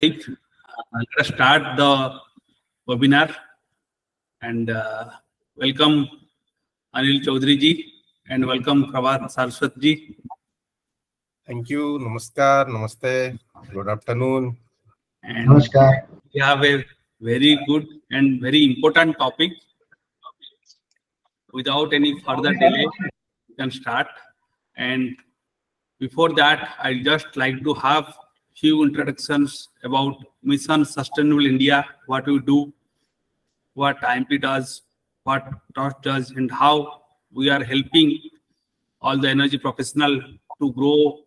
Let us start the webinar and welcome Anil Chaudhary ji and welcome Bharat Saraswat ji. Thank you. Namaskar. Namaste. Good afternoon. And Namaskar. we have a very good and very important topic. Without any further delay, we can start. And before that, I'd just like to have few introductions about Mission Sustainable India, what we do, what IAEMP does, what TOS does, and how we are helping all the energy professionals to grow,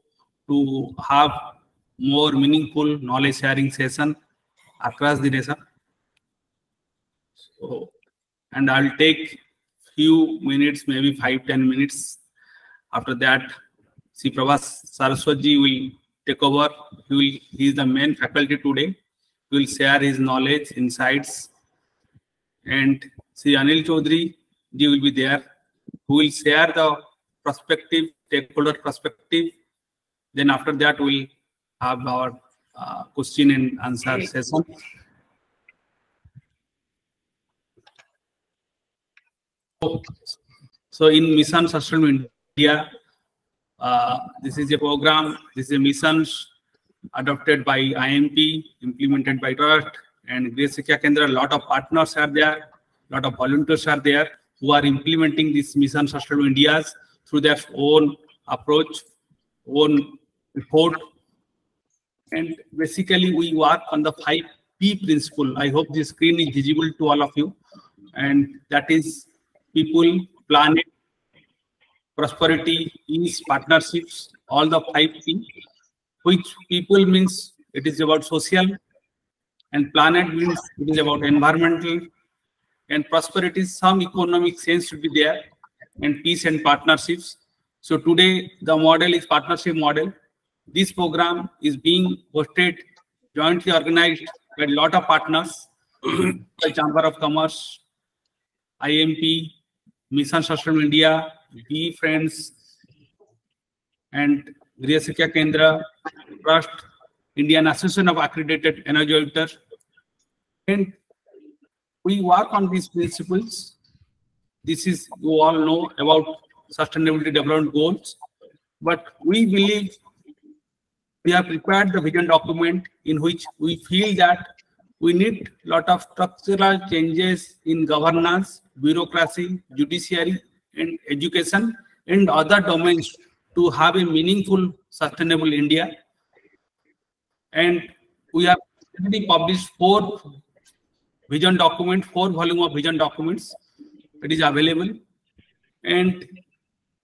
to have more meaningful knowledge sharing session across the nation. So, and I'll take few minutes, maybe 5-10 minutes. After that, Bharat Saraswat ji will take over. He is the main faculty today. He will share his knowledge, insights, and Anil Chaudhary ji will be there, who will share the perspective, stakeholder perspective. Then after that, we'll have our question and answer session. So in Mission Sustainable India, this is a program, this is a mission adopted by IAEMP, implemented by TOS and Great Sikha Kendra. A lot of partners are there, a lot of volunteers are there who are implementing this Mission Sustainable India through their own approach, own report. And basically we work on the 5P principle. I hope this screen is visible to all of you. And that is people, planet, prosperity, peace, partnerships, all the 5P, which people means it is about social, and planet means it is about environmental, and prosperity, some economic sense should be there, and peace and partnerships. So today the model is partnership model. This program is being hosted, jointly organized by a lot of partners, the Chamber of Commerce, IAEMP, Mission Sustainable India, Be Friends, and Great Sikha Kendra, Trust, Indian Association of Accredited Energy Auditors. And we work on these principles. This is, you all know about Sustainability Development Goals, but we believe we have prepared the vision document in which we feel that we need a lot of structural changes in governance, bureaucracy, judiciary, and education, and other domains to have a meaningful, sustainable India. And we have already published 4 vision documents, 4 volumes of vision documents. It is available. And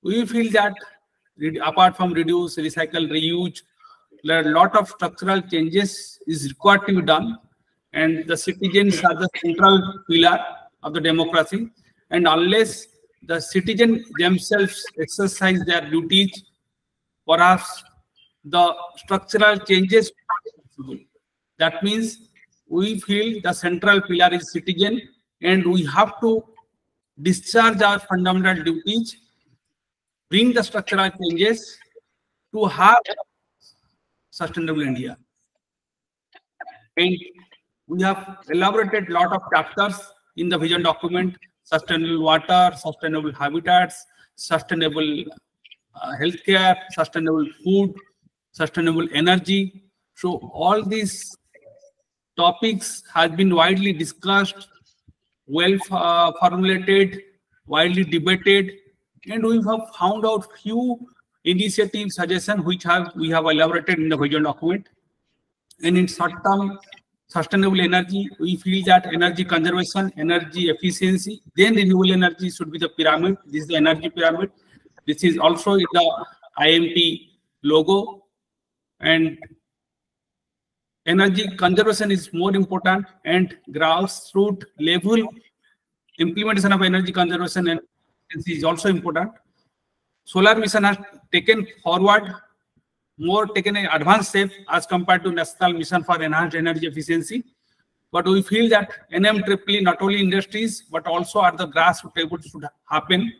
we feel that apart from reduce, recycle, reuse, there are a lot of structural changes is required to be done. And the citizens are the central pillar of the democracy. And unless the citizens themselves exercise their duties, perhaps the structural changes are possible. That means we feel the central pillar is citizen, and we have to discharge our fundamental duties, bring the structural changes to have sustainable India. And we have elaborated a lot of chapters in the vision document: sustainable water, sustainable habitats, sustainable healthcare, sustainable food, sustainable energy. So all these topics have been widely discussed, well formulated, widely debated, and we have found out few initiative suggestions which we have elaborated in the vision document. And in short term, sustainable energy, we feel that energy conservation, energy efficiency, then renewable energy should be the pyramid. This is the energy pyramid. This is also in the IAEMP logo. And energy conservation is more important, and grassroots level implementation of energy conservation and efficiency is also important. Solar mission has taken forward, taken an advanced step as compared to National Mission for Enhanced Energy Efficiency. But we feel that NMEEE, not only industries, but also at the grassroots level should happen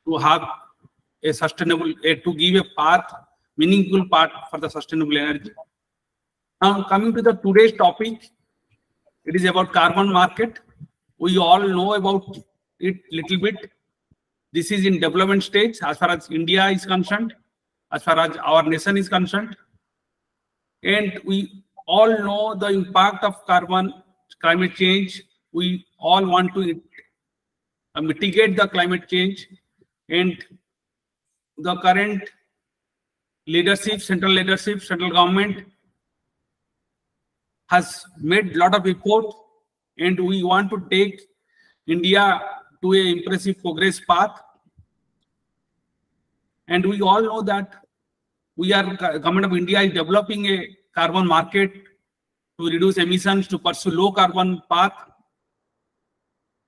to have a sustainable, to give a path, meaningful path for the sustainable energy. Now coming to the today's topic, it is about carbon market. We all know about it little bit. This is in development stage as far as India is concerned, as far as our nation is concerned. And we all know the impact of climate change. We all want to mitigate the climate change, and the current leadership, central government has made a lot of effort, and we want to take India to an impressive progress path. And we all know that government of India is developing a carbon market to reduce emissions, to pursue low carbon path.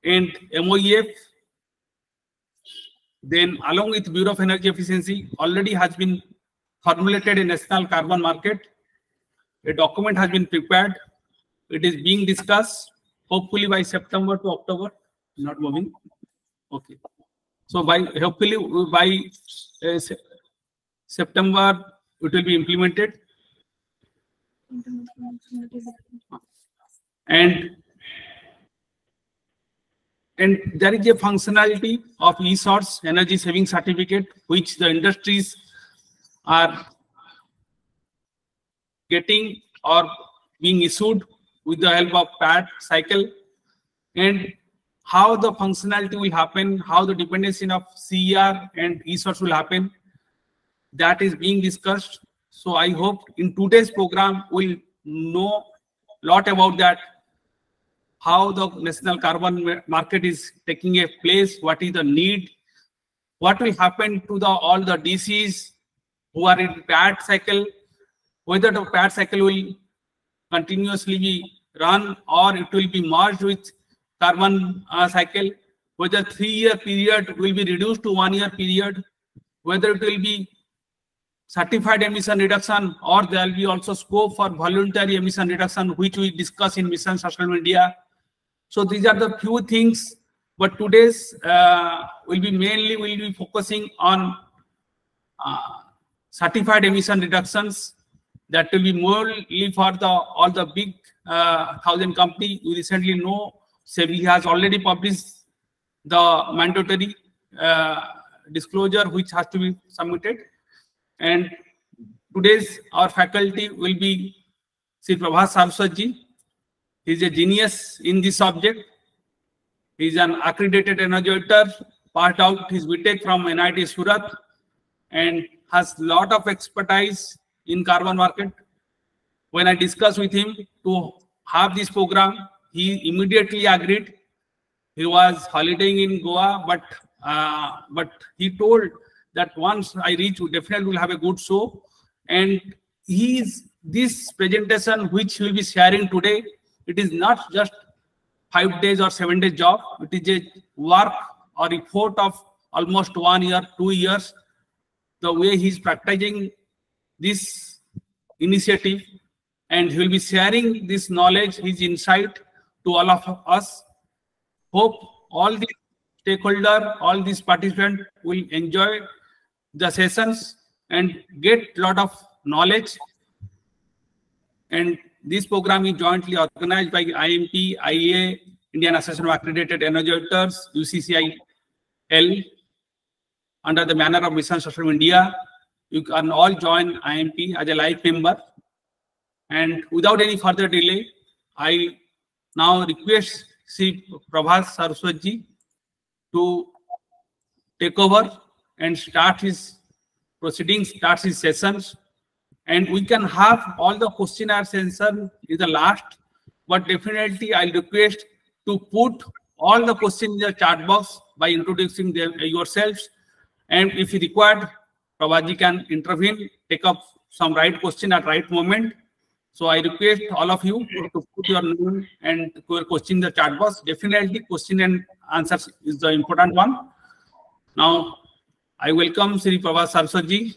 And MOEF, then along with Bureau of Energy Efficiency, already has been formulated a national carbon market. A document has been prepared. It is being discussed, hopefully by September to October. Not moving. Okay. So hopefully by September, it will be implemented. And there is a functionality of e-source energy saving certificate, which the industries are getting or being issued with the help of PAT cycle. And how the functionality will happen, how the dependency of CER and e-source will happen, that is being discussed. So I hope in today's program we'll know a lot about that, how the national carbon market is taking a place, what is the need, what will happen to all the DCs who are in PAT cycle, whether the PAT cycle will continuously be run or it will be merged with carbon cycle, whether 3-year period will be reduced to 1-year period, whether it will be certified emission reduction or there will be also scope for voluntary emission reduction, which we discuss in Mission Sustainable India. So these are the few things, but today's will be focusing on certified emission reductions. That will be morely for all the big 1,000 company. We recently know SEBI has already published the mandatory disclosure which has to be submitted. And today's our faculty will be Sri Bharat Saraswatji. He is a genius in this subject. He is an accredited energizer, passed out his BTech from NIT Surat, and has a lot of expertise in carbon market. When I discussed with him to have this program, he immediately agreed. He was holidaying in Goa, but he told that once I reach, we definitely will have a good show. And this presentation which he will be sharing today, it is not just 5 days or 7 days job. It is a work or effort of almost 1 year, 2 years. The way he is practicing this initiative, and he will be sharing this knowledge, his insight to all of us. Hope all the stakeholders, all these participants will enjoy the sessions and get a lot of knowledge. And this program is jointly organized by IAEMP, IAEA, Indian Association of Accredited Energizers, UCCIL, under the banner of Mission Sustainable India. You can all join IAEMP as a live member. And without any further delay, I now request Sri Bharat Saraswatji to take over and start his proceedings, start his sessions. And we can have all the questionnaires answered in the last, but definitely I'll request to put all the questions in the chat box by introducing them yourselves. And if required, Prabhaji can intervene, take up some right question at right moment. So I request all of you to put your name and your question in the chat box. Definitely question and answers is the important one. Now I welcome Sri Bharat Saraswatji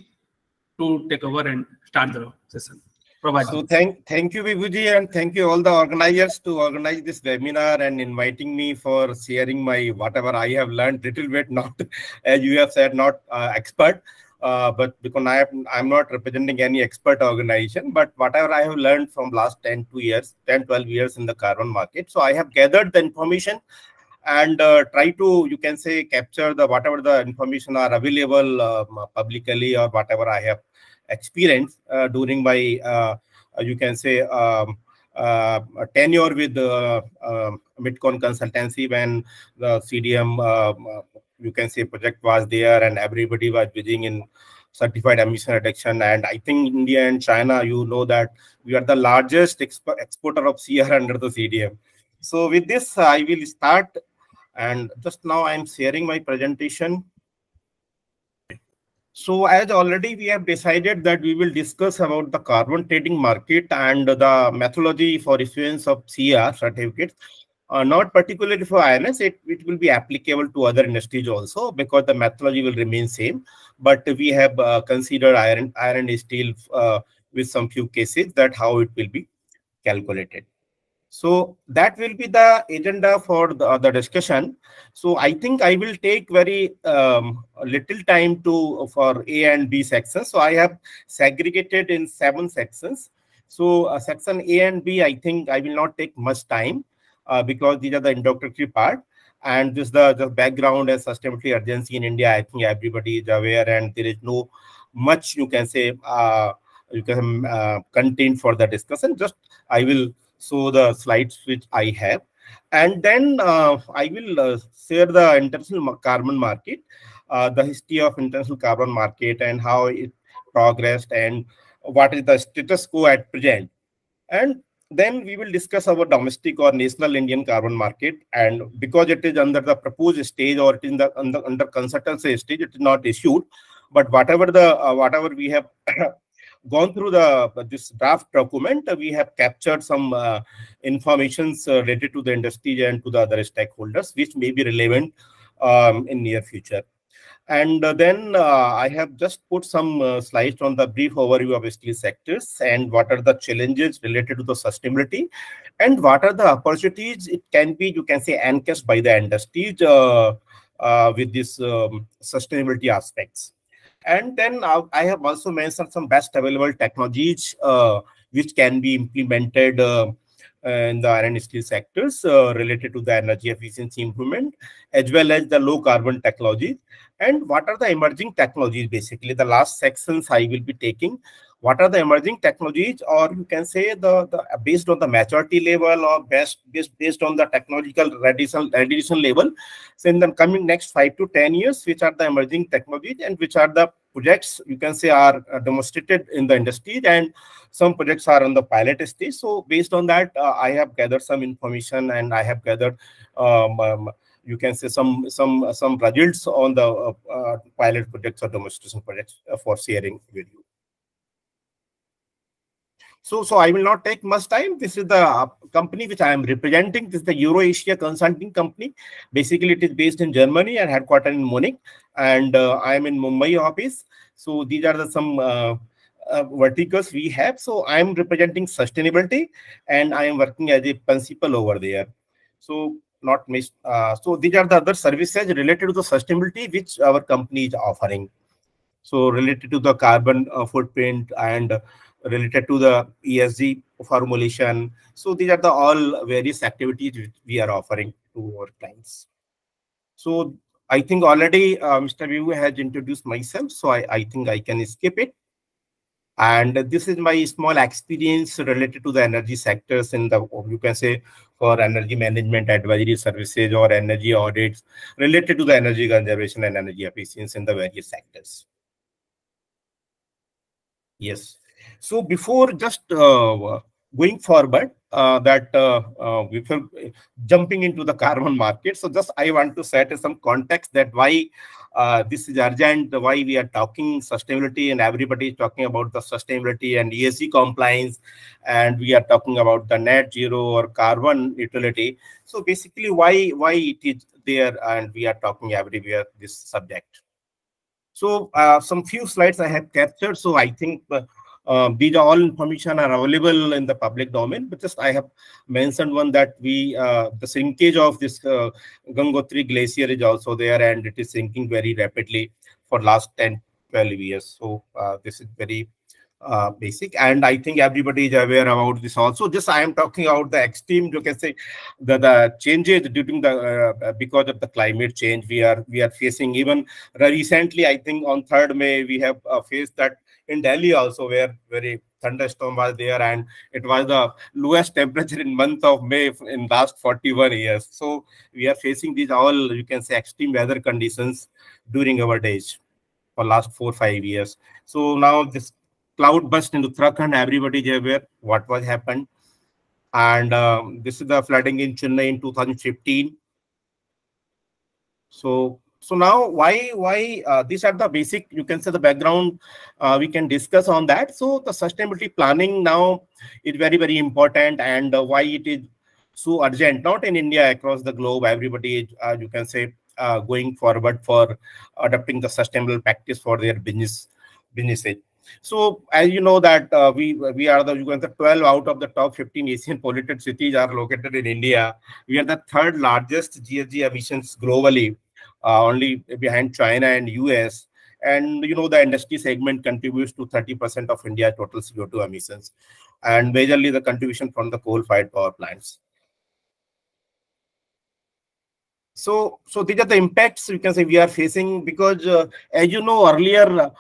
to take over and start the session. Prabhaji. So thank you, Vibhuji, and thank you all the organizers to organize this webinar and inviting me for sharing my whatever I have learned little bit, not as you have said, not expert. but because I'm not representing any expert organization, but whatever I have learned from last 10 12 years in the carbon market. So I have gathered the information and try to, you can say, capture the whatever the information are available publicly, or whatever I have experienced during my you can say tenure with Midcon consultancy, when the CDM you can say project was there and everybody was busy in certified emission reduction. And I think India and China, you know that we are the largest exporter of CR under the CDM. So with this, I will start. And just now I'm sharing my presentation. So as already we have decided that we will discuss about the carbon trading market and the methodology for issuance of CR certificates. Not particularly for INS, it will be applicable to other industries also, because the methodology will remain same. But we have considered iron and steel with some few cases, that how it will be calculated. So that will be the agenda for the discussion. So I think I will take very little time for A and B sections. So I have segregated in 7 sections. So section A and B, I think I will not take much time because these are the introductory part. And this the background and sustainability urgency in India, I think everybody is aware, and there is no much, you can say, content for the discussion. Just I will show the slides which I have, and then I will share the international carbon market, the history of international carbon market and how it progressed and what is the status quo at present. And then we will discuss our domestic or national Indian carbon market, and because it is under the proposed stage, or it is in the under consultancy stage, it is not issued, but whatever the whatever we have gone through this draft document, we have captured some informations related to the industry and to the other stakeholders, which may be relevant in near future. And then I have just put some slides on the brief overview of steel sectors and what are the challenges related to the sustainability and what are the opportunities it can be, you can say, encased by the industries with this sustainability aspects. And then I have also mentioned some best available technologies which can be implemented in the iron and steel sectors related to the energy efficiency improvement, as well as the low carbon technologies. And what are the emerging technologies? Basically, the last sections I will be taking. What are the emerging technologies, or you can say the based on the maturity level, or based on the technological readiness level. So in the coming next 5 to 10 years, which are the emerging technologies and which are the projects, you can say, are demonstrated in the industry, and some projects are on the pilot stage. So based on that, I have gathered some information, and I have gathered you can say some results on the pilot projects or demonstration projects for sharing with you. So I will not take much time. This is the company which I am representing. This is the Euro-Asia Consulting Company. Basically, it is based in Germany and headquartered in Munich. And I am in Mumbai office. So these are some verticals we have. So I am representing sustainability, and I am working as a principal over there. So not miss. So these are the other services related to the sustainability which our company is offering. So related to the carbon footprint and related to the ESG formulation. So these are the all various activities which we are offering to our clients. So I think already Mr. Vivu has introduced myself, so I think I can skip it. And this is my small experience related to the energy sectors in the, you can say, for energy management advisory services or energy audits related to the energy conservation and energy efficiency in the various sectors. Yes. So before just going forward, before jumping into the carbon market, so just I want to set some context that why this is urgent, why we are talking sustainability, and everybody is talking about the sustainability and ESG compliance, and we are talking about the net zero or carbon neutrality. So basically, why it is there, and we are talking everywhere this subject. So some few slides I have captured. So I think these are all information are available in the public domain, but just I have mentioned one that the shrinkage of this Gangotri glacier is also there, and it is sinking very rapidly for last 10 12 years. So this is very basic, and I think everybody is aware about this also. Just I am talking about the extreme, you can say, the changes during the because of the climate change we are facing. Even recently, I think on 3rd May we have faced that in Delhi also, where very thunderstorm was there, and it was the lowest temperature in month of May in last 41 years. So we are facing these all, you can say, extreme weather conditions during our days for last 4-5 years. So now this cloud burst into Uttarakhand, everybody is aware what was happened. And this is the flooding in Chennai in 2015. So now why these are the basic, you can say, the background we can discuss on that. So the sustainability planning now is very, very important, and why it is so urgent, not in India, across the globe. Everybody is, you can say, going forward for adopting the sustainable practice for their businesses. So as you know that we are the, you can say, 12 out of the top 15 Asian polluted cities are located in India. We are the 3rd largest GHG emissions globally, only behind China and US. And you know, the industry segment contributes to 30% of India's total CO2 emissions, and majorly the contribution from the coal-fired power plants. So these are the impacts, you can say, we are facing, because as you know earlier,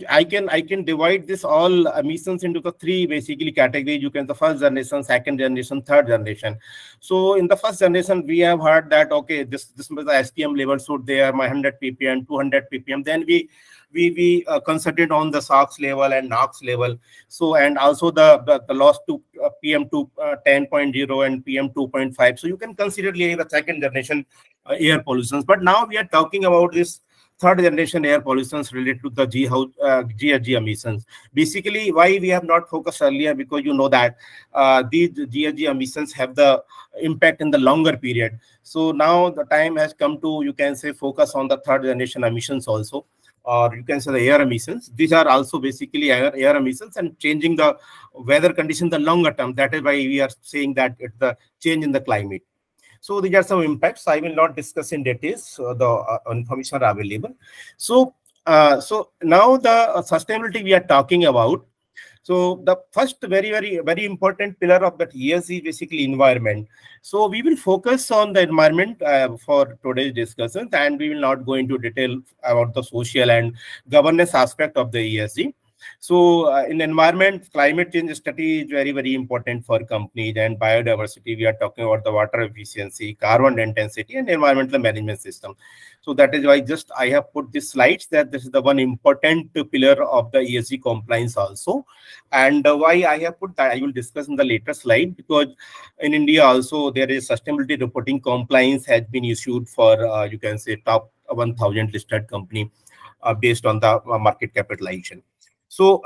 I can divide this all emissions into the 3 basically categories. You can, the 1st generation, 2nd generation, 3rd generation. So in the 1st generation, we have heard that okay, this was the SPM level should there, my 100 ppm, 200 ppm. Then we concentrated on the SOx level and NOx level. So, and also the loss to PM 10.0 and PM 2.5. So you can consider the 2nd generation air pollutions. But now we are talking about this 3rd generation air pollutions related to the GHG emissions. Basically, why we have not focused earlier, because you know that these GHG emissions have the impact in the longer period. So now the time has come to, you can say, focus on the 3rd generation emissions also, or you can say the air emissions. These are also basically air emissions and changing the weather condition the longer term. That is why we are saying that it's the change in the climate. So these are some impacts. I will not discuss in details. The information are available. So now the sustainability we are talking about. So the first very important pillar of that ESG is basically environment. So we will focus on the environment for today's discussions, and we will not go into detail about the social and governance aspect of the ESG. So in environment, climate change study is very important for companies, and biodiversity. We are talking about the water efficiency, carbon intensity, and environmental management system. So that is why just I have put these slides, that this is the one important pillar of the ESG compliance also. And why I have put that, I will discuss in the later slide, because in India also there is sustainability reporting compliance has been issued for you can say top 1000 listed company based on the market capitalization. So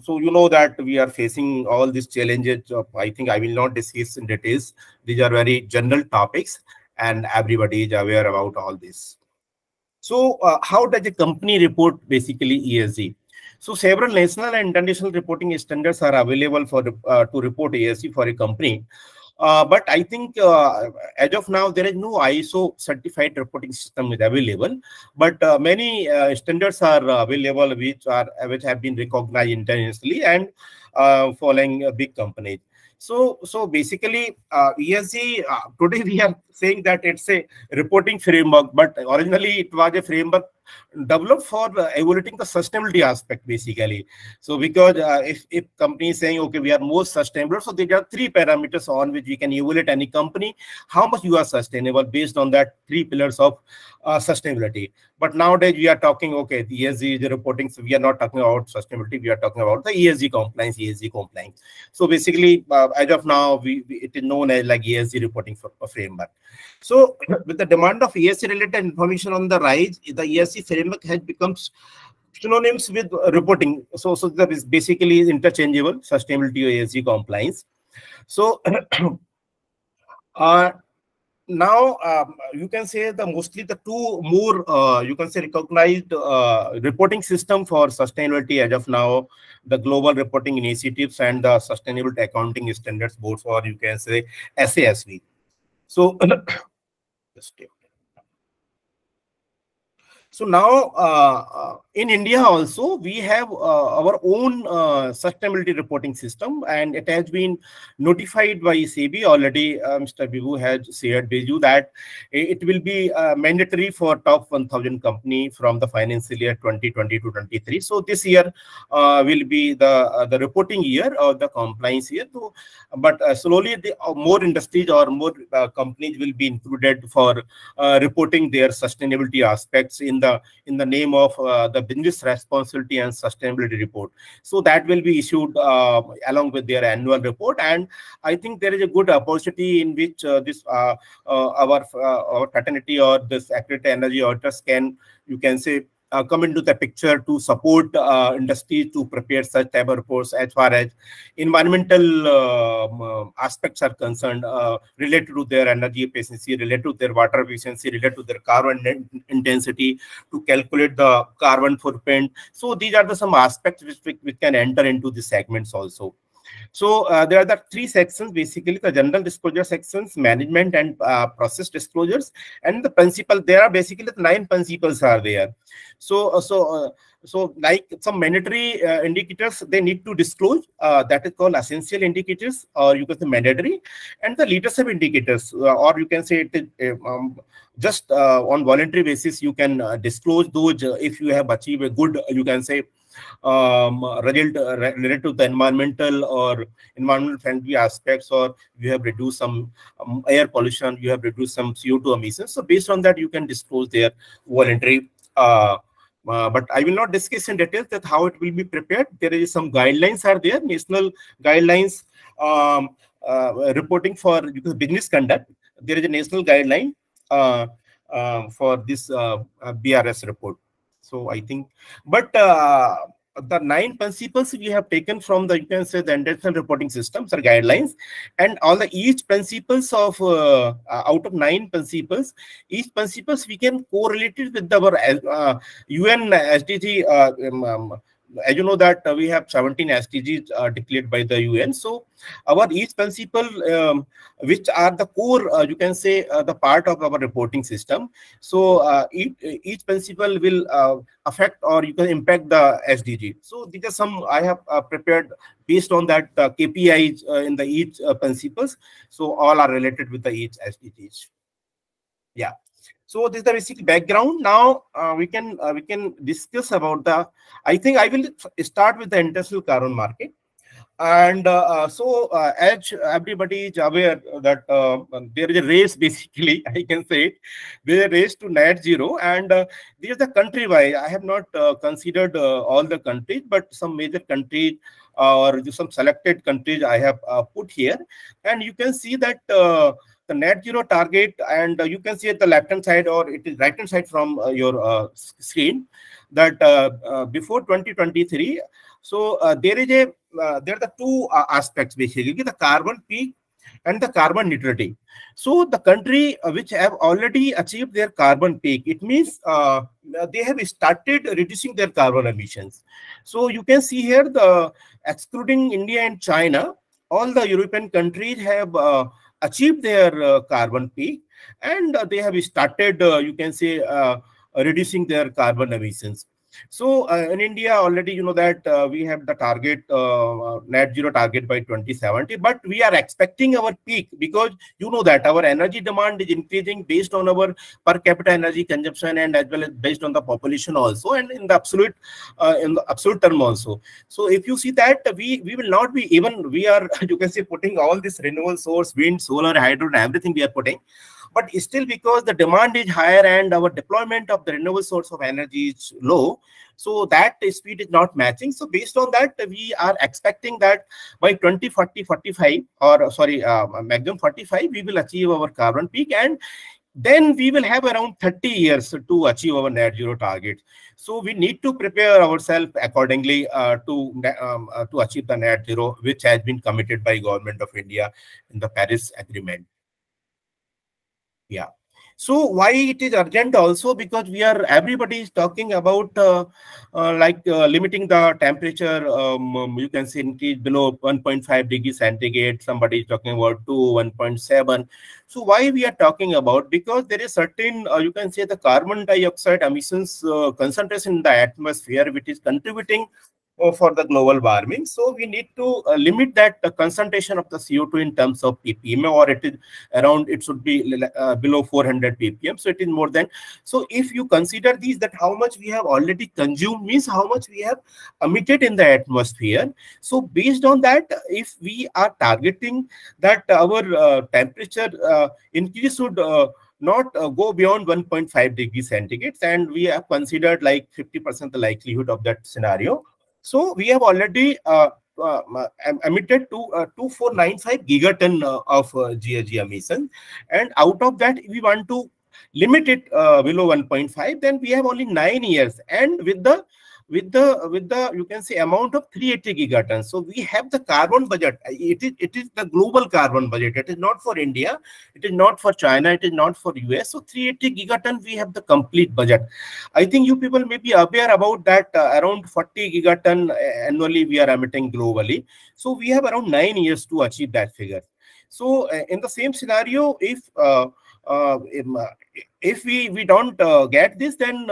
you know that we are facing all these challenges. I think I will not discuss in details. These are very general topics, and everybody is aware about all this. So how does a company report basically ESG? So several national and international reporting standards are available for to report ESG for a company. But I think as of now, there is no ISO certified reporting system is available. But many standards are available which have been recognized internationally and following big companies. So basically, ESG today we are saying that it's a reporting framework, but originally it was a framework developed for evaluating the sustainability aspect basically. So because if company is saying okay, we are more sustainable, so there are 3 parameters on which we can evaluate any company how much you are sustainable based on that 3 pillars of sustainability. But nowadays we are talking okay, the ESG is reporting, so we are not talking about sustainability, we are talking about the ESG compliance. So basically as of now it is known as like ESG reporting framework. So with the demand of ESG related information on the rise, the ESG framework has become synonyms with reporting. So that is basically interchangeable, sustainability or ESG compliance. So now you can say mostly the 2 more you can say recognized reporting system for sustainability as of now, the global reporting initiatives and the sustainable accounting standards boards, or you can say SASB. So So now in India also, we have our own sustainability reporting system, and it has been notified by SEBI already. Mr. Bibu has shared with you that it will be mandatory for top 1,000 company from the financial year 2020 to 23. So this year will be the reporting year or the compliance year. So, but slowly the more industries or more companies will be included for reporting their sustainability aspects in the name of the business responsibility and sustainability report. So that will be issued along with their annual report, and I think there is a good opportunity in which this our fraternity or this accredited energy auditors can, you can say, come into the picture to support industry to prepare such type of reports as far as environmental aspects are concerned, related to their energy efficiency, related to their water efficiency, related to their carbon intensity, to calculate the carbon footprint. So these are some aspects which can enter into the segments also. So there are the three sections, basically the general disclosure sections, management and process disclosures, and the principle. There are basically the 9 principles are there. So like some mandatory indicators they need to disclose, that is called essential indicators, or you can say mandatory, and the leadership indicators, or you can say it is just on voluntary basis you can disclose those if you have achieved a good, you can say, result related to the environmental or environmental friendly aspects, or you have reduced some air pollution, you have reduced some CO2 emissions. So based on that you can disclose their voluntary, but I will not discuss in details that how it will be prepared. There is some guidelines are there, national guidelines reporting for business conduct. There is a national guideline for this BRS report. So I think, but the 9 principles we have taken from the, you can say, the international reporting systems or guidelines, and all the each principles of out of 9 principles, each principles we can correlate it with our UN SDG. As you know that we have 17 SDGs declared by the UN. So our each principle, which are the core, you can say, the part of our reporting system. So each principle will affect or you can impact the SDG. So these are some I have prepared based on that KPIs in the each principles. So all are related with the each SDGs. Yeah. So this is the basic background. Now we can discuss about the. I think I will start with the international carbon market, and as everybody is aware that there is a race. Basically, I can say it. There is a race to net zero, and this is the country wise. I have not considered all the countries, but some major countries or some selected countries I have put here, and you can see that. The net zero target, and you can see at the left hand side, or it is right hand side from your screen, that before 2023. So there are the 2 aspects basically, the carbon peak and the carbon neutrality. So the country which have already achieved their carbon peak, it means they have started reducing their carbon emissions. So you can see here, the excluding India and China, all the European countries have achieved their carbon peak, and they have started, you can say, reducing their carbon emissions. So in India already, you know that we have the target, net zero target by 2070, but we are expecting our peak, because you know that our energy demand is increasing based on our per capita energy consumption, and as well as based on the population also, and in the absolute term also. So if you see that we will not be, even we are, you can say, putting all this renewable source, wind, solar, hydro, and everything we are putting. But still, because the demand is higher and our deployment of the renewable source of energy is low, so that speed is not matching. So based on that, we are expecting that by 2040, 45, or sorry, maximum 45, we will achieve our carbon peak, and then we will have around 30 years to achieve our net zero target. So we need to prepare ourselves accordingly to achieve the net zero, which has been committed by Government of India in the Paris Agreement. Yeah. So why it is urgent also? Because everybody is talking about limiting the temperature. You can say increase below 1.5 degrees centigrade. Somebody is talking about 1.7. So why we are talking about? Because there is certain you can say the carbon dioxide emissions concentration in the atmosphere, which is contributing for the global warming. So we need to limit that concentration of the CO2 in terms of ppm, or it is around, it should be below 400 ppm. So it is more than. So if you consider these, that how much we have already consumed means how much we have emitted in the atmosphere. So based on that, if we are targeting that our temperature increase should not go beyond 1.5 degrees centigrade, and we have considered like 50% the likelihood of that scenario. So we have already emitted to 2495 gigaton of GHG emission, and out of that, we want to limit it below 1.5. Then we have only 9 years, and with the you can say amount of 380 gigatons. So we have the carbon budget. It is the global carbon budget. It is not for India. It is not for China. It is not for US. So 380 gigaton, we have the complete budget. I think you people may be aware about that. Around 40 gigaton annually we are emitting globally. So we have around 9 years to achieve that figure. So in the same scenario, if we don't get this, then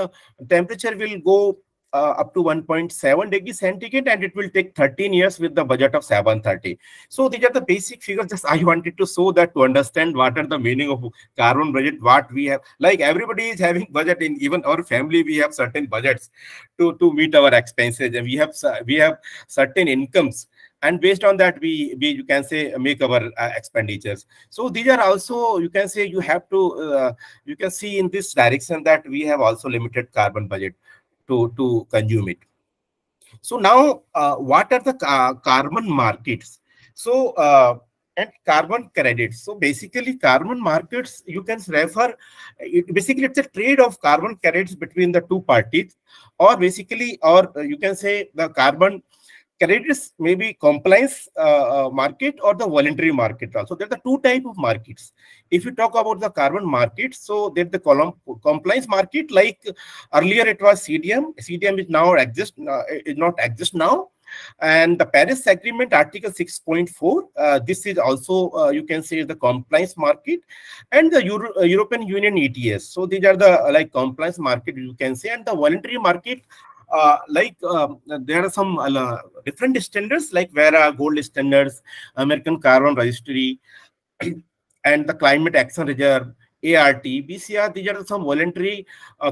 temperature will go up to 1.7 degrees centigrade, and it will take 13 years with the budget of 730. So these are the basic figures. Just I wanted to show that to understand what are the meaning of carbon budget, what we have. Like everybody is having budget, in even our family, we have certain budgets to meet our expenses, and we have certain incomes. And based on that, we you can say make our expenditures. So these are also, you can say, you have to you can see in this direction that we have also limited carbon budget to consume it. So now, what are the carbon markets? So and carbon credits. So basically, carbon markets, you can refer. Basically, it's a trade of carbon credits between the two parties, or basically, or you can say the carbon credits may be compliance market or the voluntary market also. There are the two type of markets. If you talk about the carbon market, so there's the compliance market. Like earlier it was CDM. CDM is now is not exist now. And the Paris Agreement Article 6.4, this is also you can say the compliance market, and the European Union ETS. So these are the like compliance market, you can say. And the voluntary market, there are some different standards like Vera Gold standards, American Carbon Registry, and the Climate Action Reserve, ART, BCR. These are some voluntary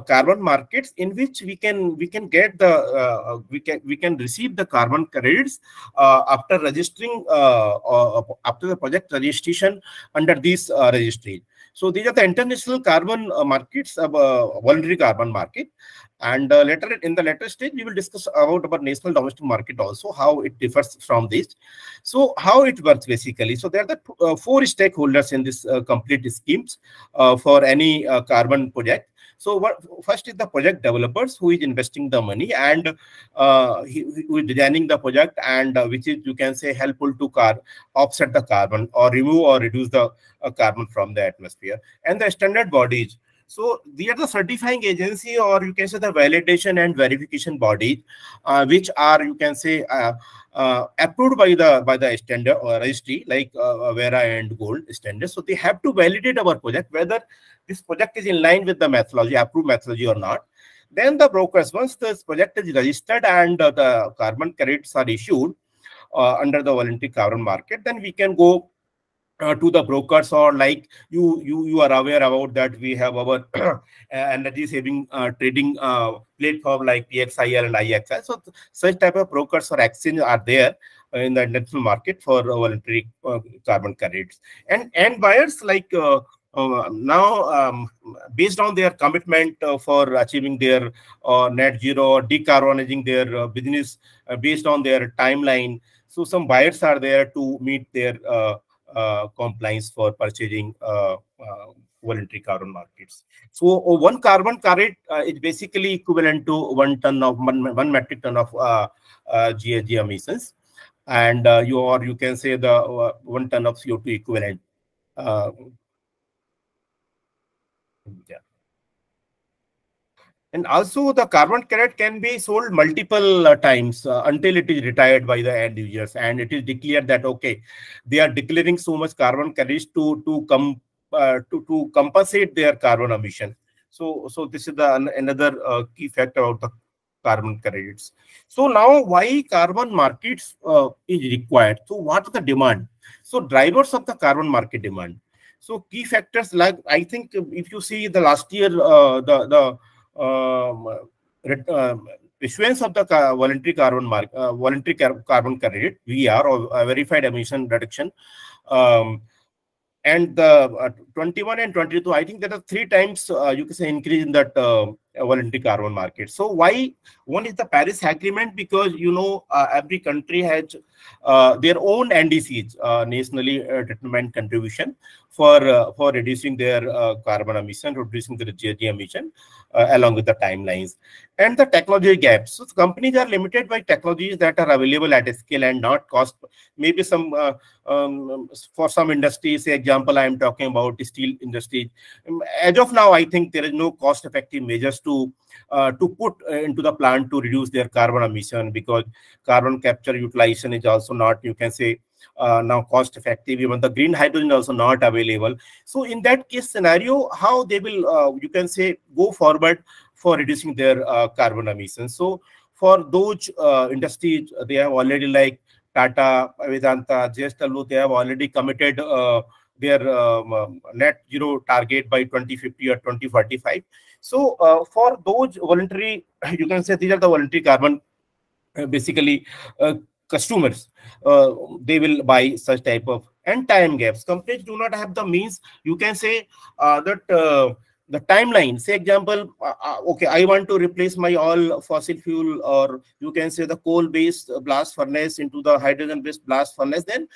carbon markets in which we can get the we can receive the carbon credits after registering after the project registration under this registry. So these are the international carbon markets, voluntary carbon market. And later in the later stage, we will discuss about our national domestic market also, how it differs from this. So how it works basically. So there are the four stakeholders in this complete schemes for any carbon project. So first is the project developers, who is investing the money, and who is designing the project, and which is, you can say, helpful to offset the carbon or remove or reduce the carbon from the atmosphere. And the standard bodies. So they are the certifying agency, or you can say the validation and verification body, which are, you can say, approved by the standard or registry, like Vera and Gold standards. So they have to validate our project, whether this project is in line with the methodology, approved methodology or not. Then the brokers, once this project is registered and the carbon credits are issued under the voluntary carbon market, then we can go to the brokers, or like you are aware about that we have our energy saving trading platform like PXIL and IXI. So such type of brokers or exchange are there in the international market for voluntary carbon credits. And buyers like now, based on their commitment for achieving their net zero or decarbonizing their business based on their timeline, so some buyers are there to meet their compliance for purchasing voluntary carbon markets. So one carbon credit is basically equivalent to 1 ton of 1 metric ton of GHG emissions, and you can say the 1 ton of CO2 equivalent. Yeah. And also the carbon credit can be sold multiple times until it is retired by the end users, and it is declared that okay, they are declaring so much carbon credits to compensate their carbon emission. So this is the another key factor of the carbon credits. So now why carbon markets is required? So what is the demand? So drivers of the carbon market demand. So key factors, like I think if you see the last year the um, issuance of the voluntary carbon credit (VR) or verified emission reduction, um, and the 21 and 22, I think there are 3 times you can say increase in that voluntary carbon market. So why? One is the Paris Agreement, because every country has their own NDCs, nationally determined contribution for reducing their carbon emission, reducing the GHG emission along with the timelines. And the technology gaps. So companies are limited by technologies that are available at a scale and not cost. Maybe some for some industries, say example, I am talking about the steel industry. As of now, I think there is no cost-effective measures to put into the plant to reduce their carbon emission, because carbon capture utilization is also not, you can say, now cost effective. Even the green hydrogen is also not available. So in that case scenario, how they will you can say go forward for reducing their carbon emissions? So for those industries, they have already, like Tata, Vedanta, JSW, they have already committed their net zero target by 2050 or 2045. So for those voluntary, you can say these are the voluntary carbon basically customers, they will buy such type of. And time gaps, companies do not have the means, you can say that the timeline. Say example, okay, I want to replace my all fossil fuel, or you can say the coal based blast furnace into the hydrogen based blast furnace. Then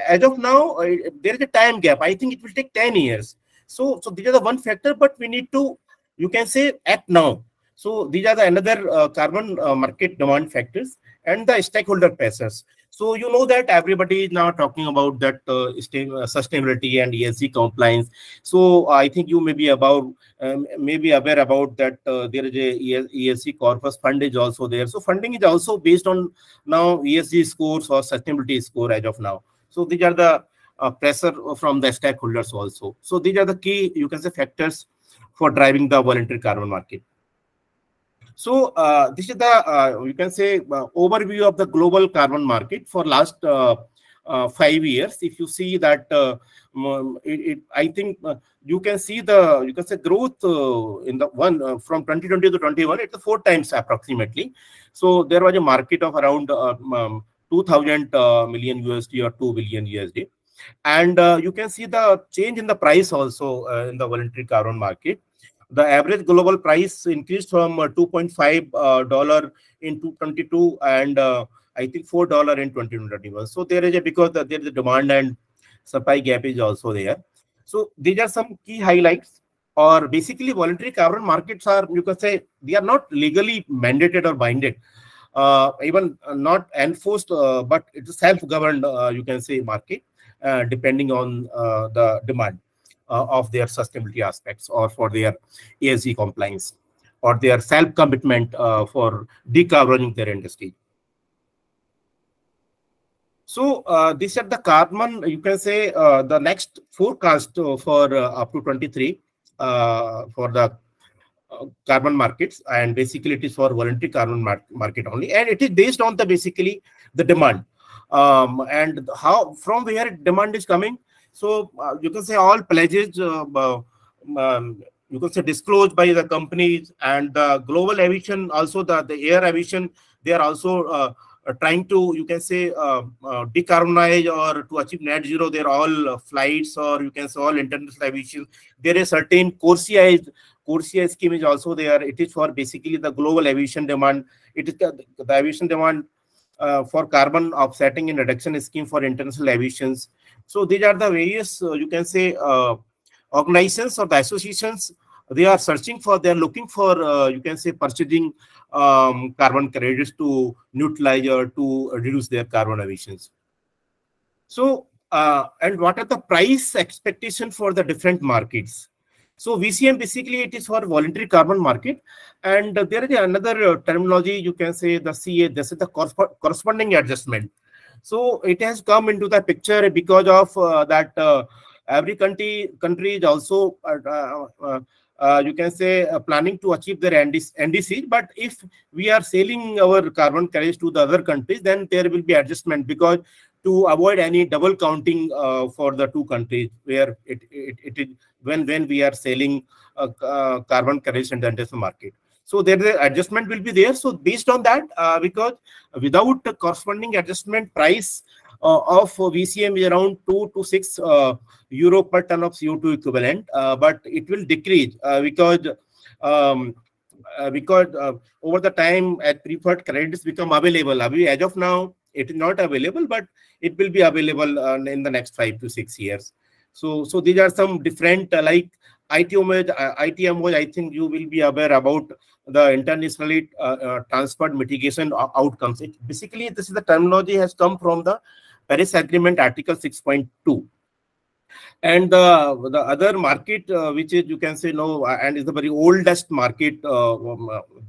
as of now, there is a time gap. I think it will take 10 years. So these are the one factor, but we need to, you can say, act now. So these are the another carbon market demand factors. And the stakeholder pressures. So you know that everybody is now talking about that sustainability and ESG compliance. So I think you may be aware about that there is a ESG corpus fund is also there. So funding is also based on now ESG scores or sustainability score as of now. So these are the pressure from the stakeholders also. So these are the key, you can say, factors for driving the voluntary carbon market. So this is the, you can say, overview of the global carbon market for last 5 years. If you see that, I think you can see the, you can say, growth in the one from 2020 to 21, it's 4 times approximately. So there was a market of around 2000 million USD or 2 billion USD. And you can see the change in the price also in the voluntary carbon market. The average global price increased from $2.5 in 2022 and I think $4 in 2021. So there is because there is a demand and supply gap is also there. So these are some key highlights. Or basically, voluntary carbon markets are, you can say, they are not legally mandated or binded, even not enforced, but it's a self-governed, you can say, market, depending on the demand of their sustainability aspects, or for their ESG compliance, or their self-commitment for decarboning their industry. So these are the carbon, you can say, the next forecast for up to 23 for the carbon markets, and basically it is for voluntary carbon market only, and it is based on the basically the demand and how, from where demand is coming. So you can say all pledges you can say disclosed by the companies, and the global aviation, also the air aviation, they are also trying to, you can say, decarbonize or to achieve net zero. They're all flights, or you can say all international aviation. There is certain CORSIA scheme is also there. It is for basically the global aviation demand. It is the aviation demand for carbon offsetting and reduction scheme for international aviations. So these are the various, you can say, organizations or the associations. They are searching for, they are looking for, you can say, purchasing carbon credits to neutralize or to reduce their carbon emissions. So, and what are the price expectation for the different markets? So VCM basically it is for voluntary carbon market, and there is another terminology you can say the CA. This is the corresponding adjustment. So it has come into the picture because of that every country is also you can say planning to achieve their NDC. But if we are selling our carbon credits to the other countries, then there will be adjustment, because to avoid any double counting for the two countries where it is when we are selling carbon credits in the international market. So there the adjustment will be there. So based on that, because without the corresponding adjustment, price of VCM is around 2 to 6 euro per ton of CO2 equivalent, but it will decrease because over the time as preferred credits become available. As of now, it is not available, but it will be available in the next 5 to 6 years. So these are some different like ITMO. I think you will be aware about the internationally transferred mitigation outcomes. Basically, this is the terminology has come from the Paris Agreement Article 6.2. And the other market, which is you can say and is the very oldest market,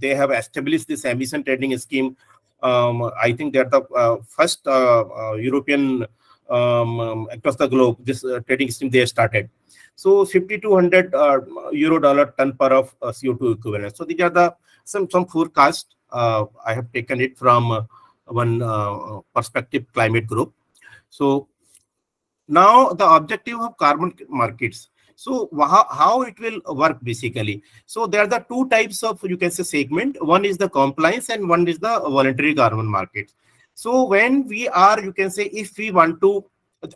they have established this emission trading scheme. I think they are the first European across the globe, this trading scheme they started. So 50 to 100 euro dollar ton per of CO2 equivalent. So these are the some forecast. I have taken it from one perspective climate group. So now the objective of carbon markets. So how it will work basically. So there are the two types of, you can say, segment. One is the compliance and one is the voluntary carbon markets. So when we are, you can say, if we want to,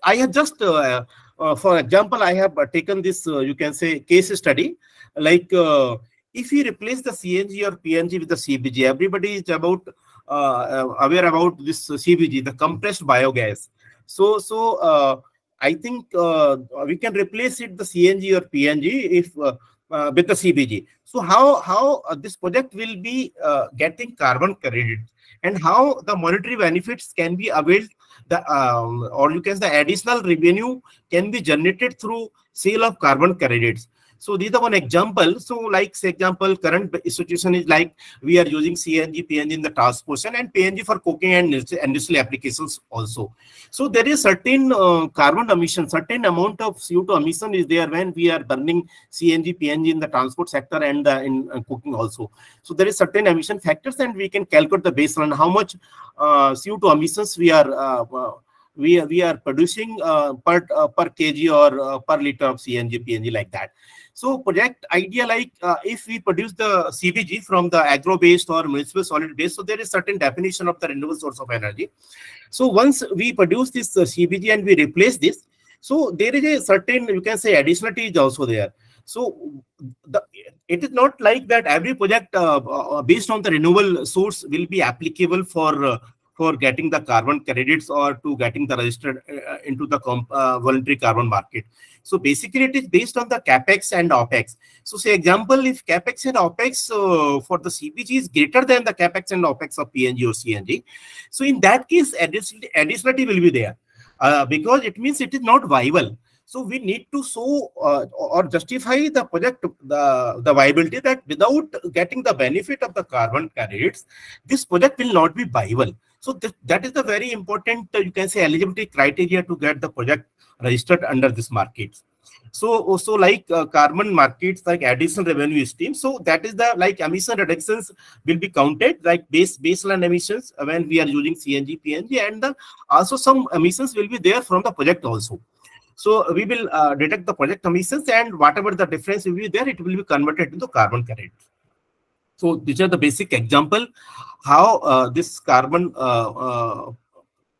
I have just, for example, I have taken this, you can say, case study. Like if we replace the CNG or PNG with the CBG, everybody is about aware about this CBG, the compressed biogas. So I think we can replace it the CNG or PNG if with the CBG. So how this project will be getting carbon credits, and how the monetary benefits can be availed, or you can say additional revenue can be generated through sale of carbon credits. So these are one example. So like, say example, current situation is like we are using CNG, PNG in the transportation and PNG for cooking and industrial applications also. So there is certain carbon emission, certain amount of CO2 emission is there when we are burning CNG, PNG in the transport sector and in cooking also. So there is certain emission factors, and we can calculate the baseline how much CO2 emissions we are producing per kg or per liter of CNG, PNG, like that. So project idea, like if we produce the CBG from the agro-based or municipal solid base, so there is certain definition of the renewable source of energy. So once we produce this CBG and we replace this, so there is a certain, you can say, additionality is also there. So it is not like that every project based on the renewable source will be applicable for getting the carbon credits or to getting the registered into the voluntary carbon market. So basically it is based on the capex and opex. So say example, if capex and opex for the CBG is greater than the capex and opex of PNG or CNG, so in that case additionality will be there because it means it is not viable. So we need to show or justify the project, the viability, that without getting the benefit of the carbon credits, this project will not be viable. So that is the very important, you can say, eligibility criteria to get the project registered under this market. So also like carbon markets, like additional revenue stream. So that is the, like, emission reductions will be counted, like baseline emissions when we are using CNG, PNG, and also some emissions will be there from the project also. So we will detect the project emissions, and whatever the difference will be there, it will be converted into carbon credits. So these are the basic example how this carbon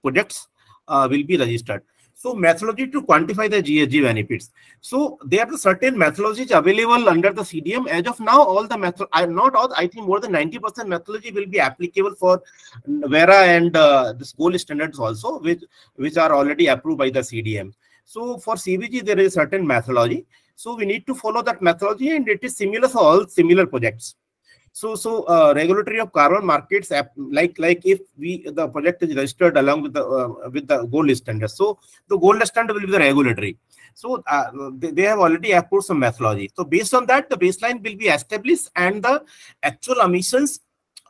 projects will be registered. So methodology to quantify the GHG benefits. So there are certain methodologies available under the CDM. As of now, all the method, not all, I think more than 90% methodology will be applicable for VERA and this gold standards also, which are already approved by the CDM. So for CBG, there is certain methodology. So we need to follow that methodology, and it is similar for all similar projects. Regulatory of carbon markets, like if the project is registered along with the gold standard. So the gold standard will be the regulatory. So they have already approved some methodology. So based on that, the baseline will be established, and the actual emissions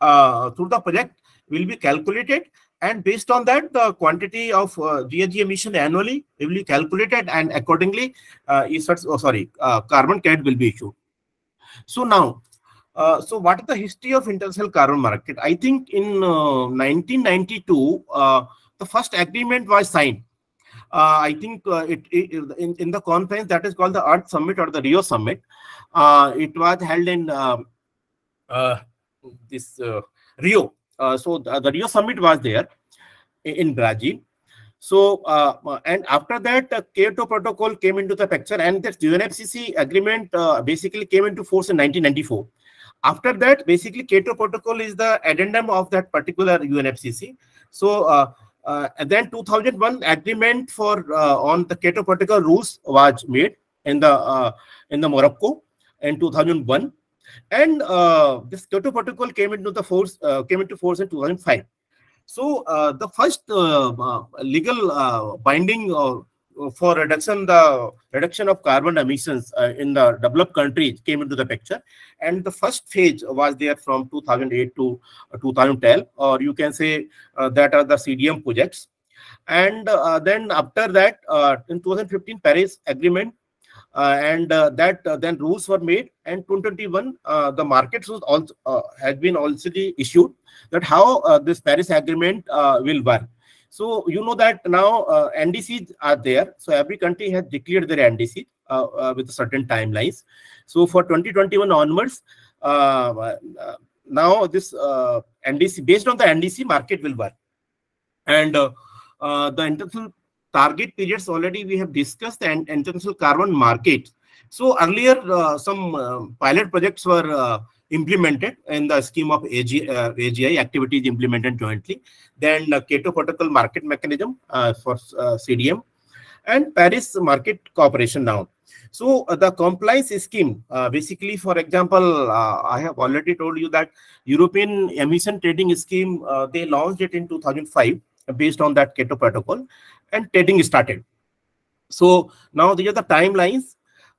through the project will be calculated. And based on that, the quantity of GHG emission annually will be calculated, and accordingly, carbon credit will be issued. So now, so what is the history of international carbon market? I think in 1992, the first agreement was signed. I think in the conference that is called the Earth Summit or the Rio Summit. It was held in Rio. So the Rio Summit was there in Brazil. So and after that, Kyoto Protocol came into the picture, and that UNFCCC agreement basically came into force in 1994. After that, basically Kyoto Protocol is the addendum of that particular UNFCCC. So and then 2001 agreement for on the Kyoto Protocol rules was made in the Morocco in 2001, and this Kyoto Protocol came into force in 2005. So the first legal binding for reduction of carbon emissions in the developed countries came into the picture, and the first phase was there from 2008 to 2012, or you can say that are the CDM projects. And then after that, in 2015 Paris Agreement, and then rules were made, and 2021 the market rules also had been already issued, that how this Paris Agreement will work. So you know that now NDCs are there. So every country has declared their NDC with certain timelines. So for 2021 onwards, now this NDC, based on the NDC, market will work. And the international target periods already we have discussed, and international carbon market. So earlier some pilot projects were implemented in the scheme of AGI, activities implemented jointly. Then Kyoto Protocol market mechanism for CDM, and Paris market cooperation now. So the compliance scheme, basically, for example, I have already told you that European emission trading scheme, they launched it in 2005 based on that Kyoto Protocol, and trading started. So now these are the timelines.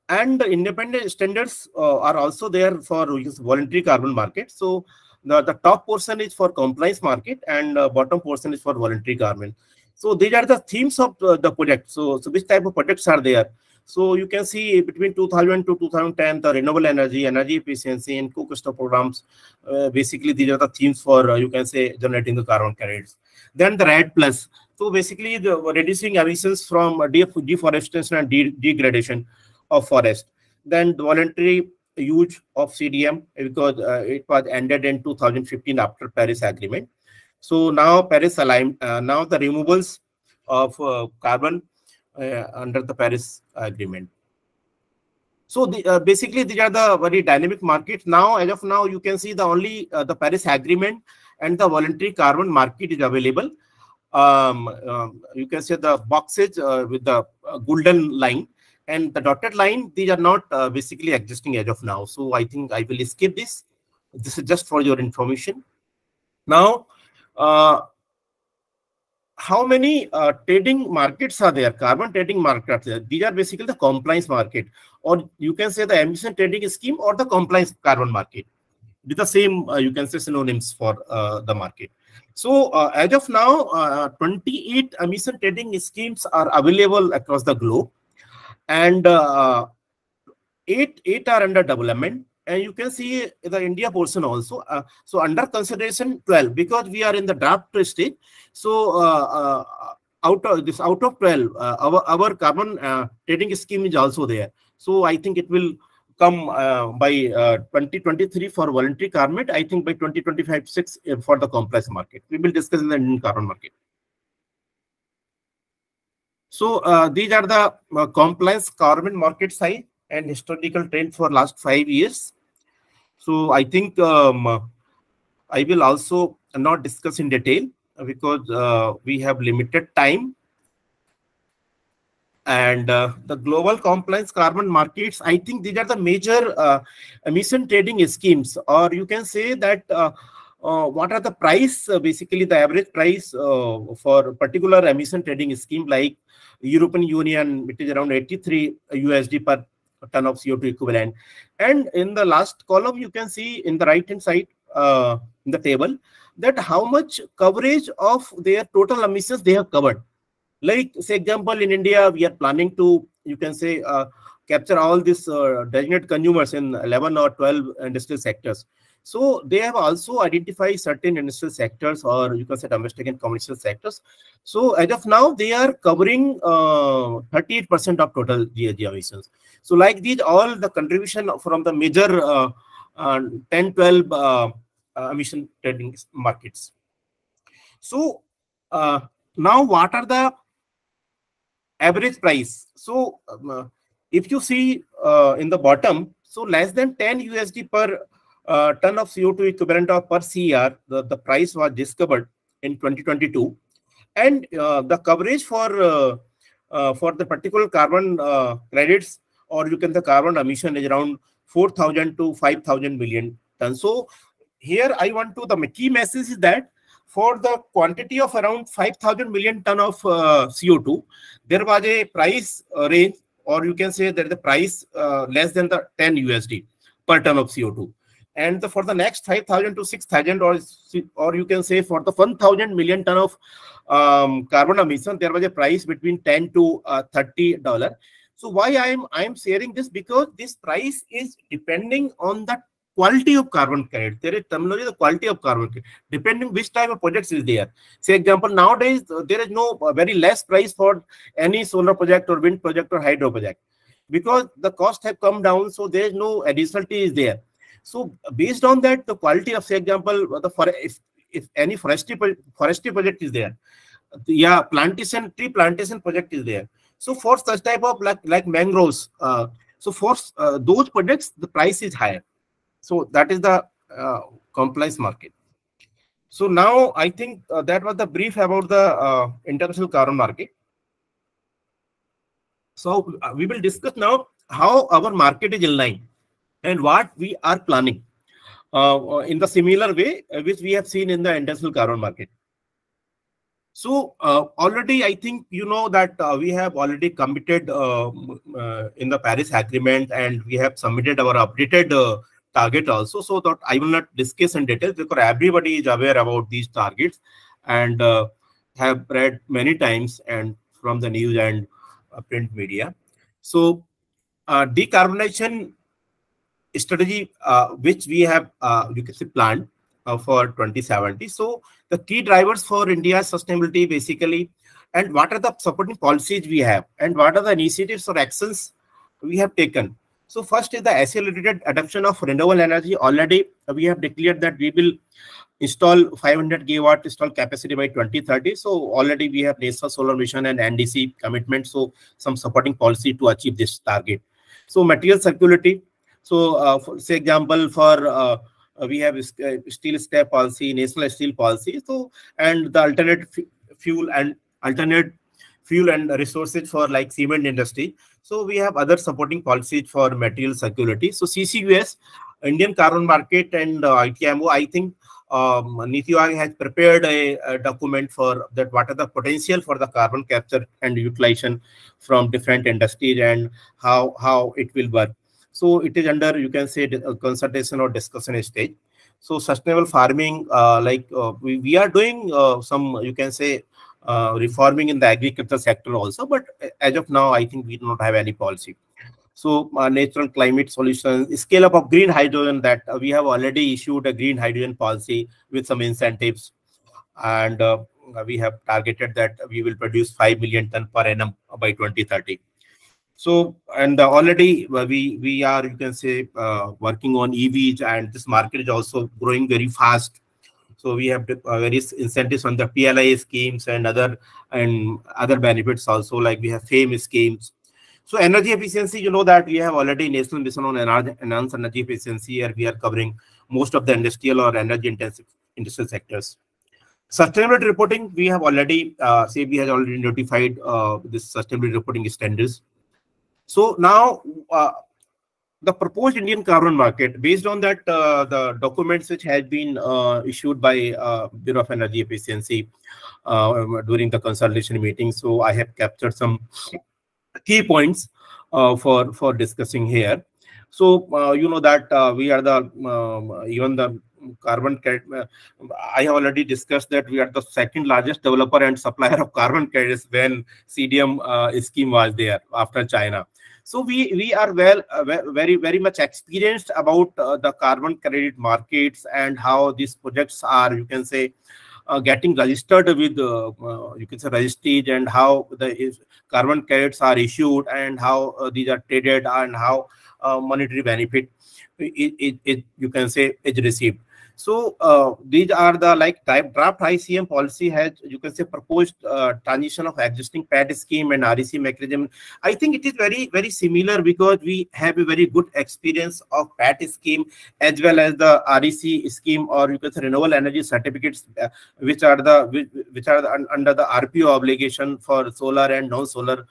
And the independent standards are also there for voluntary carbon market. So the top portion is for compliance market, and bottom portion is for voluntary carbon. So these are the themes of the project. So which type of projects are there? So you can see between 2000 to 2010, the renewable energy efficiency, and co-cluster programs. Basically, these are the themes for you can say generating the carbon credits. Then the RED plus. So basically, the reducing emissions from deforestation and degradation of forest. Then the voluntary use of CDM, because it was ended in 2015 after Paris Agreement. So now Paris aligned, now the removals of carbon under the Paris Agreement. So basically these are the very dynamic markets. Now, as of now, you can see the only the Paris Agreement and the voluntary carbon market is available. You can say the boxes with the golden line. And the dotted line, these are not basically existing as of now. So I think I will skip this. This is just for your information. Now, how many trading markets are there? Carbon trading markets are there. These are basically the compliance market, or you can say the emission trading scheme or the compliance carbon market. With the same, you can say synonyms for the market. So as of now, 28 emission trading schemes are available across the globe. And eight are under development, and you can see the India portion also. So under consideration 12, because we are in the draft stage. So out of 12, our carbon trading scheme is also there. So I think it will come by 2023 for voluntary carbon. I think by 2025-6 for the compliance market. We will discuss in the Indian carbon market. So these are the compliance carbon market size and historical trend for last 5 years. So I think I will also not discuss in detail because we have limited time. And the global compliance carbon markets, I think these are the major emission trading schemes, or you can say that what are the price, basically the average price for particular emission trading scheme like European Union, which is around 83 USD per ton of CO2 equivalent. And in the last column, you can see in the right hand side in the table that how much coverage of their total emissions they have covered. Like, say, example, in India, we are planning to, you can say, capture all these designated consumers in 11 or 12 industrial sectors. So they have also identified certain industrial sectors, or you can say domestic and commercial sectors. So as of now, they are covering 38% of total GHG emissions. So like these, all the contribution from the major 10, 12 emission trading markets. So now what are the average price? So if you see in the bottom, so less than 10 USD per ton of CO2 equivalent of per CR, the price was discovered in 2022, and the coverage for the particular carbon credits, or you can the carbon emission, is around 4,000 to 5,000 million tons. So here I want to, the key message is that for the quantity of around 5,000 million ton of CO2, there was a price range, or you can say that the price less than the 10 USD per ton of CO2. And for the next 5,000 to 6,000, or you can say for the 1,000 million ton of carbon emission, there was a price between $10 to $30. So why I'm sharing this? Because this price is depending on the quality of carbon credit. There is terminology, the quality of carbon credit, depending which type of projects is there. Say example, nowadays there is no very less price for any solar project or wind project or hydro project, because the cost have come down, so there is no additionality is there. So based on that, the quality of, say example, if any forestry project is there, yeah, tree plantation project is there. So for such type of like mangroves, so for those projects, the price is higher. So that is the compliance market. So now I think that was the brief about the international carbon market. So we will discuss now how our market is in line and what we are planning in the similar way which we have seen in the international carbon market. So already I think you know that we have already committed in the Paris Agreement, and we have submitted our updated target also. So that I will not discuss in detail, because everybody is aware about these targets and have read many times and from the news and print media. So decarbonization strategy which we have you can say planned for 2070. So the key drivers for India's sustainability basically, and what are the supporting policies we have, and what are the initiatives or actions we have taken. So first is the accelerated adoption of renewable energy. Already we have declared that we will install 500 gigawatt install capacity by 2030. So already we have National Solar Mission and NDC commitment. So some supporting policy to achieve this target. So material circularity. So for, say example, for we have steel scrap policy, national steel policy. So and the alternate fuel and resources for like cement industry. So we have other supporting policies for material circularity. So CCUS, Indian carbon market, and IAEMP, I think Niti Aayog has prepared a document for that, what are the potential for the carbon capture and utilization from different industries and how it will work. So it is under, you can say, consultation or discussion stage. So sustainable farming, we are doing some, you can say, reforming in the agriculture sector also, but as of now, I think we do not have any policy. So natural climate solutions, scale up of green hydrogen, that we have already issued a green hydrogen policy with some incentives, and we have targeted that we will produce 5 million ton per annum by 2030. So, and already we are, you can say, working on EVs, and this market is also growing very fast. So we have various incentives on the PLI schemes and other benefits also, like we have FAME schemes. So energy efficiency, you know that we have already National Mission on Enhanced Energy Efficiency, and we are covering most of the industrial or energy intensive industrial sectors. Sustainability reporting, we have already, SEBI has already notified this sustainability reporting standards. So now the proposed Indian carbon market, based on that, the documents which had been issued by Bureau of Energy Efficiency during the consultation meeting. So I have captured some key points for discussing here. So you know that we are the even the carbon credit. I have already discussed that we are the second largest developer and supplier of carbon credits when CDM scheme was there after China. So we are very much experienced about the carbon credit markets and how these projects are, you can say, getting registered with you can say registry, and how the carbon credits are issued, and how these are traded, and how monetary benefit you can say is received. So these are the draft ICM policy has, you can say, proposed transition of existing PAT scheme and REC mechanism. I think it is very similar, because we have a very good experience of PAT scheme as well as the REC scheme, or you can say renewable energy certificates, which are under the RPO obligation for solar and non-solar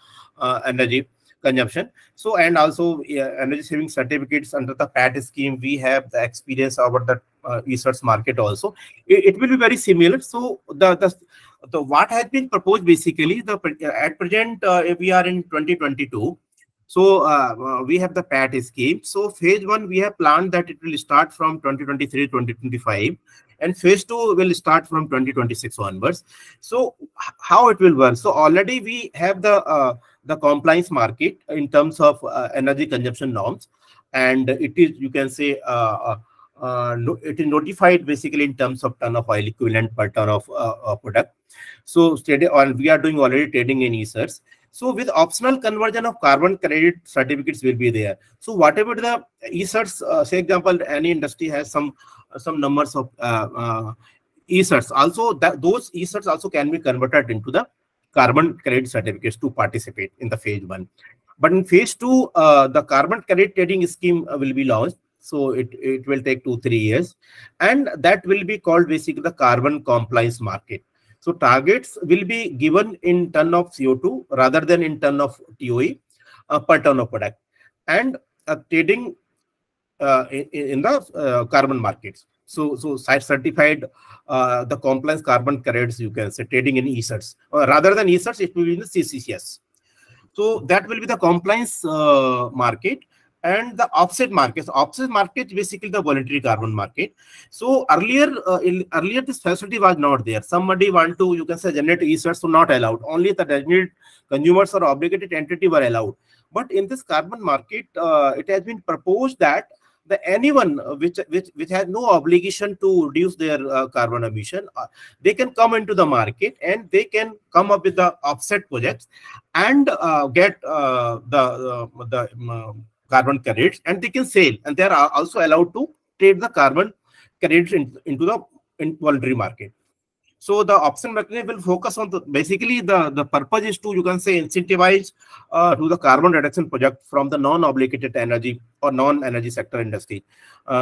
energy consumption. So, and also energy saving certificates under the PAT scheme, we have the experience about the research market also. It will be very similar. So the what has been proposed, basically, at present we are in 2022. So we have the PAT scheme. So phase 1, we have planned that it will start from 2023-2025, and phase 2 will start from 2026 onwards. So how it will work? So already we have the compliance market in terms of energy consumption norms, and it is, you can say, it is notified basically in terms of ton of oil equivalent per ton of product. So we are doing already trading in ESERs. So with optional conversion of carbon credit certificates will be there. So whatever the ESERs, say example, any industry has some numbers of ESERs. Also, those ESERs also can be converted into the carbon credit certificates to participate in the phase 1. But in phase 2, the carbon credit trading scheme will be launched. So it will take 2-3 years, and that will be called basically the carbon compliance market. So targets will be given in ton of CO2 rather than in ton of TOE per ton of product, and trading in the carbon markets. So certified the compliance carbon credits, you can say, trading in ESERs, rather than ESERs, it will be in the CCCS. So that will be the compliance market. And the offset markets. Offset market basically the voluntary carbon market. So earlier this facility was not there. Somebody want to, you can say, generate ESERs, so not allowed. Only the designated consumers or obligated entity were allowed. But in this carbon market, it has been proposed that anyone which has no obligation to reduce their carbon emission, they can come into the market, and they can come up with the offset projects and get the carbon credits, and they can sell, and they are also allowed to trade the carbon credits into the voluntary market. So the option mechanism will focus on basically the purpose is to, you can say, incentivize to the carbon reduction project from the non-obligated energy or non-energy sector industry,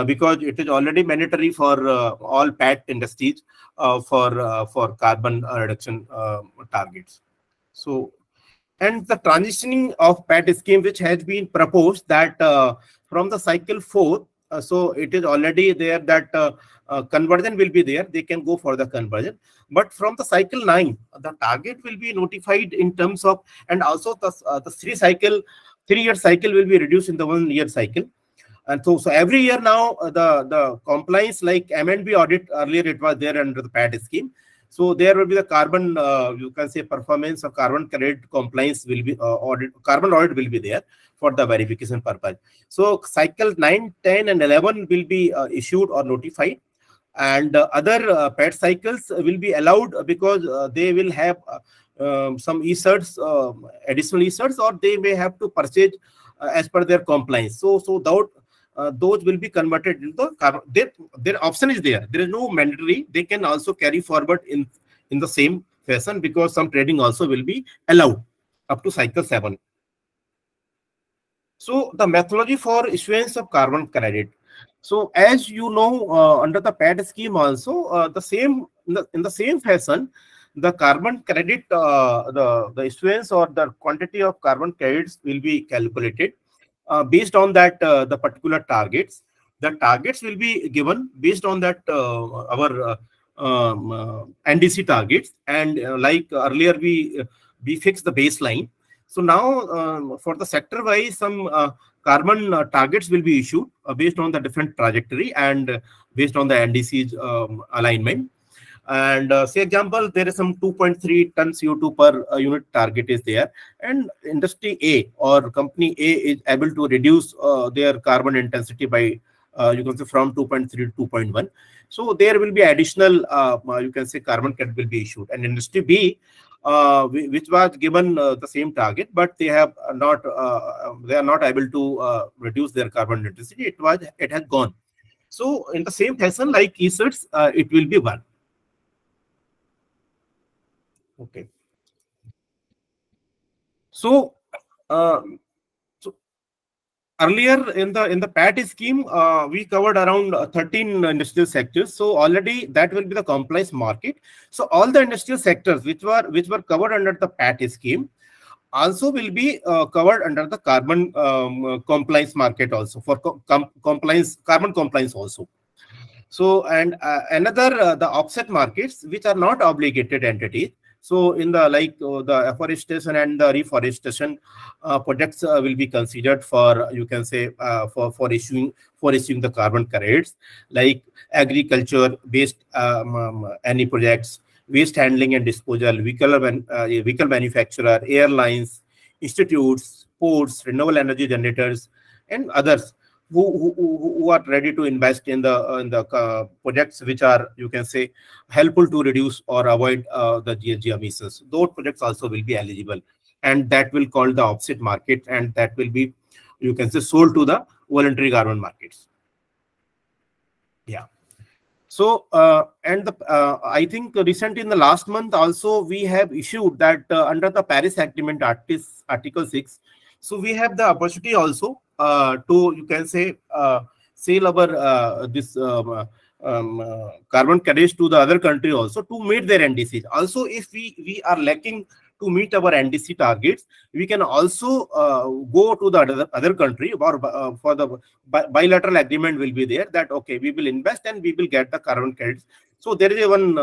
because it is already mandatory for all PAT industries for carbon reduction targets. So, and the transitioning of PAT scheme, which has been proposed, that from the cycle 4, so it is already there that conversion will be there. They can go for the conversion. But from the cycle 9, the target will be notified in terms of, and also the 3-year cycle will be reduced in the 1-year cycle. And so every year now, the compliance, like M&B audit, earlier it was there under the PAT scheme. So there will be the carbon, you can say, performance of carbon credit compliance will be carbon audit will be there for the verification purpose. So cycle 9, 10, and 11 will be issued or notified, and other PAT cycles will be allowed, because they will have some ESERs, additional ESERs, or they may have to purchase as per their compliance. So those will be converted into the carbon. Their option is there. There is no mandatory. They can also carry forward in the same fashion, because some trading also will be allowed up to cycle 7. So the methodology for issuance of carbon credit. So as you know, under the PAT scheme also, the same in the same fashion, the carbon credit, the issuance or the quantity of carbon credits will be calculated based on that the particular targets. The targets will be given based on that our NDC targets, and like earlier we fixed the baseline. So now for the sector wise, some carbon targets will be issued based on the different trajectory and based on the NDC's alignment. And say example, there is some 2.3 ton CO2 per unit target is there, and industry A or company A is able to reduce their carbon intensity by you can say from 2.3 to 2.1. So there will be additional you can say carbon credit will be issued. And industry B, which was given the same target, but they have not they are not able to reduce their carbon intensity. It has gone. So in the same fashion, like ESETs, it will be 1. Okay. So, earlier in the PAT scheme, we covered around 13 industrial sectors. So already that will be the compliance market. So all the industrial sectors which were covered under the PAT scheme also will be covered under the carbon compliance market also for compliance, carbon compliance also. So and another the offset markets which are not obligated entities. So in the like the afforestation and the reforestation projects will be considered for you can say for issuing the carbon credits, like agriculture based any projects, waste handling and disposal, vehicle manufacturer, airlines, institutes, ports, renewable energy generators, and others who are ready to invest in the projects which are you can say helpful to reduce or avoid the GHG emissions. Those projects also will be eligible, and that will call the offset market, and that will be you can say sold to the voluntary carbon markets. Yeah. So and the I think recently in the last month also we have issued that under the Paris Agreement Article 6. So we have the opportunity also to you can say sell our this carbon credits to the other country also to meet their NDCs. Also, if we are lacking to meet our NDC targets, we can also go to the other country or for the bilateral agreement will be there that okay, we will invest and we will get the carbon credits. So there is even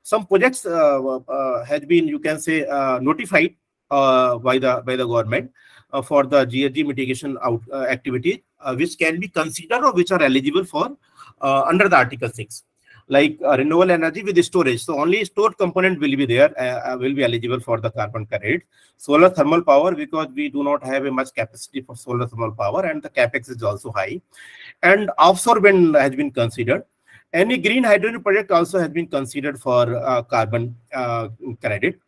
some projects has been you can say notified by the government for the GHG mitigation activity which can be considered or which are eligible for under the Article 6, like renewable energy with storage. So only stored component will be there, will be eligible for the carbon credit. Solar thermal power, because we do not have a much capacity for solar thermal power, and the capex is also high. And offshore wind has been considered. Any green hydrogen project also has been considered for carbon credit.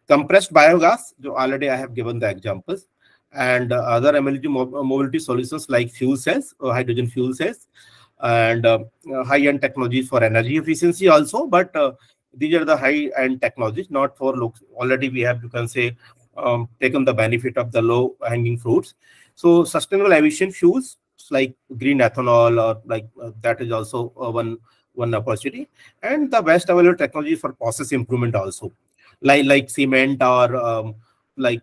Compressed biogas, already I have given the examples, and other emerging mobility solutions like fuel cells or hydrogen fuel cells, and high-end technologies for energy efficiency also. But these are the high-end technologies, not for looks. Already we have, you can say, taken the benefit of the low-hanging fruits. So sustainable aviation fuels like green ethanol or like that is also one opportunity. And the best available technology for process improvement also, like cement or like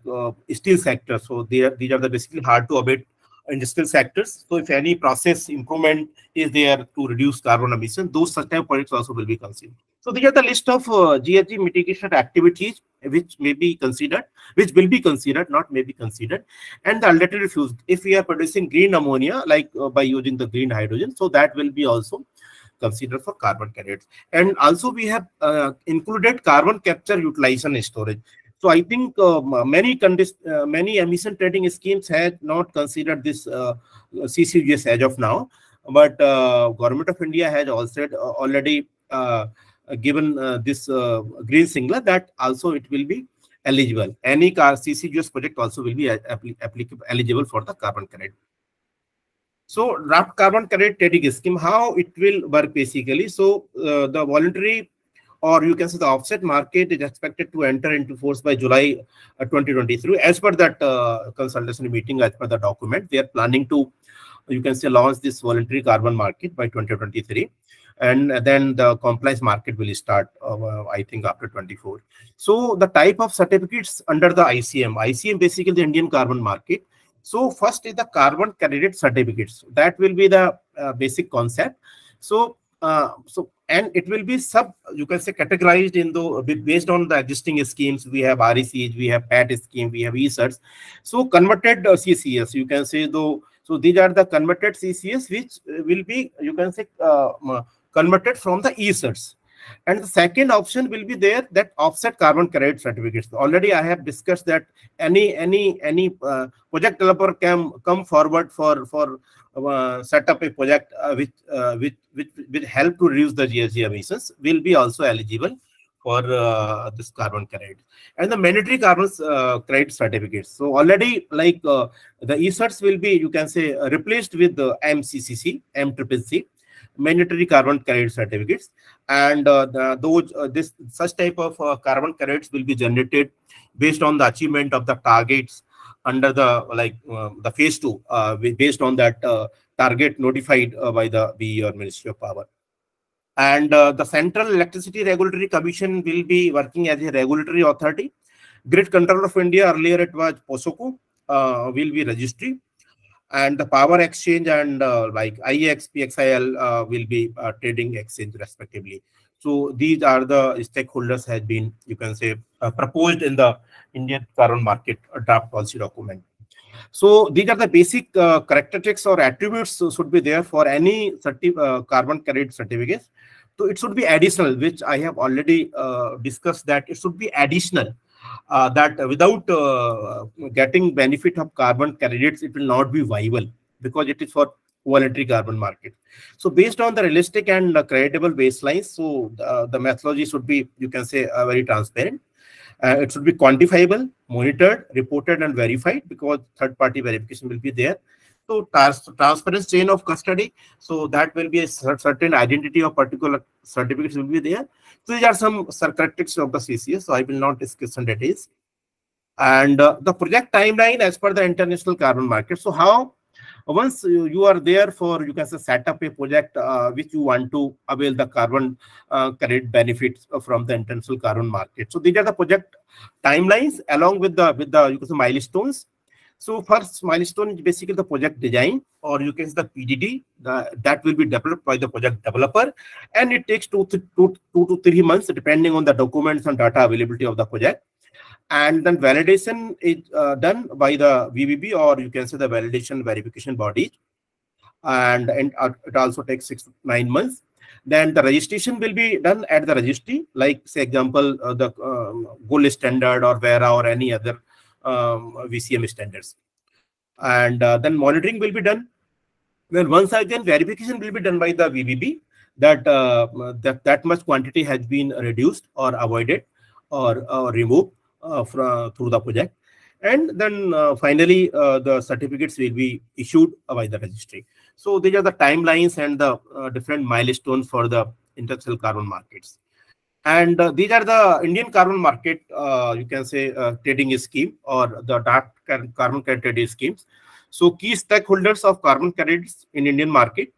steel sector. So these are the basically hard to abate industrial sectors. So if any process improvement is there to reduce carbon emission, those such type of projects also will be considered. So these are the list of GHG mitigation activities which may be considered, which will be considered, not may be considered. And the alternative fuels, if we are producing green ammonia, like by using the green hydrogen, so that will be also considered for carbon credits. And also we have included carbon capture, utilization, and storage. So I think many emission trading schemes had not considered this CCUS as of now, but Government of India has also already given this green signal that also it will be eligible. Any CCUS project also will be eligible for the carbon credit. So draft carbon credit trading scheme, how it will work basically. So the voluntary, or you can say the offset market, is expected to enter into force by July 2023. As per that consultation meeting, as per the document, they are planning to you can say, launch this voluntary carbon market by 2023. And then the compliance market will start, I think, after 24. So the type of certificates under the ICM basically the Indian carbon market. So first is the carbon credit certificates. That will be the basic concept. So and it will be you can say, categorized in the based on the existing schemes. We have RECs, we have PAT scheme, we have ESERTs. So converted CCS, you can say, though. So these are the converted CCS which will be, you can say, converted from the ESERTs. And the second option will be there, that offset carbon credit certificates. Already I have discussed that any project developer can come forward for set up a project which will help to reduce the GHG emissions, will be also eligible for this carbon credit. And the mandatory carbon credit certificates. So already, like the ESERTs will be, you can say, replaced with the MCCC, MCCC, mandatory carbon credit certificates. And such type of carbon credits will be generated based on the achievement of the targets under the phase 2, based on that target notified by the BE or Ministry of Power. And the Central Electricity Regulatory Commission will be working as a regulatory authority. Grid Controller of India, earlier it was POSOCO, will be registry. And the power exchange and like IAEMP, XIL will be trading exchange respectively. So these are the stakeholders has been, you can say, proposed in the Indian carbon market draft policy document. So these are the basic characteristics or attributes should be there for any carbon credit certificates. So it should be additional, which I have already discussed, that it should be additional. That without getting benefit of carbon credits, it will not be viable, because it is for voluntary carbon market. So based on the realistic and credible baselines, so the methodology should be, you can say, very transparent. It should be quantifiable, monitored, reported, and verified, because third-party verification will be there. So transparent chain of custody, so that will be a certain identity of particular certificates will be there. So these are some characteristics of the CCS, so I will not discuss on details. And the project timeline as per the international carbon market. So how, once you are there for, you can say, set up a project which you want to avail the carbon credit benefits from the international carbon market. So these are the project timelines along with the you can say, milestones. So first milestone is basically the project design, or you can say the PDD, that will be developed by the project developer, and it takes 2 to 3 months depending on the documents and data availability of the project. And then validation is done by the VBB, or you can say the validation verification body, and it also takes 6 to 9 months. Then the registration will be done at the registry, like say example the gold standard or VERA or any other VCM standards. And then monitoring will be done. Then once again verification will be done by the VBB that that much quantity has been reduced or avoided or removed through the project. And then finally the certificates will be issued by the registry. So these are the timelines and the different milestones for the international carbon markets. And these are the Indian carbon market, you can say, trading scheme, or the dark carbon credit trading schemes. So key stakeholders of carbon credits in Indian market.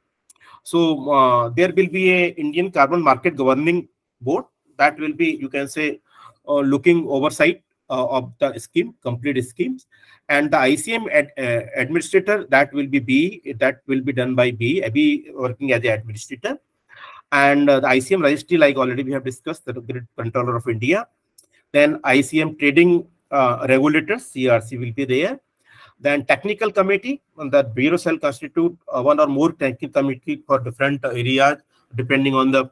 So there will be a Indian carbon market governing board that will be, you can say, looking oversight of the scheme, complete schemes. And the ICM administrator, that will be BE, that will be done by BE working as the administrator. And the ICM registry, like already we have discussed, the Grid Controller of India. Then ICM trading regulators, CRC, will be there. Then technical committee, the bureau shall constitute one or more technical committee for different areas depending on the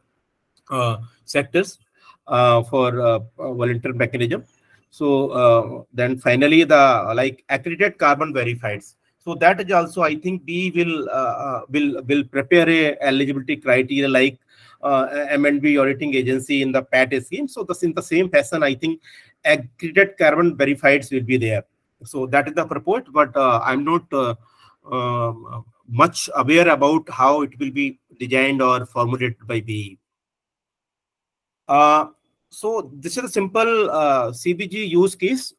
sectors for voluntary mechanism. So then finally the accredited carbon verifieds. So that is also, I think, BE will prepare a eligibility criteria like M&B auditing agency in the PAT scheme. So in the same fashion, I think accredited carbon verifieds will be there. So that is the purport, but I'm not much aware about how it will be designed or formulated by BE. So this is a simple CBG use case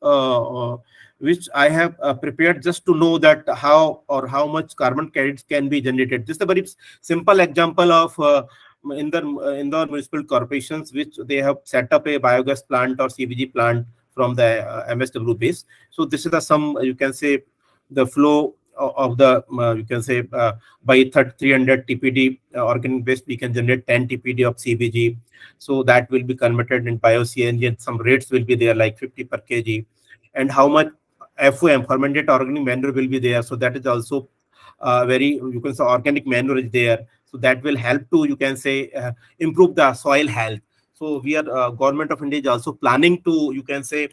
which I have prepared just to know that how or how much carbon credits can be generated. This is a very simple example of in the municipal corporations, which they have set up a biogas plant or CBG plant from the MSW base. So this is the sum, you can say, the flow of the, you can say, by 300 TPD organic waste, we can generate 10 TPD of CBG. So that will be converted in bio-CNG, and some rates will be there, like 50 per kg. And how much FOM, fermented organic manure, will be there. So that is also very, you can say, organic manure is there. So that will help to, you can say, improve the soil health. So we are, Government of India is also planning to, you can say,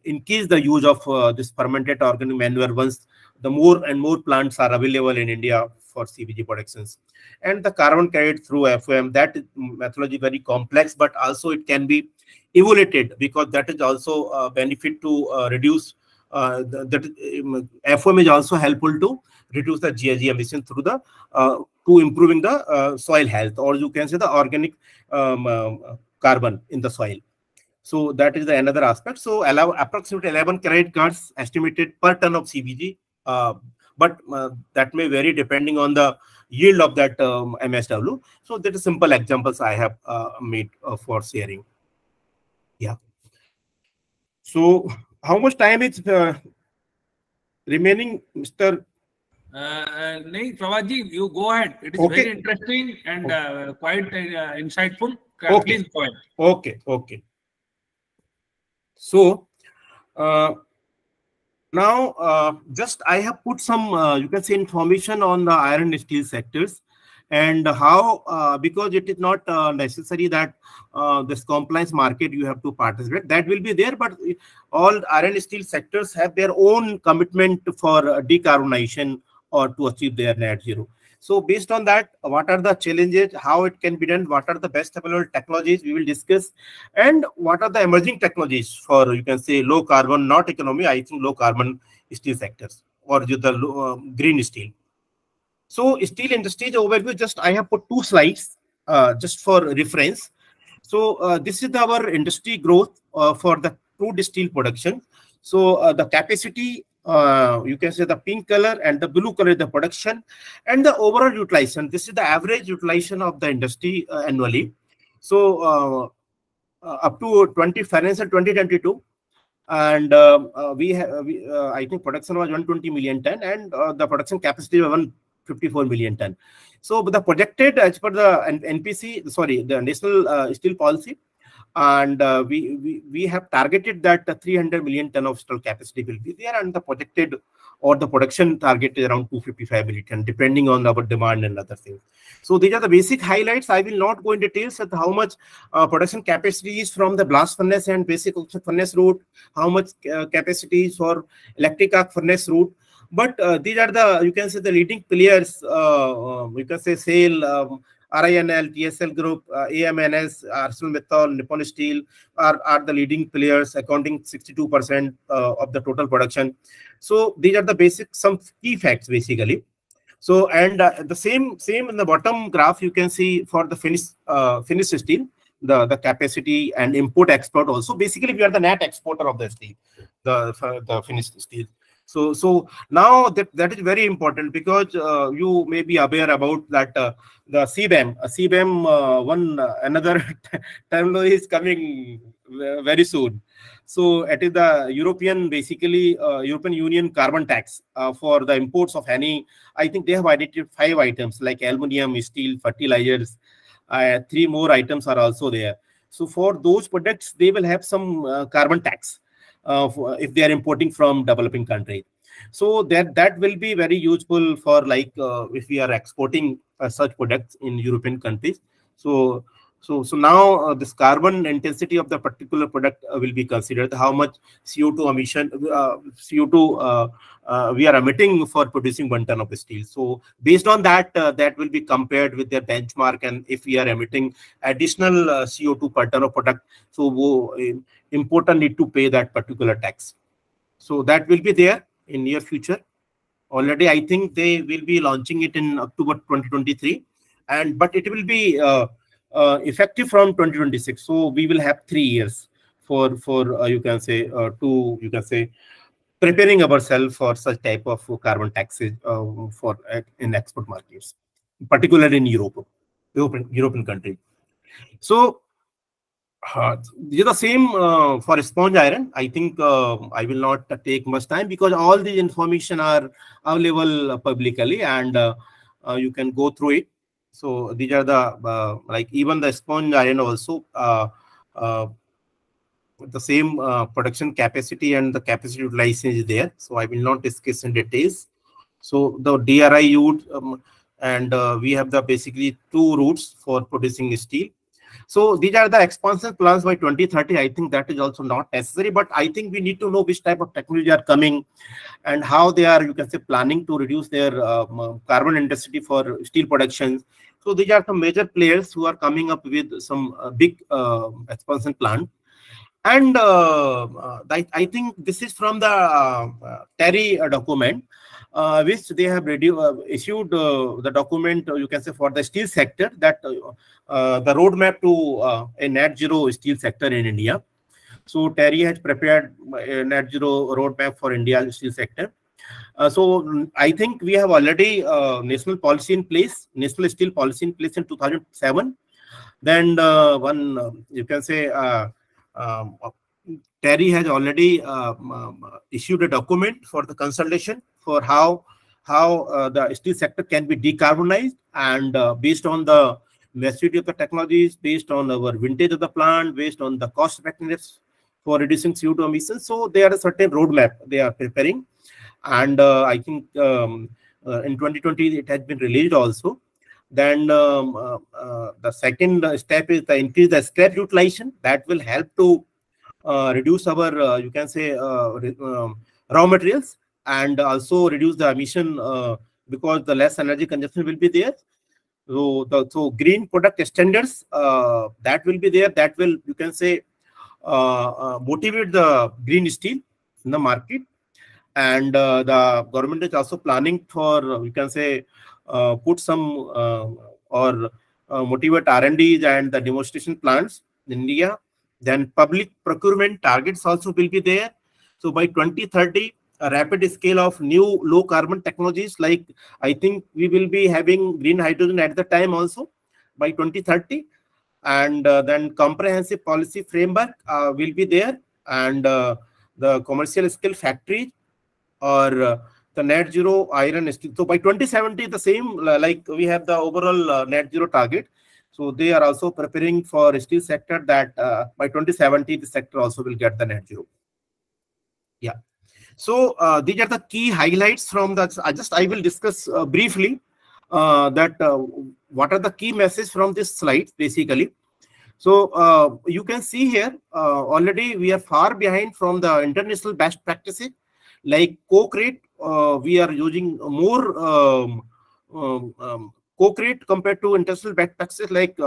increase the use of this fermented organic manure once the more and more plants are available in India for CBG productions. And the carbon credit through FOM, that methodology very complex, but also it can be evaluated, because that is also a benefit to reduce, FOM is also helpful to reduce the GHG emission through the, to improving the soil health, or you can say the organic carbon in the soil. So that is the another aspect. So allow approximately 11 credit cards estimated per ton of CBG, but that may vary depending on the yield of that MSW. So that is simple examples I have made for sharing. Yeah. So how much time is remaining, Mr. Prabhatji, you go ahead. It is Okay. very interesting and quite insightful. Okay. Please go ahead. Okay. Okay. So now just I have put some, you can say, information on the iron and steel sectors, and how, because it is not necessary that this compliance market you have to participate. That will be there, but all iron and steel sectors have their own commitment for decarbonization or to achieve their net zero. So based on that, what are the challenges, how it can be done, what are the best available technologies we will discuss, and what are the emerging technologies for, you can say, low carbon, not economy, I think low carbon steel sectors, or the green steel. So steel industry overview, just I have put 2 slides just for reference. So this is our industry growth for the crude steel production. So the capacity, you can say the pink color, and the blue color is the production, and the overall utilization. This is the average utilization of the industry annually. So up to financial 2022, and I think production was 120 million ton, and the production capacity was 154 million ton. So the projected, as per the NPC, sorry, the National Steel Policy, and we have targeted that 300 million ton of steel capacity will be there, and the projected or the production target is around 255 million ton, depending on our demand and other things. So these are the basic highlights. I will not go in details at how much production capacity is from the blast furnace and basic oxide furnace route, how much capacity is for electric arc furnace route. But these are the, you can say, the leading players, you can say SAIL, RINL, TSL Group, AMNS, ArcelorMittal, Nippon Steel are the leading players, accounting 62% of the total production. So these are the basic, some key facts basically. So, and the same in the bottom graph, you can see for the finished steel, the capacity and import export also. Basically, we are the net exporter of the steel, the finished steel. So now that is very important, because you may be aware about that the CBAM one another terminology is coming very soon. So it is the European, basically European Union carbon tax for the imports of any. I think they have identified 5 items like aluminium, steel, fertilizers. 3 more items are also there. So for those products, they will have some carbon tax if they are importing from developing countries. So that will be very useful for, like, if we are exporting such products in European countries. So now this carbon intensity of the particular product will be considered, how much CO2 emission, we are emitting for producing 1 ton of steel. So based on that, that will be compared with their benchmark, and if we are emitting additional CO2 per ton of product, so importer need to pay that particular tax. So that will be there in near future. Already, I think they will be launching it in October 2023, but it will be effective from 2026. So we will have 3 years for you can say preparing ourselves for such type of carbon taxes for in export markets, particularly in European country. So these are the same for sponge iron. I think I will not take much time because all these information are available publicly, and you can go through it. So these are the like even the sponge iron also the same production capacity and the capacity utilization is there. So I will not discuss in details. So the DRI route and we have the basically two routes for producing steel. So these are the expansion plans by 2030. I think that is also not necessary, but I think we need to know which type of technology are coming and how they are, you can say, planning to reduce their carbon intensity for steel production. So these are some major players who are coming up with some big expansion plan. And I think this is from the TERI document, which they have issued the document, you can say, for the steel sector, that the roadmap to a net zero steel sector in India. So TERI has prepared a net zero roadmap for India's steel sector. So I think we have already national policy in place, national steel policy in place in 2007. Then you can say TERI has already issued a document for the consultation for how the steel sector can be decarbonized, and based on the maturity of the technologies, based on our vintage of the plant, based on the cost effectiveness for reducing CO2 emissions. So there are a certain roadmap they are preparing, and I think in 2020 it has been released also. Then the second step is the increase the scrap utilization. That will help to reduce our you can say raw materials, and also reduce the emission because the less energy consumption will be there. So green product standards that will be there. That will, you can say, motivate the green steel in the market. And the government is also planning for, you can say, put some or motivate R&Ds and the demonstration plants in India. Then public procurement targets also will be there. So by 2030, a rapid scale of new low carbon technologies, like I think we will be having green hydrogen at the time also by 2030. And then comprehensive policy framework will be there, and the commercial scale factories or the net zero iron steel. So by 2070, the same, like we have the overall net zero target. So they are also preparing for steel sector that by 2070, the sector also will get the net zero. Yeah. So these are the key highlights from that. I will discuss briefly that what are the key messages from this slide, basically. So you can see here already we are far behind from the international best practices. Like coke rate, we are using more coke rate compared to international best practices. Like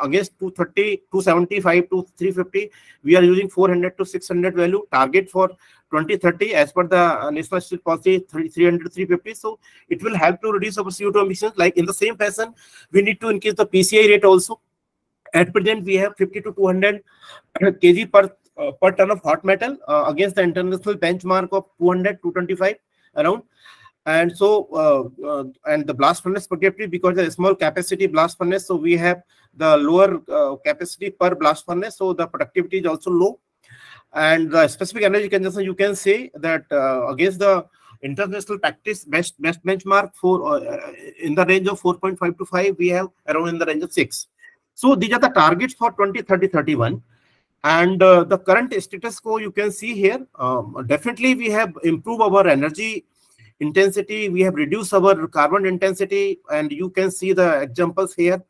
against 230, 275 to 350, we are using 400 to 600 value target for 2030 as per the national steel policy 300 to 350. So it will help to reduce our CO2 emissions. Like in the same fashion, we need to increase the PCI rate also. At present, we have 50 to 200 kg per ton of hot metal against the international benchmark of 200 to 225 around. And so and the blast furnace productivity, because the small capacity blast furnace, so we have the lower capacity per blast furnace, so the productivity is also low. And the specific energy consumption, you can say that against the international practice best benchmark for in the range of 4.5 to 5, we have around in the range of 6. So these are the targets for 2030-31. And the current status quo you can see here. Definitely we have improved our energy intensity, we have reduced our carbon intensity, and you can see the examples here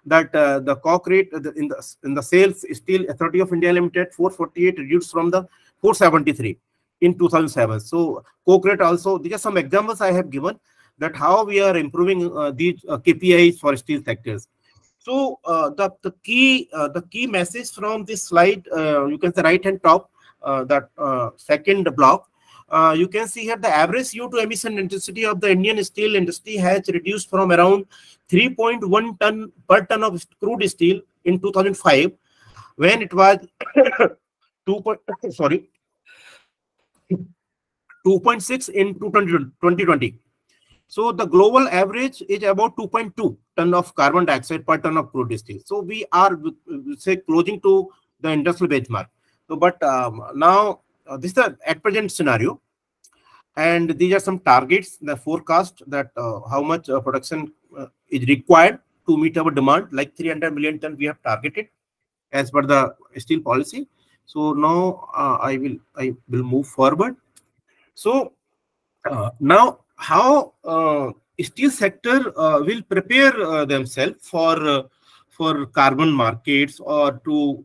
that the coke rate in the sales steel authority of India Limited 448 reduced from the 473 in 2007. So coke rate also, these are some examples I have given that how we are improving these KPIs for steel sectors. So the key message from this slide, you can say right hand top, that second block, you can see here the average CO2 emission intensity of the Indian steel industry has reduced from around 3.1 ton per ton of crude steel in 2005, when it was 2.1 2.6 in 2020. So the global average is about 2.2 ton of carbon dioxide per ton of crude steel. So we are, say, closing to the industrial benchmark. So, but now this is the at present scenario, and these are some targets, the forecast that how much production is required to meet our demand, like 300 million ton we have targeted as per the steel policy. So now I will move forward. So now how steel sector will prepare themselves for carbon markets, or to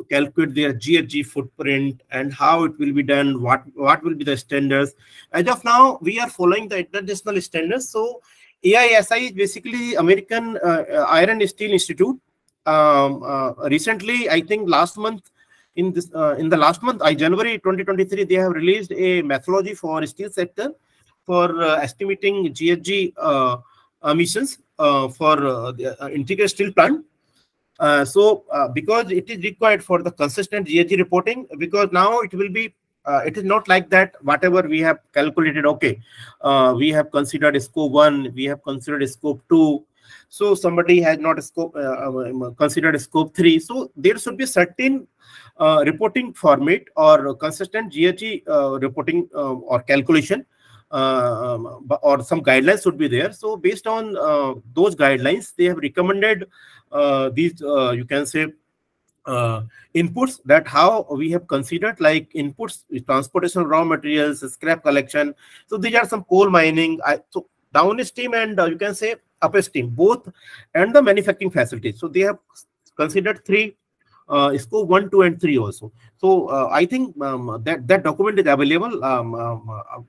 calculate their GHG footprint, and how it will be done, what will be the standards. As of now, we are following the international standards. So AISI is basically American Iron and Steel Institute. Recently, I think last month, in the last month, January 2023, they have released a methodology for steel sector for estimating GHG emissions for the integrated steel plant. Because it is required for the consistent GHG reporting, because now it will be, it is not like that whatever we have calculated, okay, we have considered scope 1, we have considered scope 2, so somebody has not considered scope 3. So there should be certain reporting format or consistent GHG reporting or calculation, or some guidelines should be there. So based on those guidelines, they have recommended these you can say inputs, that how we have considered, like inputs, transportation of raw materials, scrap collection. So these are some coal mining, so downstream and you can say upstream both, and the manufacturing facilities. So they have considered 3 scope 1, 2, and 3 also. So I think that document is available.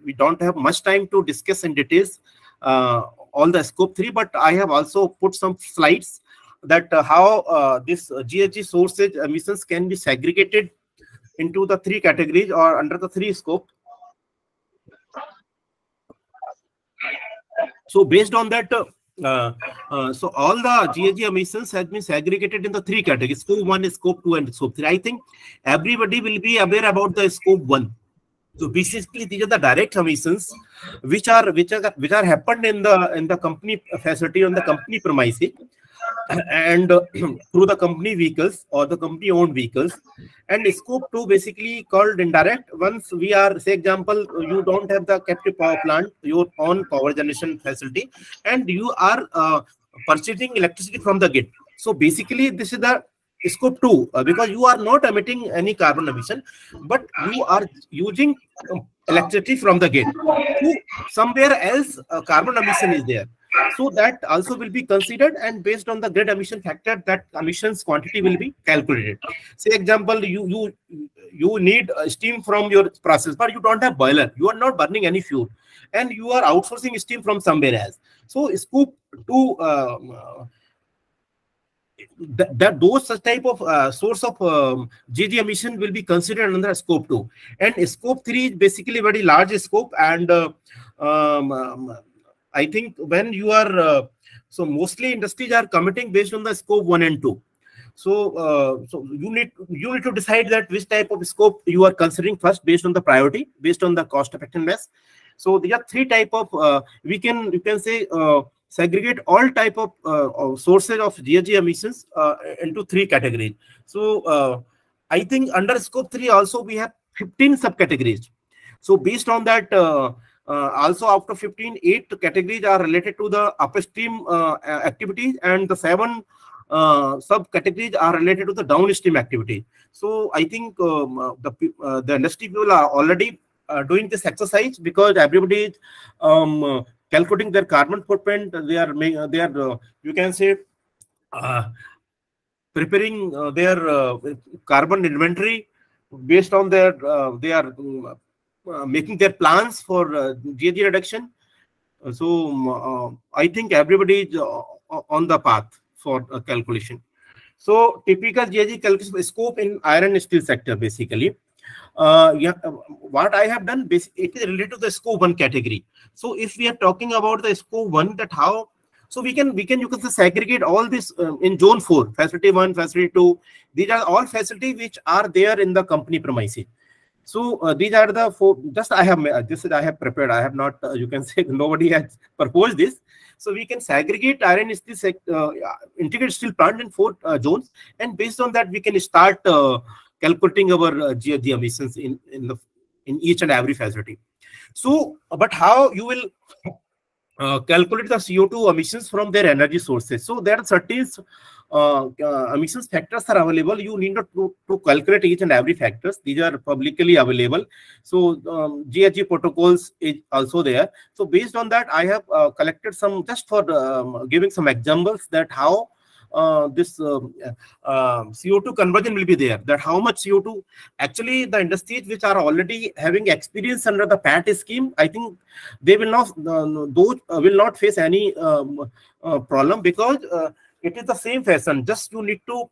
We don't have much time to discuss in details all the scope 3, but I have also put some slides that how this GHG sources emissions can be segregated into the 3 categories or under the 3 scope. So based on that, so all the GHG emissions has been segregated in the 3 categories: scope 1, scope 2, and scope 3. I think everybody will be aware about the scope 1. So basically, these are the direct emissions which are happened in the company facility, on the company premises, and through the company vehicles or the company owned vehicles. And scope 2 basically called indirect. Once we are, say example, you don't have the captive power plant, your own power generation facility, and you are purchasing electricity from the grid. So basically this is the scope 2, because you are not emitting any carbon emission, but you are using electricity from the grid. So somewhere else carbon emission is there. So that also will be considered, and based on the grid emission factor, that emissions quantity will be calculated. Say example, you need steam from your process, but you don't have boiler, you are not burning any fuel, and you are outsourcing steam from somewhere else. So scope 2, those such type of source of GHG emission will be considered under scope 2. And scope 3 is basically very large scope, and I think when you are so mostly industries are committing based on the scope 1 and 2. So so you need to decide that which type of scope you are considering first, based on the priority, based on the cost effectiveness. So there are 3 type of you can say segregate all type of sources of GHG emissions into 3 categories. So I think under scope 3 also we have 15 subcategories. So based on that, also after 15, 8 categories are related to the upstream activities, and the 7 subcategories are related to the downstream activity. So I think the industry people are already doing this exercise, because everybody is calculating their carbon footprint. They are you can say preparing their carbon inventory based on their they are making their plans for GHG reduction. So I think everybody is on the path for calculation. So typical GHG calculation scope in iron and steel sector, basically. Yeah, what I have done, it is related to the scope 1 category. So if we are talking about the scope 1, that how, so you can segregate all this in zone 4, facility 1, facility 2. These are all facilities which are there in the company premises. So these are the four. Just I have prepared. I have not. You can say nobody has proposed this. So we can segregate iron steel integrated steel plant in 4 zones, and based on that we can start calculating our GHG emissions in each and every facility. So, but how you will calculate the CO2 emissions from their energy sources? So there are certain emissions factors are available. You need to calculate each and every factors. These are publicly available. So GHG protocols is also there. So based on that, I have collected some, just for giving some examples that how this CO2 conversion will be there, that how much CO2 actually the industries which are already having experience under the PAT scheme, I think they will not, those will not face any problem, because it is the same fashion. Just you need to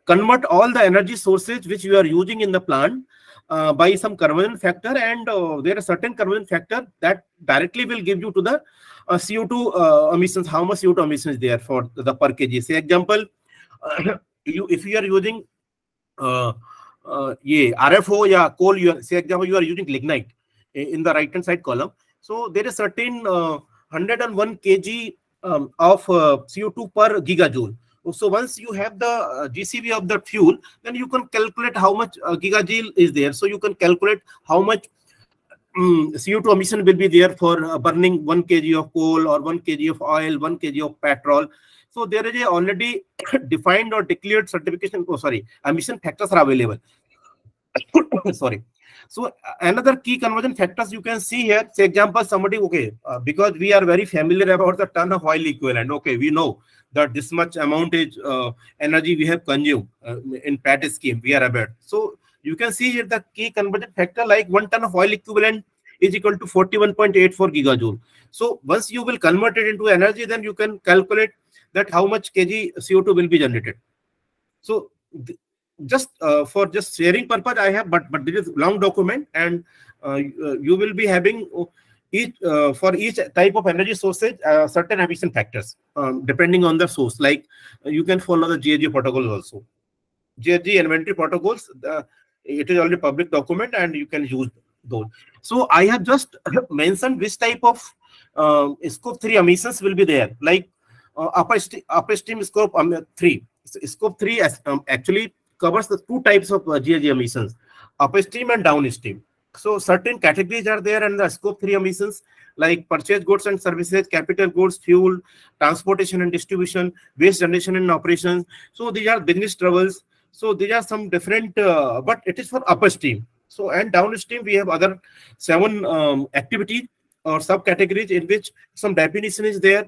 convert all the energy sources which you are using in the plant by some conversion factor, and there are certain conversion factor that directly will give you to the CO2 emissions, how much CO2 emissions there for the per kg. Say example, if you are using RFO या coal, say example you are using lignite in the right hand side column. So there is certain 101 kg of CO2 per gigajoule. So once you have the GCV of the fuel, then you can calculate how much gigajoule is there. So you can calculate how much CO2 emission will be there for burning 1 kg of coal, or 1 kg of oil, 1 kg of petrol. So there is a already defined or declared certification, emission factors are available. Sorry. So another key conversion factors you can see here. Say example, somebody, because we are very familiar about the ton of oil equivalent. Okay, we know that this much amount is energy we have consumed in PAT scheme, we are aware. So you can see here the key conversion factor, like 1 ton of oil equivalent is equal to 41.84 gigajoule. So once you will convert it into energy, then you can calculate that how much kg CO2 will be generated. So just for just sharing purpose, I have, but this is long document, and you will be having each for each type of energy sources certain emission factors depending on the source. Like you can follow the GHG protocols also. GHG inventory protocols, it is already public document, and you can use those. So I have just mentioned which type of scope 3 emissions will be there, like upstream scope 3. Scope 3 actually covers the 2 types of GHG emissions, upstream and downstream. So certain categories are there in the scope 3 emissions, like purchase goods and services, capital goods, fuel, transportation and distribution, waste generation and operations. So these are business troubles. So these are some different, but it is for upstream. So and downstream we have other 7 activities or subcategories in which some definition is there.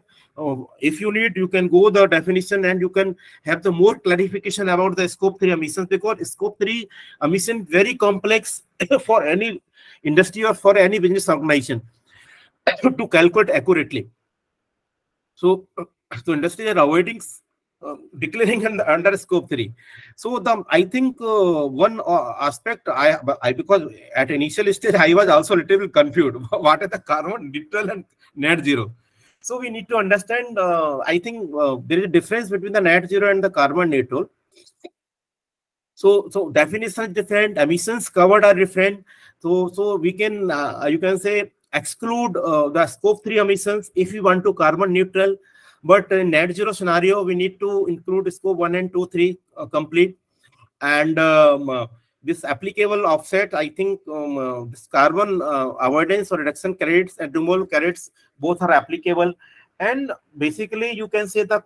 If you need, you can go the definition and you can have the more clarification about the scope 3 emissions, because scope 3 emission very complex for any industry or for any business organization to calculate accurately. So industry are avoiding declaring under scope 3. So I think one aspect I because at initial stage I was also a little bit confused. What are the carbon neutral and net zero? So we need to understand. I think there is a difference between the net zero and the carbon neutral. So definition is different. Emissions covered are different. So we can you can say exclude the scope 3 emissions if we want to carbon neutral. But in net zero scenario, we need to include scope 1 and 2, 3 complete. And this applicable offset, I think this carbon avoidance or reduction credits and removal credits, both are applicable. And basically, you can say the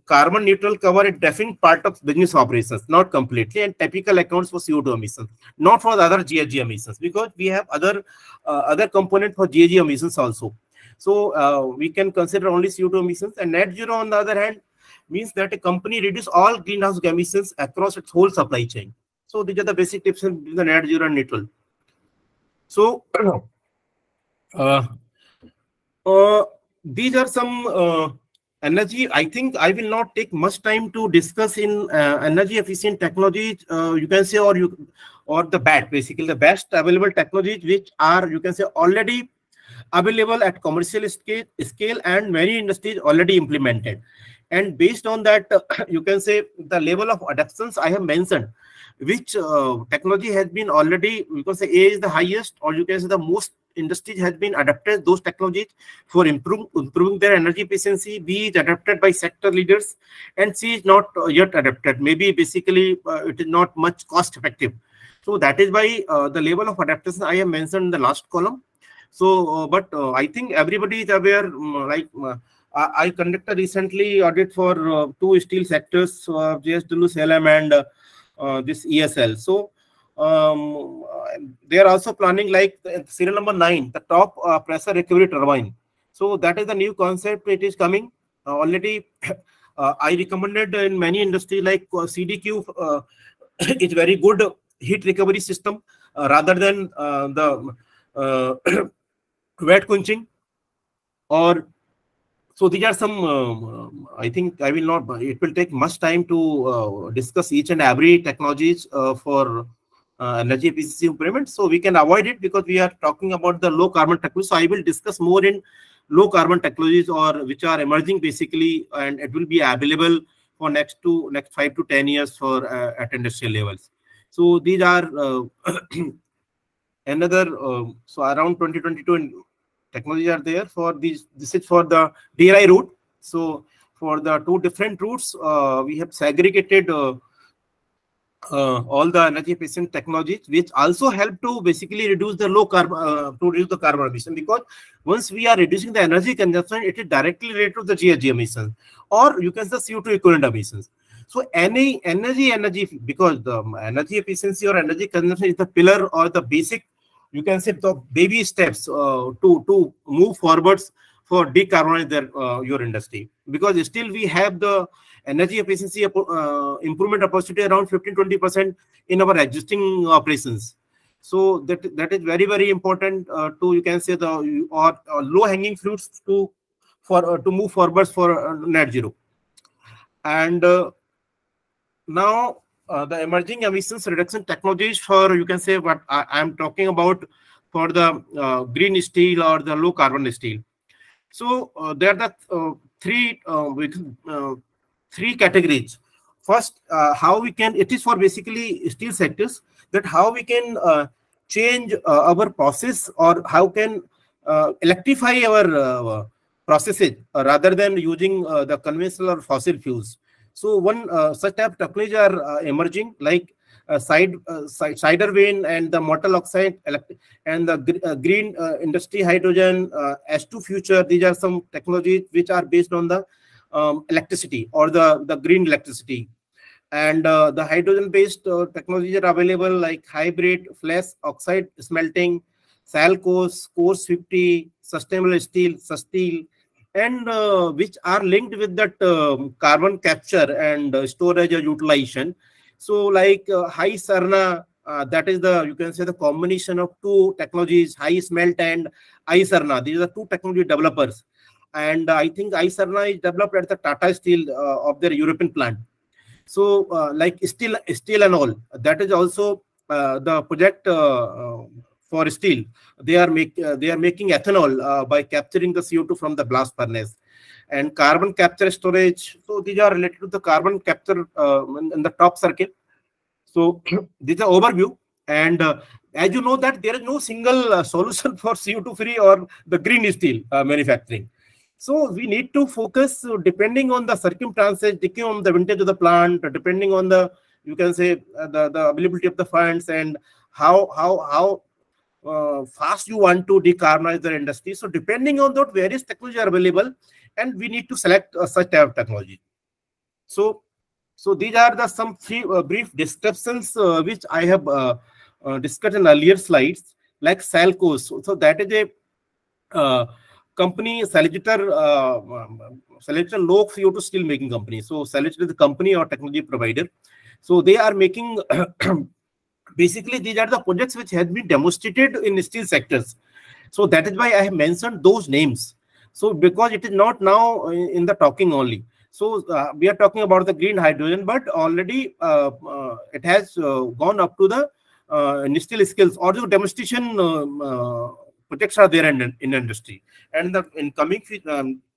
carbon neutral cover a definite part of business operations, not completely, and typical accounts for CO2 emissions, not for the other GHG emissions, because we have other component for GHG emissions also. So we can consider only CO2 emissions. And net zero, on the other hand, means that a company reduce all greenhouse emissions across its whole supply chain. So these are the basic tips in the net zero and neutral. So these are some energy. I think I will not take much time to discuss in energy efficient technologies. You can say, or the BAT, basically the best available technologies which are, you can say, already available at commercial scale and many industries already implemented. And based on that, you can say the level of adoptions I have mentioned, which technology has been already, you can say A is the highest, or you can say the most industries has been adapted those technologies for improving their energy efficiency. B is adapted by sector leaders, and C is not yet adapted. Maybe basically it is not much cost effective. So that is why the level of adaptation I have mentioned in the last column. So, but I think everybody is aware. I conducted recently audit for 2 steel sectors, JSW, Salem, and this ESL. So they are also planning like serial number 9, the top pressure recovery turbine. So that is the new concept. It is coming already. I recommended in many industries like CDQ is very good heat recovery system rather than the wet quenching. Or so these are some. I think I will not. It will take much time to discuss each and every technologies for energy efficiency improvement. So we can avoid it because we are talking about the low carbon technology. So I will discuss more in low carbon technologies, or which are emerging basically, and it will be available for next 5 to 10 years for at industrial levels. So these are another. So around 2022 technologies are there for these. This is for the DRI route. So for the 2 different routes, we have segregated all the energy efficient technologies, which also help to basically reduce the low carbon carbon emission. Because once we are reducing the energy consumption, it is directly related to the GHG emissions, or you can say CO2 equivalent emissions. So any energy, because the energy efficiency or energy consumption is the pillar or the basic, you can say the baby steps to move forwards for decarbonize your industry. Because still we have the energy efficiency improvement opportunity around 15-20% in our existing operations. So that is very, very important to, you can say, the low hanging fruits to move forwards for net zero. And now the emerging emissions reduction technologies for, you can say, what I am talking about for the green steel or the low carbon steel. So there are the three categories. First, how we can, it is for basically steel sectors, that how we can change our process, or how can electrify our processes rather than using the conventional or fossil fuels. So one such type of technologies are emerging, like cider vane and the metal oxide and the green industry hydrogen, S2 future. These are some technologies which are based on the electricity or the green electricity. And the hydrogen based technologies are available, like hybrid flash oxide smelting, Salcos, Course 50, sustainable steel, Susteel, and which are linked with that carbon capture and storage or utilization. So like high Sarna, that is the, you can say, the combination of 2 technologies, high smelt and iSarna. These are 2 technology developers. And I think iSarna is developed at the Tata Steel of their European plant. So like steel and all, that is also the project for steel. They are making ethanol by capturing the CO2 from the blast furnace, and carbon capture storage. So these are related to the carbon capture in the top circuit. So this is an overview. And as you know that there is no single solution for CO2 free or the green steel manufacturing. So we need to focus depending on the circumstances, depending on the vintage of the plant, depending on the, you can say, the availability of the funds, and how fast you want to decarbonize the industry. So depending on that, various technologies are available, and we need to select such type of technology. So these are the some brief descriptions which I have discussed in earlier slides, like Salcos. So that is a company, Salzgitter low CO2 steel making company. So Salzgitter is the company or technology provider. So they are making basically these are the projects which have been demonstrated in steel sectors. So that is why I have mentioned those names. So because it is not now in the talking only. So we are talking about the green hydrogen, but already it has gone up to the steel skills, or the demonstration projects are there in industry. And in coming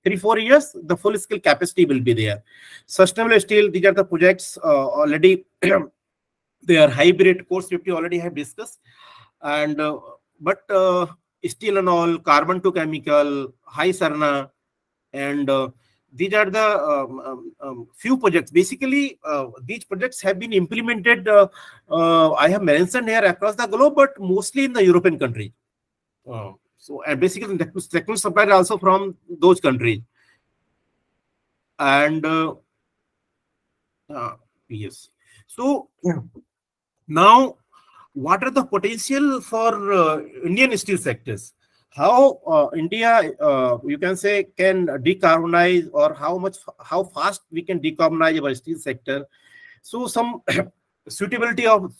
3-4 years, the full scale capacity will be there. Sustainable steel, these are the projects already. They are hybrid, core safety already have discussed. And but steel and all, carbon to chemical, high Sarna, and these are the few projects. Basically, these projects have been implemented, I have mentioned here, across the globe, but mostly in the European countries. So, and basically, technical supply also from those countries. And yes. So, now, what are the potential for Indian steel sectors? How India, you can say, can decarbonize, or how fast we can decarbonize our steel sector? So some suitability of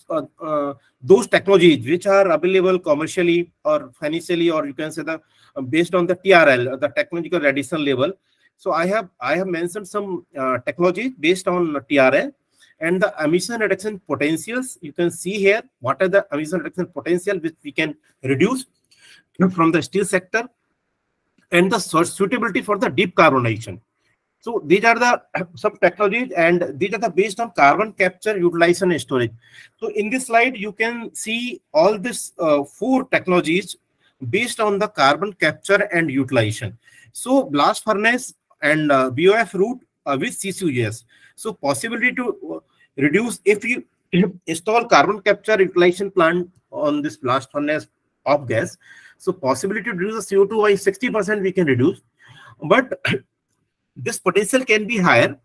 those technologies which are available commercially or financially, or you can say the based on the TRL, the technological readiness level. So I have mentioned some technologies based on TRL. And the emission reduction potentials, you can see here, what are the emission reduction potential which we can reduce from the steel sector, and the suitability for the deep carbonization. So these are the some technologies, and these are the based on carbon capture, utilization, and storage. So in this slide, you can see all these 4 technologies based on the carbon capture and utilization. So blast furnace and BOF route with CCUS. So possibility to reduce, if you install carbon capture utilization plant on this blast furnace of gas, so possibility to reduce the CO2 by 60% we can reduce. But this potential can be higher.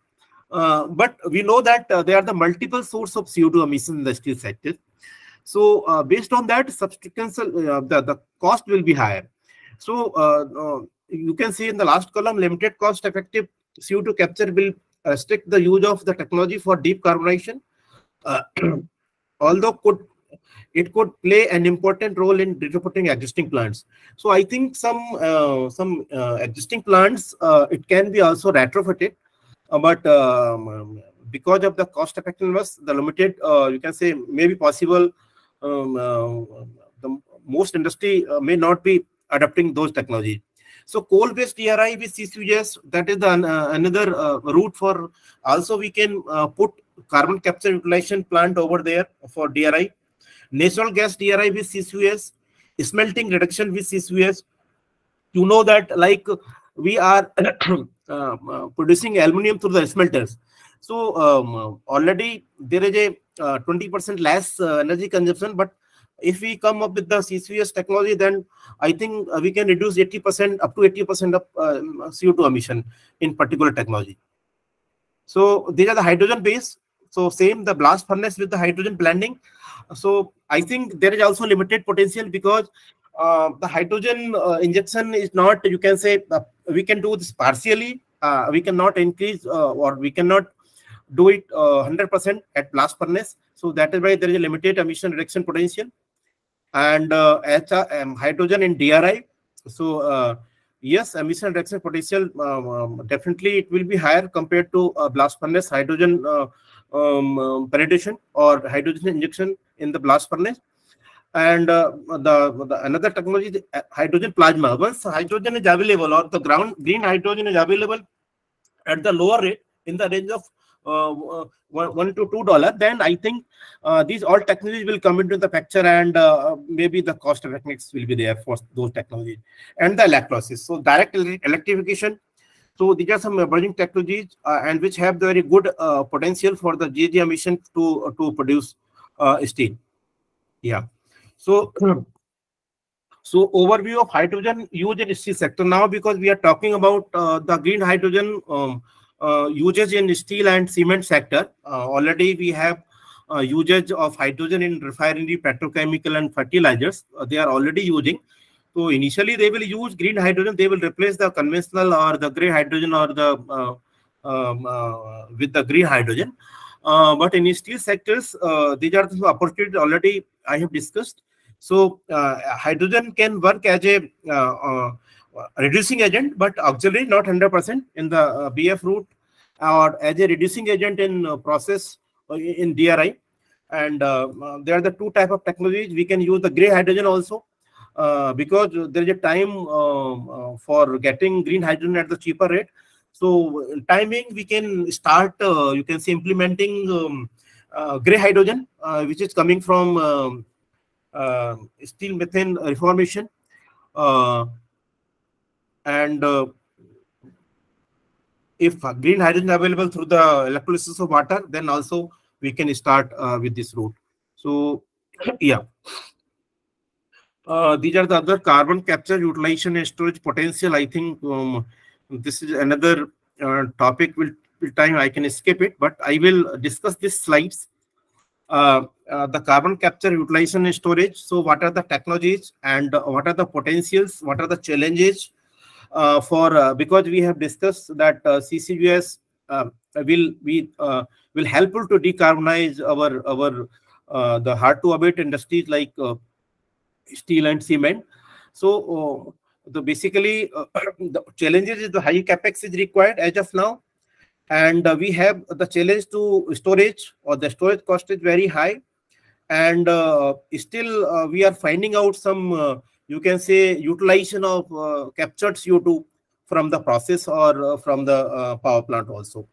But we know that there are the multiple sources of CO2 emissions in the steel sector. So based on that, substantial the cost will be higher. So you can see in the last column, limited cost effective CO2 capture will restrict the use of the technology for deep carbonization, although it could play an important role in retrofitting existing plants. So I think some existing plants, it can be also retrofitted, but because of the cost effectiveness, the limited, you can say, may be possible. The most industry may not be adopting those technologies. So coal-based DRI with CCUS, that is the another route for. Also, we can put carbon capture utilization plant over there for DRI. Natural gas DRI with CCUS, smelting reduction with CCUS. You know that, like, we are producing aluminum through the smelters. So already there is a 20% less energy consumption, but if we come up with the CCUS technology, then I think we can reduce 80%, up to 80% of CO2 emission in particular technology. So these are the hydrogen base. So same, the blast furnace with the hydrogen blending. So I think there is also limited potential, because the hydrogen injection is not, you can say, we can do this partially. We cannot increase or we cannot do it 100% at blast furnace. So that is why there is a limited emission reduction potential. And hydrogen in DRI. So yes, emission reduction potential, definitely it will be higher compared to blast furnace hydrogen penetration or hydrogen injection in the blast furnace. And the another technology is hydrogen plasma. Once hydrogen is available, or the green hydrogen is available at the lower rate in the range of $1 to $2, then I think these all technologies will come into the picture, and maybe the cost effectiveness will be there for those technologies. And the electrolysis, so direct electrification. So these are some emerging technologies and which have very good potential for the GHG emission to produce steel. Yeah. So so overview of hydrogen used in steel sector now, because we are talking about the green hydrogen usage in steel and cement sector. Already we have usage of hydrogen in refinery, petrochemical, and fertilizers. They are already using. So initially they will use green hydrogen. They will replace the conventional or the gray hydrogen or the with the green hydrogen. But in steel sectors, these are the opportunities already I have discussed. So hydrogen can work as a reducing agent, but auxiliary, not 100% in the BF route, or as a reducing agent in process in DRI. And there are the two type of technologies. We can use the gray hydrogen also. because there is a time for getting green hydrogen at the cheaper rate. So timing, we can start, you can say, implementing gray hydrogen, which is coming from steel methane reformation. And if green hydrogen available through the electrolysis of water, then also we can start with this route. So yeah. These are the other carbon capture, utilization, and storage potential. I think this is another topic. Will time I can skip it, but I will discuss these slides. The carbon capture, utilization, and storage. So, what are the technologies and what are the potentials? What are the challenges? Because we have discussed that CCUS will helpful to decarbonize our the hard to abate industries like steel and cement. So basically the challenges is the high capex is required as of now, and we have the challenge to storage, or the storage cost is very high, and still we are finding out some you can say utilization of captured CO2 from the process or from the power plant also.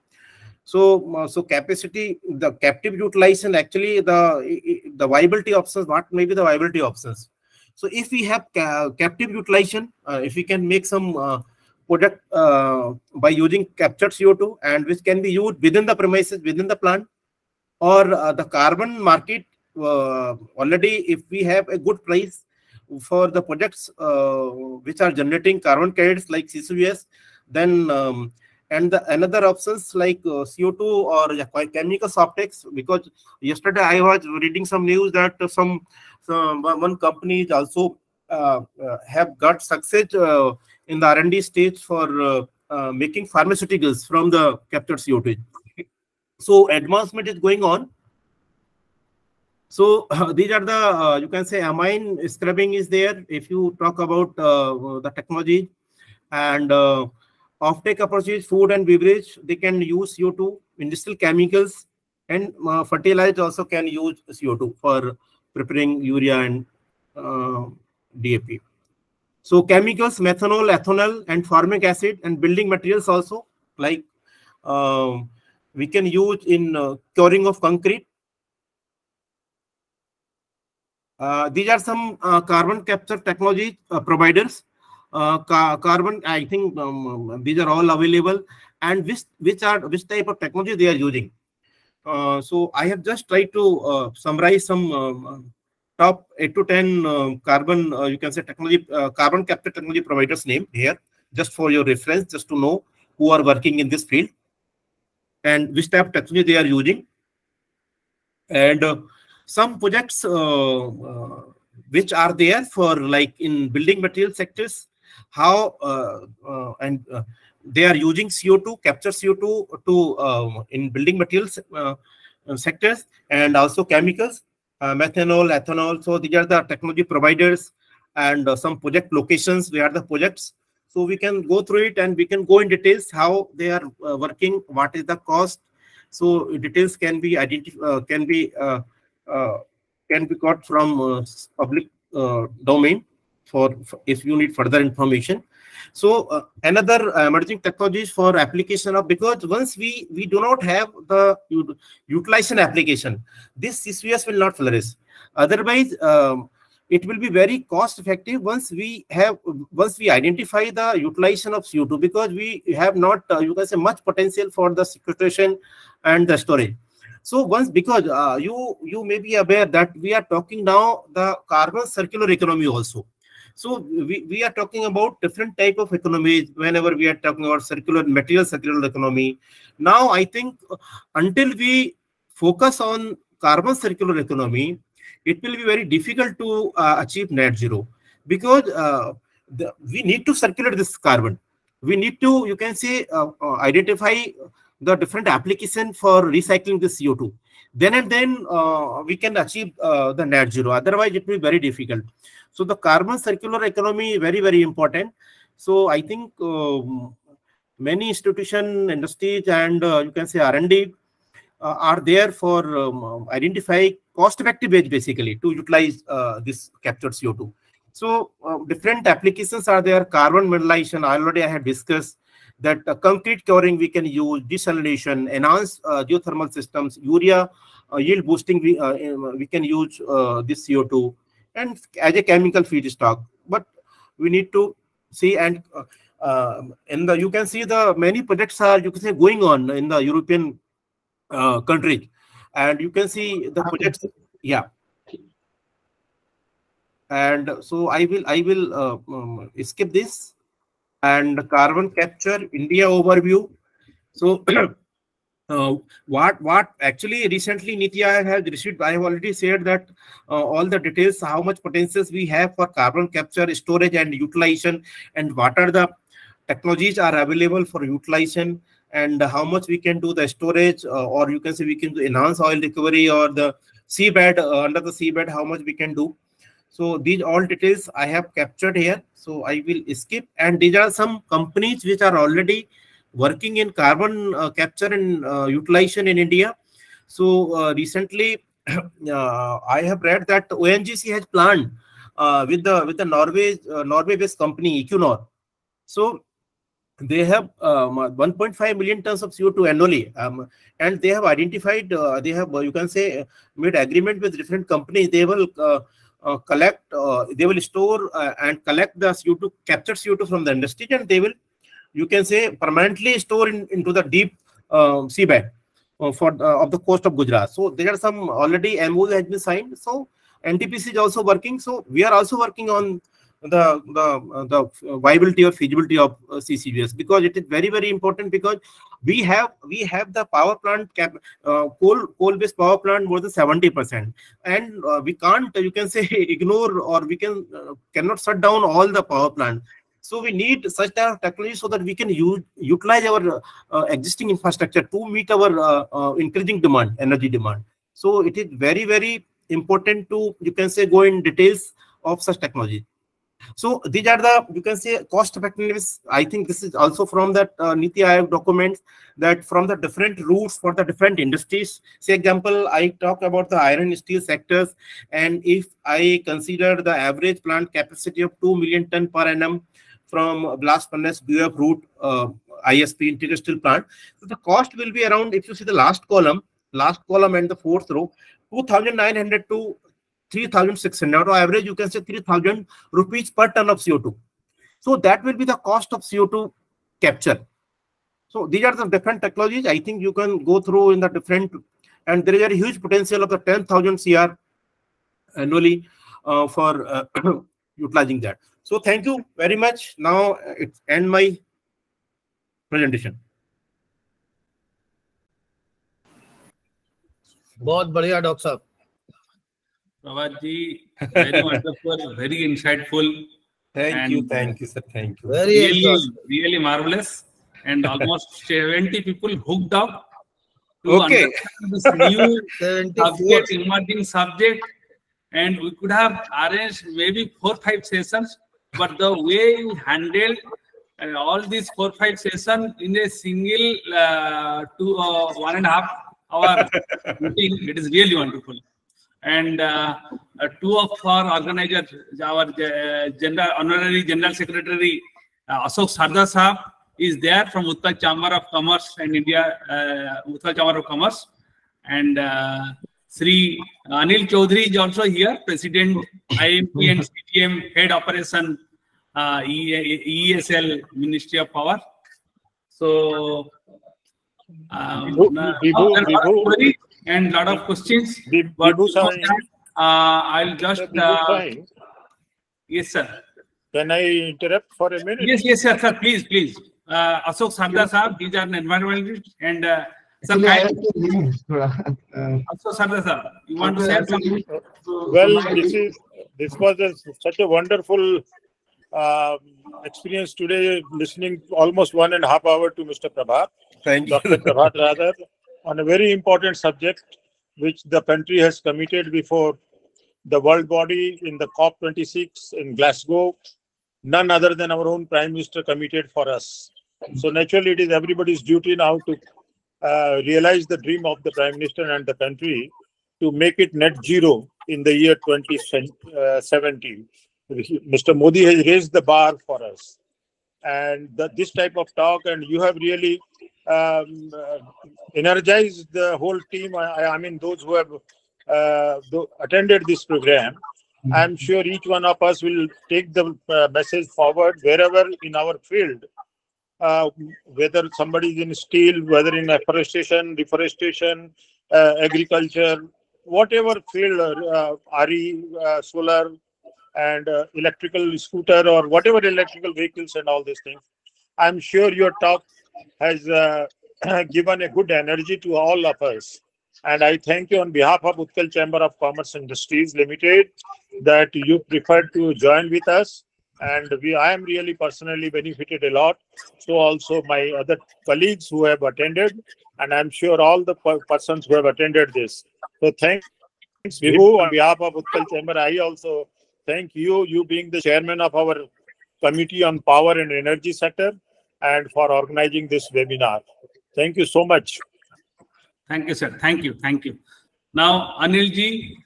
So capacity, the captive utilization, actually the viability options, what may be the viability options. So if we have captive utilization, if we can make some product by using captured CO2, and which can be used within the premises, within the plant, or the carbon market, already if we have a good price for the projects which are generating carbon credits like CCUS, then and the another options like CO2 or chemical optics. Because yesterday I was reading some news that one company is also have got success in the R&D stage for making pharmaceuticals from the captured CO2. So advancement is going on. So these are the you can say amine scrubbing is there. If you talk about the technology, and offtake approaches, food and beverage, they can use CO2. Industrial chemicals and fertilizers also can use CO2 for preparing urea and DAP. So chemicals, methanol, ethanol, and formic acid, and building materials also, like we can use in curing of concrete. These are some carbon capture technology providers. Carbon, I think these are all available, and which type of technology they are using. So I have just tried to summarize some top 8 to 10 carbon you can say technology carbon capture technology providers name here, just for your reference, just to know who are working in this field and which type of technology they are using. And some projects which are there for, like, in building material sectors, how they are using CO2, capture CO2 to in building materials sectors, and also chemicals, methanol, ethanol. So these are the technology providers, and some project locations where the projects. So we can go through it and we can go in details how they are working, what is the cost. So details can be identified, can be got from public domain for if you need further information. So another emerging technologies for application of, because once we do not have the utilization application, this CCUS will not flourish. Otherwise, it will be very cost effective once we identify the utilization of CO2, because we have not you can say much potential for the sequestration and the storage. So once, because you may be aware that we are talking now the carbon circular economy also. So we are talking about different type of economies whenever we are talking about circular material, circular economy. Now I think until we focus on carbon circular economy, it will be very difficult to achieve net zero, because we need to circulate this carbon. We need to, you can say, identify the different application for recycling the CO2. Then we can achieve the net zero. Otherwise, it will be very difficult. So the carbon circular economy is very, very important. So I think many institution, industries, and you can say R&D are there for identify cost-effective ways basically to utilize this captured CO2. So different applications are there. Carbon mineralization, already I have discussed that. Concrete curing we can use, desalination, enhanced geothermal systems, urea yield boosting, we can use this CO2 and as a chemical feedstock. But we need to see, and in the, you can see the many projects are, you can say, going on in the European countries, and you can see the projects. Yeah. And so I will skip this. And carbon capture India overview. So what actually recently Niti Aayog has received, I have already said that all the details, how much potentials we have for carbon capture, storage and utilization, and what are the technologies are available for utilization, and how much we can do the storage, or you can say we can do enhance oil recovery, or the seabed, under the seabed, how much we can do. So these all details I have captured here. So I will skip. And these are some companies which are already working in carbon capture and utilization in India. So recently, I have read that ONGC has planned with the Norway-based company Equinor. So they have 1.5 million tons of CO2 annually, and they have identified. They have, you can say, made agreement with different companies. They will collect, they will store and collect the CO2, captured CO2 from the industry, and they will, you can say, permanently store into the deep seabed of the coast of Gujarat. So there are some already MOU has been signed. So NTPC is also working. So we are also working on the viability or feasibility of CCUS, because it is very, very important, because we have the power plant coal-based power plant more than 70%, and we can't, you can say, ignore, or we cannot shut down all the power plant. So we need such type of technology so that we can utilize our existing infrastructure to meet our increasing demand, energy demand. So it is very, very important to, you can say, go in details of such technology. So these are the, you can say, cost effectiveness. I think this is also from that Niti Aayog documents, that from the different routes for the different industries. Say example, I talk about the iron and steel sectors, and if I consider the average plant capacity of 2 million ton per annum from blast furnace BOF route, ISP integrated steel plant, so the cost will be around, if you see the last column and the fourth row, 2,900 to 3,600, or average, you can say 3,000 rupees per ton of CO2. So that will be the cost of CO2 capture. So these are the different technologies. I think you can go through in the different, and there is a huge potential of the 10,000 CR annually for utilizing that. So thank you very much. Now it's end my presentation. बहुत बढ़िया doctor साहब. Prabhat ji, very wonderful, very insightful. Thank you, sir. Thank you. Really marvelous, and almost 70 people hooked up to understand this new subject, emerging subject, and we could have arranged maybe 4-5 sessions, but the way you handled all these 4-5 sessions in a single 1.5 hour meeting, it is really wonderful. And two of our organizers, our honorary General Secretary Ashok Sarda Sahab is there from Utkal Chamber of Commerce and India, Utkal Chamber of Commerce, and Sri Anil Chaudhary is also here, President IAEMP and CTM Head Operation ESL Ministry of Power. So and lot of questions. But I'll just yes, sir. Can I interrupt for a minute? Yes, sir. Please. Ashok Sarda Sahab, these are an environmentalist, and sir, Ashok Sarda Sahab, you want to share something? Well, this was such a wonderful experience today, listening almost 1.5 hours to Mr. Prabhat. Thank you. Dr. Prabhat, rather, on a very important subject which the country has committed before the world body in the COP26 in Glasgow. None other than our own Prime Minister committed for us. So naturally, it is everybody's duty now to realize the dream of the Prime Minister and the country to make it net zero in the year 2070. Mr. Modi has raised the bar for us. And this type of talk, and you have really energized the whole team. I mean, those who have attended this program. I'm sure each one of us will take the message forward wherever in our field, whether somebody is in steel, whether in afforestation, deforestation, agriculture, whatever field, RE, solar, and electrical scooter, or whatever electrical vehicles and all these things. I'm sure your talk has given a good energy to all of us. And I thank you on behalf of Utkal Chamber of Commerce Industries Limited that you preferred to join with us. And I am really personally benefited a lot. So also my other colleagues who have attended, and I'm sure all the persons who have attended this. So thanks, Vibhu, on behalf of Utkal Chamber. I also thank you being the chairman of our Committee on Power and Energy Sector, and for organizing this webinar. Thank you so much. Thank you, sir. Thank you. Thank you. Now, Anilji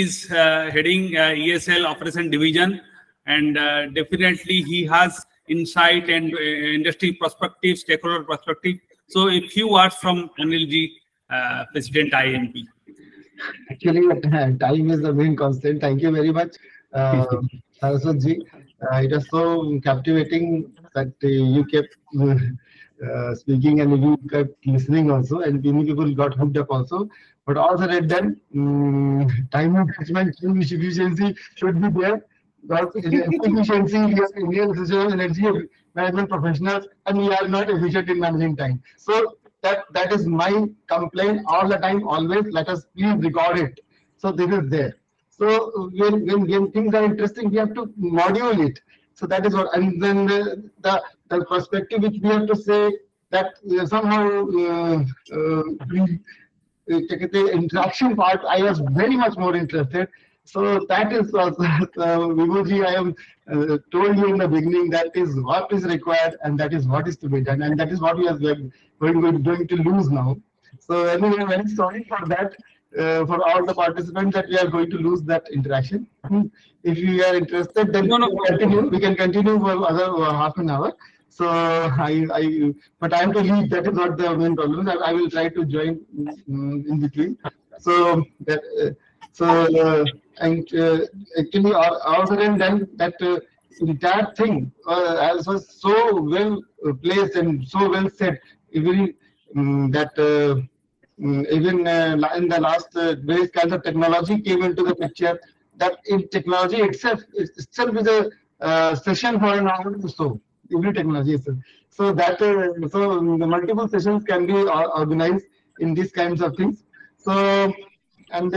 is heading ESL Operation Division, and definitely he has insight and industry perspective, stakeholder perspective. So, a few words from Anilji, President IAEMP. Actually, time is the main constant. Thank you very much, Saraswatji. It was so captivating that you kept speaking and you kept listening also, and many people got hooked up also. But all said and done, time management, efficiency should be there. Because efficiency, we are Indian Institute of Energy Management professionals, and we are not efficient in managing time. So that is my complaint all the time, always. Let us please record it. So this is there. So when things are interesting, we have to module it. So that is what, and then the perspective which we have to say that somehow the interaction part, I was very much more interested. So that is Vibhuji, I am told you in the beginning, that is what is required and that is what is to be done, and that is what we are going to lose now. So anyway, I'm very sorry for that, for all the participants, that we are going to lose that interaction. If you are interested, then we can continue for another half an hour. So but I have to leave. That is not the main problem. I will try to join in between. So actually, also then that entire thing was so well placed and so well said. Even that even in the last various kinds of technology came into the picture. That in technology itself is a session for an hour or so. Every technology itself. So that so the multiple sessions can be organized in these kinds of things. So and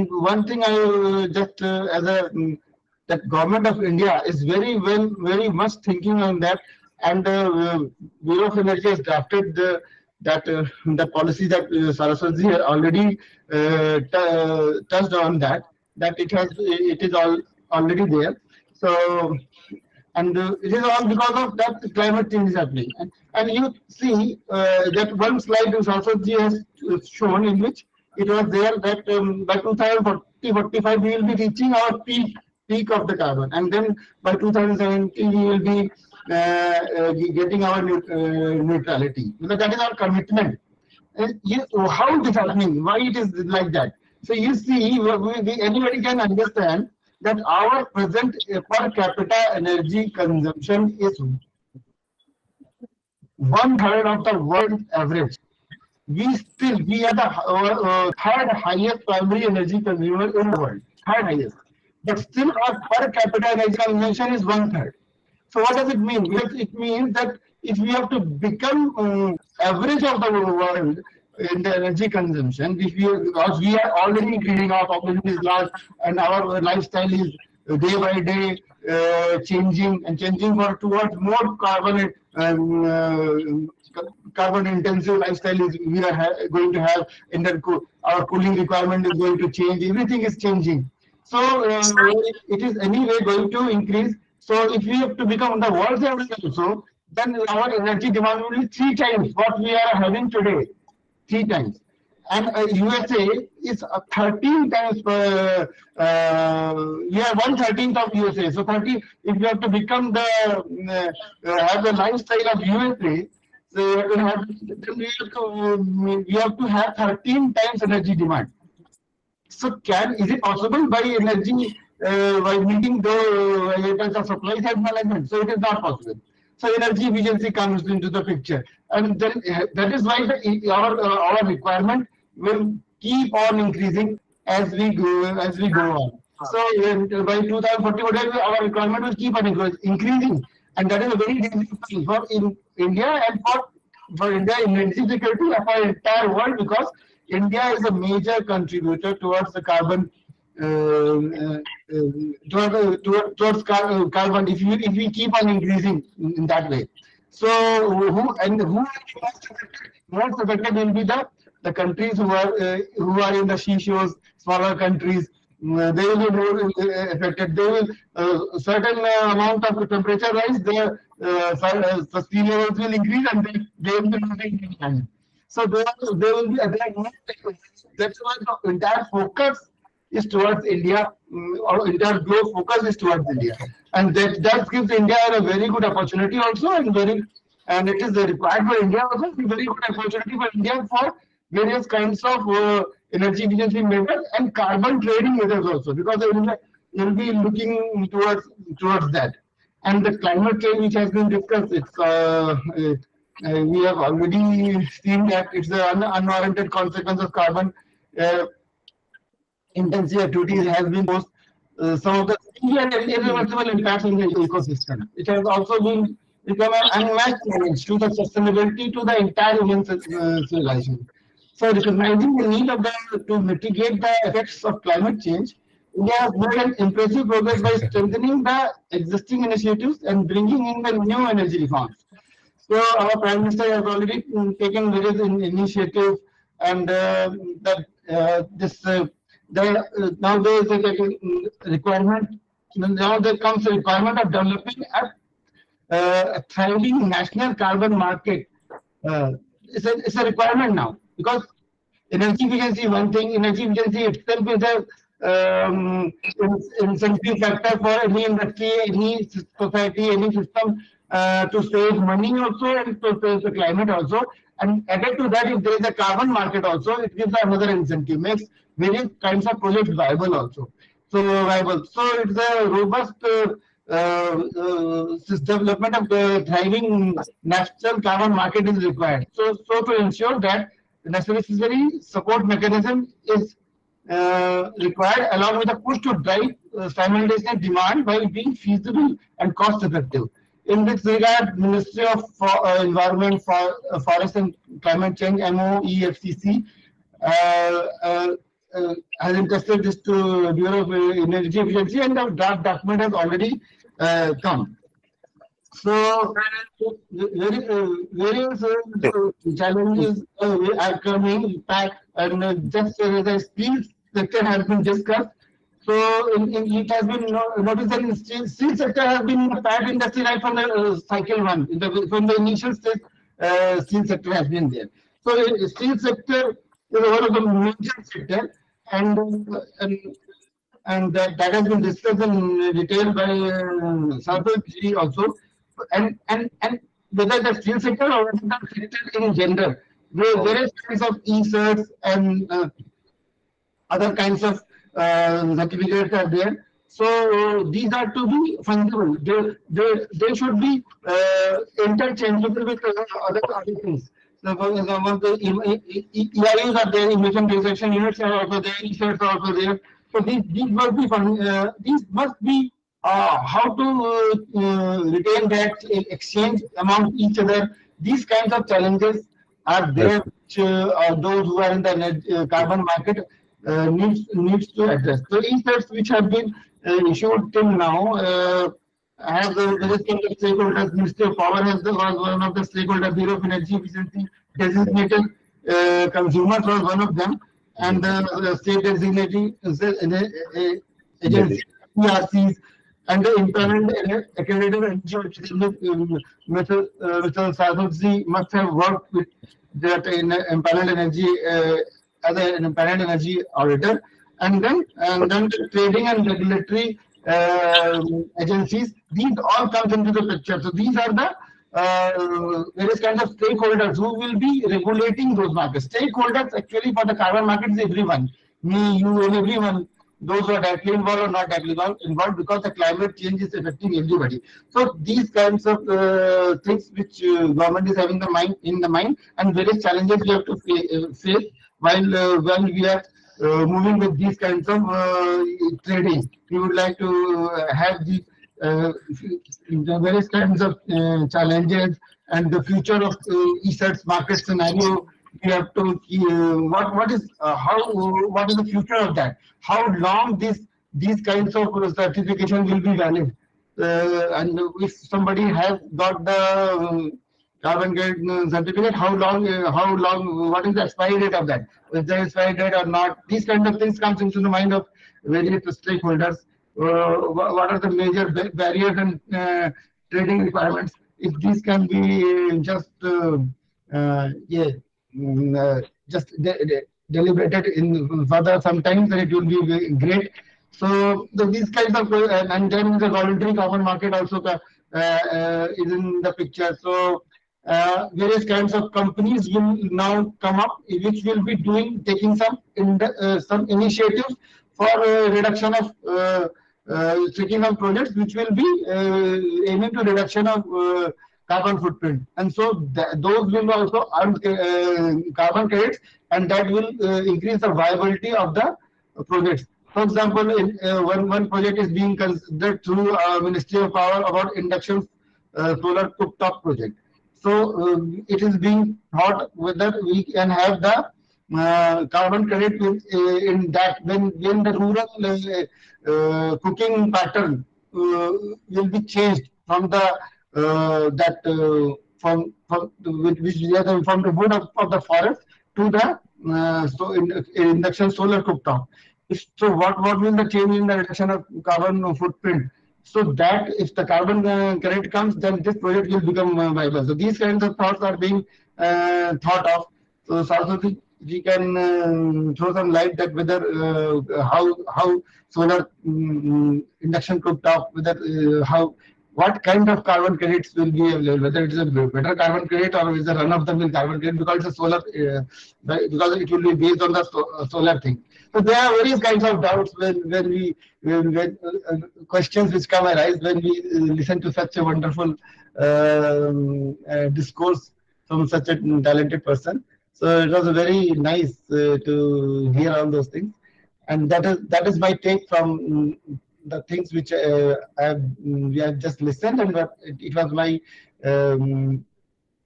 one thing I just as a that government of India is very much thinking on that, and Bureau of Energy has drafted the policy that Saraswatji had already touched on, that it is already there. So and it is all because of that climate change is happening. And you see that one slide Saraswatji has shown, in which it was there that by 2040-45 we will be reaching our peak of the carbon, and then by 2070 we will be getting our neutrality. Because that is our commitment. And how it is happening? Why it is like that? So you see, anybody can understand that our present per capita energy consumption is 1/3 of the world average. We are the third highest primary energy consumer in the world, third highest. But still our per capita energy consumption is 1/3. So what does it mean? It means that if we have to become average of the world in the energy consumption, because we are already increasing, our population is large, and our lifestyle is day by day changing towards more carbon intensive lifestyle we are going to have, and our cooling requirement is going to change. Everything is changing. So it is anyway going to increase. So if we have to become the world's average also, then our energy demand will be 3 times what we are having today. 3 times. And USA is 13 times per, we are 1/13 of USA. So 30, if you have to become the, have the lifestyle of USA, so then we have to have 13 times energy demand. So is it possible by energy, by meeting the variables of supply side management? So it is not possible. So energy efficiency comes into the picture, and then that is why our requirement will keep on increasing as we go on. So by 2040, whatever, our requirement will keep on increasing, and that is a very dangerous thing for India and for India energy security and for entire world, because India is a major contributor towards the carbon. Towards carbon, if we keep on increasing in that way, so who most affected will be the countries who are in the seashores, smaller countries. They will be more affected. They will certain amount of temperature rise, their sea levels will increase, and they will be losing time. So they will be. That's why the entire focus is towards India, or entire globe focus is towards India, and that gives India a very good opportunity also, and it is required for India also, very good opportunity for India for various kinds of energy efficiency measures and carbon trading measures also, because India will be looking towards that. And the climate change which has been discussed, we have already seen that it's an unwarranted consequence of carbon intensive activities has been posed some of the severe and irreversible impacts in the ecosystem. It has also become an unmatched challenge to the sustainability to the entire human civilization. So, recognizing the need to mitigate the effects of climate change, India has made an impressive progress by strengthening the existing initiatives and bringing in the new energy reforms. So, our Prime Minister has already taken various initiatives, and now there is a requirement. Now there comes a requirement of developing a thriving national carbon market. It's a requirement now, because energy efficiency is one thing. Energy efficiency itself is a incentive factor for any industry, any society, any system to save money also and to save the climate also. And added to that, if there is a carbon market also, it gives another incentive, makes various kinds of projects viable also. So it's a robust development of the thriving national carbon market is required. So to ensure that the necessary support mechanism is required, along with a push to drive simultaneous demand by being feasible and cost effective. In this regard, Ministry of Environment, Forest and Climate Change (MOEFCC) has entrusted this to Bureau of Energy Efficiency, and the draft document has already come. So, various challenges are coming back, and just as the steel sector has been discussed. So, it has been noticed that in steel sector has been a bad industry right from the cycle one, from the initial stage. Steel sector has been there. So, steel sector is one of the major sector, and that has been discussed in detail by Sarfajji also, and whether the steel sector or the sector in general, various kinds of e-certs and other kinds of certificates are there. So these are to be fungible. They should be interchangeable with other things. So for example, the EIUs are there, emission rejection units are also there, e-certs are also there. So these must be how to retain that exchange among each other. These kinds of challenges are there, which those who are in the carbon market needs to address. So e-certs which have been issued till now have various kinds of stakeholders. Ministry of Power was one of the stakeholders. Bureau of Energy Efficiency designated consumers was one of them, and the state designated agency PRCs and the independent accredited NGO. Mr. Sarfajji must have worked with that in empaneled energy as an independent energy auditor, and then the trading and regulatory agencies. These all come into the picture. So these are the various kinds of stakeholders who will be regulating those markets. Stakeholders actually for the carbon market is everyone, me, you, and everyone. Those who are directly involved or not directly involved, because the climate change is affecting everybody. So these kinds of things which government is having in the mind, and various challenges we have to face while we are moving with these kinds of trading. We would like to have the various kinds of challenges and the future of ESET's market scenario. We have to what is the future of that? How long these kinds of certification will be valid? And if somebody has got the carbon credit certificate, how long? What is the expiry date of that? Is there expiry date or not? These kind of things comes into the mind of various stakeholders. What are the major barriers and trading requirements? If these can be just deliberated in further sometimes, then it will be great. So these kinds of and then the voluntary carbon market also is in the picture. So various kinds of companies will now come up, which will be taking some initiatives for reduction of taking on projects which will be aiming to reduction of carbon footprint, and so those will also earn carbon credits, and that will increase the viability of the projects. For example, one project is being considered through Ministry of Power about induction solar cooktop project. So it is being thought whether we can have the carbon credit in that when the rural cooking pattern will be changed from the from the wood of the forest to the induction solar cooktop. So what will the change in the reduction of carbon footprint? So that if the carbon credit comes, then this project will become viable. So these kinds of thoughts are being thought of. So Saraswati, we can throw some light that whether how solar induction cooktop, whether what kind of carbon credits will be available, whether it is a better carbon credit or is a run-of-the-mill carbon credit, because it's a solar, because it will be based on the solar thing. So there are various kinds of doubts when questions which arise when we listen to such a wonderful discourse from such a talented person. So it was very nice to hear all those things, and that is my take from the things which we have just listened, and it was my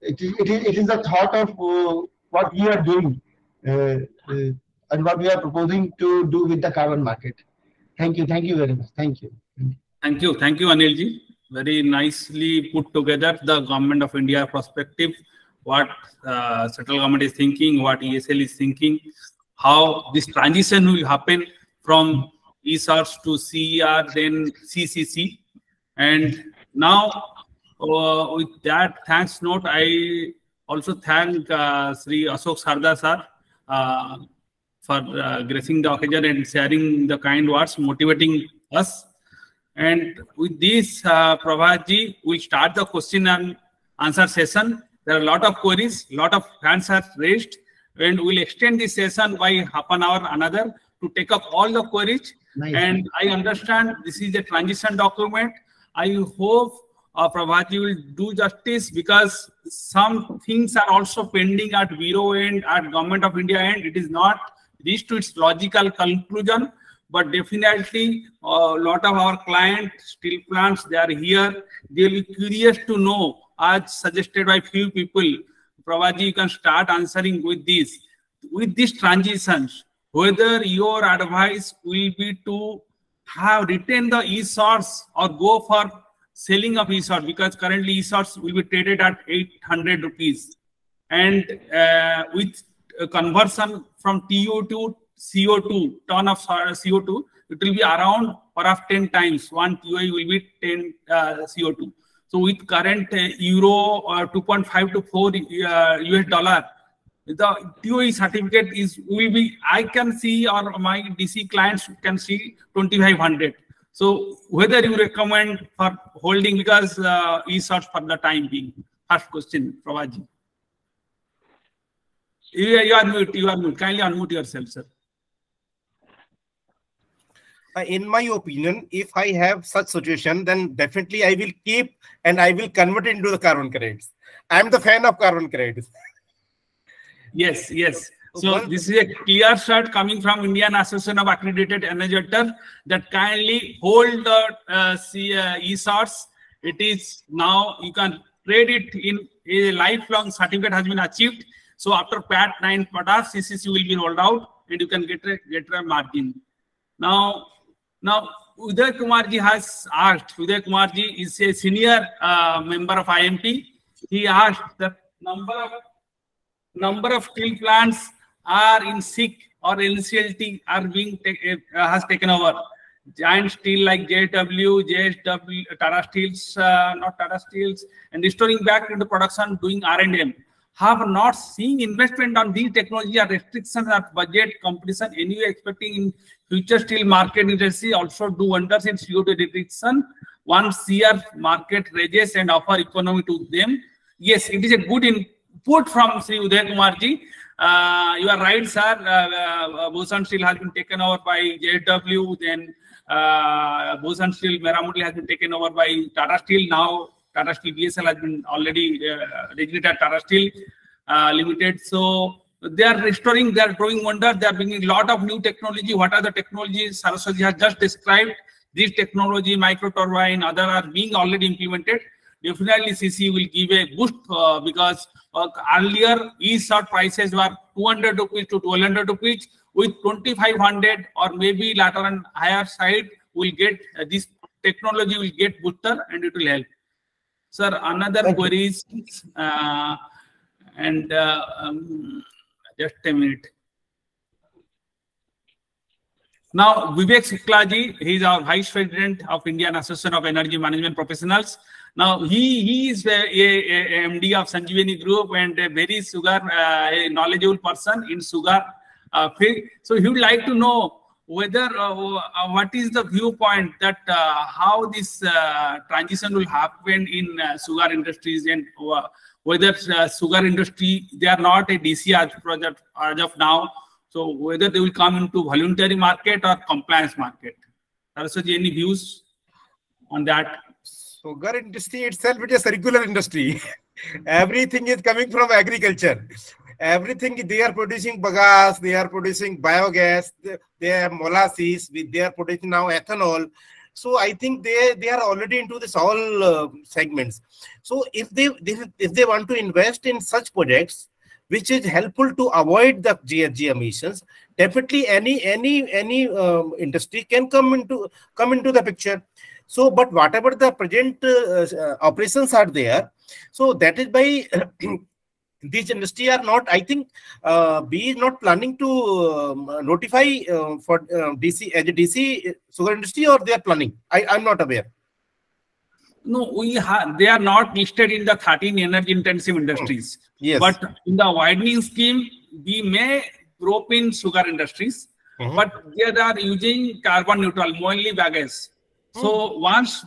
it is a thought of what we are doing and what we are proposing to do with the carbon market. Thank you very much. Thank you, Anilji. Very nicely put together the Government of India perspective, what central government is thinking, what ESL is thinking, how this transition will happen from ESARs to CER, then CCC. And now with that thanks note, I also thank Sri Ashok Sarda sir for gracing the occasion and sharing the kind words, motivating us. And with this, Prabhatji, we'll start the question and answer session. There are a lot of queries, a lot of hands are raised, and we'll extend this session by half an hour another to take up all the queries. Nice. And I understand this is a transition document. I hope Prabhatji will do justice, because some things are also pending at Bureau end, at Government of India end. It is not reached to its logical conclusion, but definitely a lot of our clients, steel plants, they are here. They will be curious to know, as suggested by few people. Prabhatji, you can start answering with this. With these transitions, whether your advice will be to have retained the e-source or go for selling of e-source, because currently e-source will be traded at 800 rupees. And with conversion from TO to CO2, ton of CO2, it will be around per of 10 times. 1 TOI will be 10 CO2. So with current euro 2.5 to 4 US dollar, the TOE certificate will be, I can see, or my DC clients can see 2500. So whether you recommend for holding, because ESOT for the time being. First question, Prabhaji. You are mute. You are mute. Kindly unmute yourself, sir. In my opinion, if I have such situation, then definitely I will keep and I will convert it into the carbon credits. I am the fan of carbon credits. Yes, yes. So this is a clear shot coming from Indian Association of Accredited Energy that kindly hold the ESOTs. It is now, you can trade it in a lifelong certificate has been achieved. So after PAT 9 products, CCC will be rolled out and you can get a margin. Now Uday Kumarji has asked, Uday Kumarji is a senior member of IAEMP. He asked that number of steel plants are in SECT or NCLT are being has taken over. Giant steel like JW, JSW, Tata Steels, not Tata Steels, and restoring back into production, doing R&M. Have not seen investment on these technology or restrictions at budget competition. Anyway, expecting in future steel market industry also do wonders in CO2 reduction. Once year market raises and offer economy to them. Yes, it is a good input from Sri Uday Kumarji. You are right, sir. Bhushan Steel has been taken over by JW. Then Bhushan Steel Meramutli has been taken over by Tata Steel. Now Tata Steel BSL has been already registered Tata Steel Limited. So they are restoring, they are doing wonder. They are bringing a lot of new technology. What are the technologies Saraswati has just described? This technology, micro turbine, other are being already implemented. Definitely CC will give a boost because earlier ESOT prices were 200 rupees to 1200 rupees. With 2500 or maybe later on higher side, will get this technology will get booster and it will help. Sir, another queries just a minute. Now, Vivek Suklaji, he is our Vice President of Indian Association of Energy Management Professionals. Now, he is a MD of Sanjeevani Group and a very a knowledgeable person in sugar field. So he would like to know whether what is the viewpoint that how this transition will happen in sugar industries, and whether sugar industry, they are not a DC project as of now. So whether they will come into voluntary market or compliance market. Saraswati, any views on that? Sugar industry itself is a circular industry. Everything is coming from agriculture. Everything, they are producing bagasse, they are producing biogas, they have molasses, they are producing now ethanol. So I think they are already into this all segments. So if they want to invest in such projects, which is helpful to avoid the GHG emissions, definitely any industry can come into the picture. So, but whatever the present operations are there, so that is by these industry are not, I think, B is not planning to notify for DC as a DC sugar industry, or they are planning. I'm not aware. No, they are not listed in the 13 energy intensive industries. Yes. But in the widening scheme, we may group in sugar industries, but they are using carbon neutral, mainly bagasse. So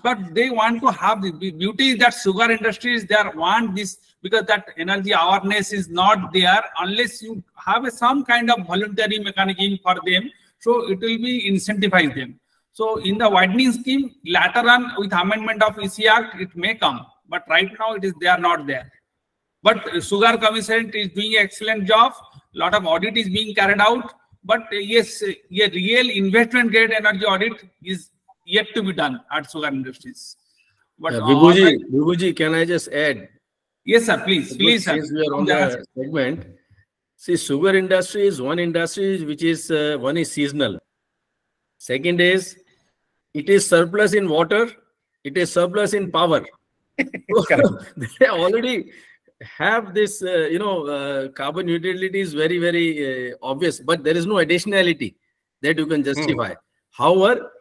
but they want to have the beauty is that sugar industries, they want this, because that energy awareness is not there unless you have some kind of voluntary mechanism for them. So it will be incentivize them. So in the widening scheme, later on with amendment of EC Act, it may come. But right now they are not there. But Sugar Commission is doing an excellent job. A lot of audit is being carried out. But yes, a real investment grade energy audit is yet to be done at sugar industries. But Vibhuji, can I just add? Yes, sir. Please, please, sir. Since we are on the segment, see, sugar industry is one industry which is one is seasonal. Second is it is surplus in water. It is surplus in power. They already have this, carbon neutrality is very, very obvious, but there is no additionality that you can justify. However,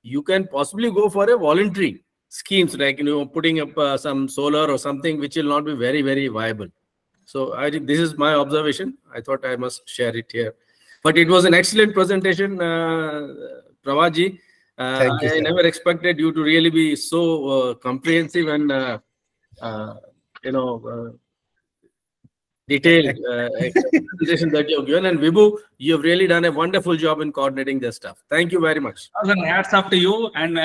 you can possibly go for a voluntary schemes, like putting up some solar or something, which will not be very, very viable. So I think this is my observation. I thought I must share it here. But it was an excellent presentation, Pravaji. Thank you, I sir. never expected you to really be so comprehensive and detailed presentation that you have given. And Vibhu, you have really done a wonderful job in coordinating this stuff. Thank you very much. Hats off to you. And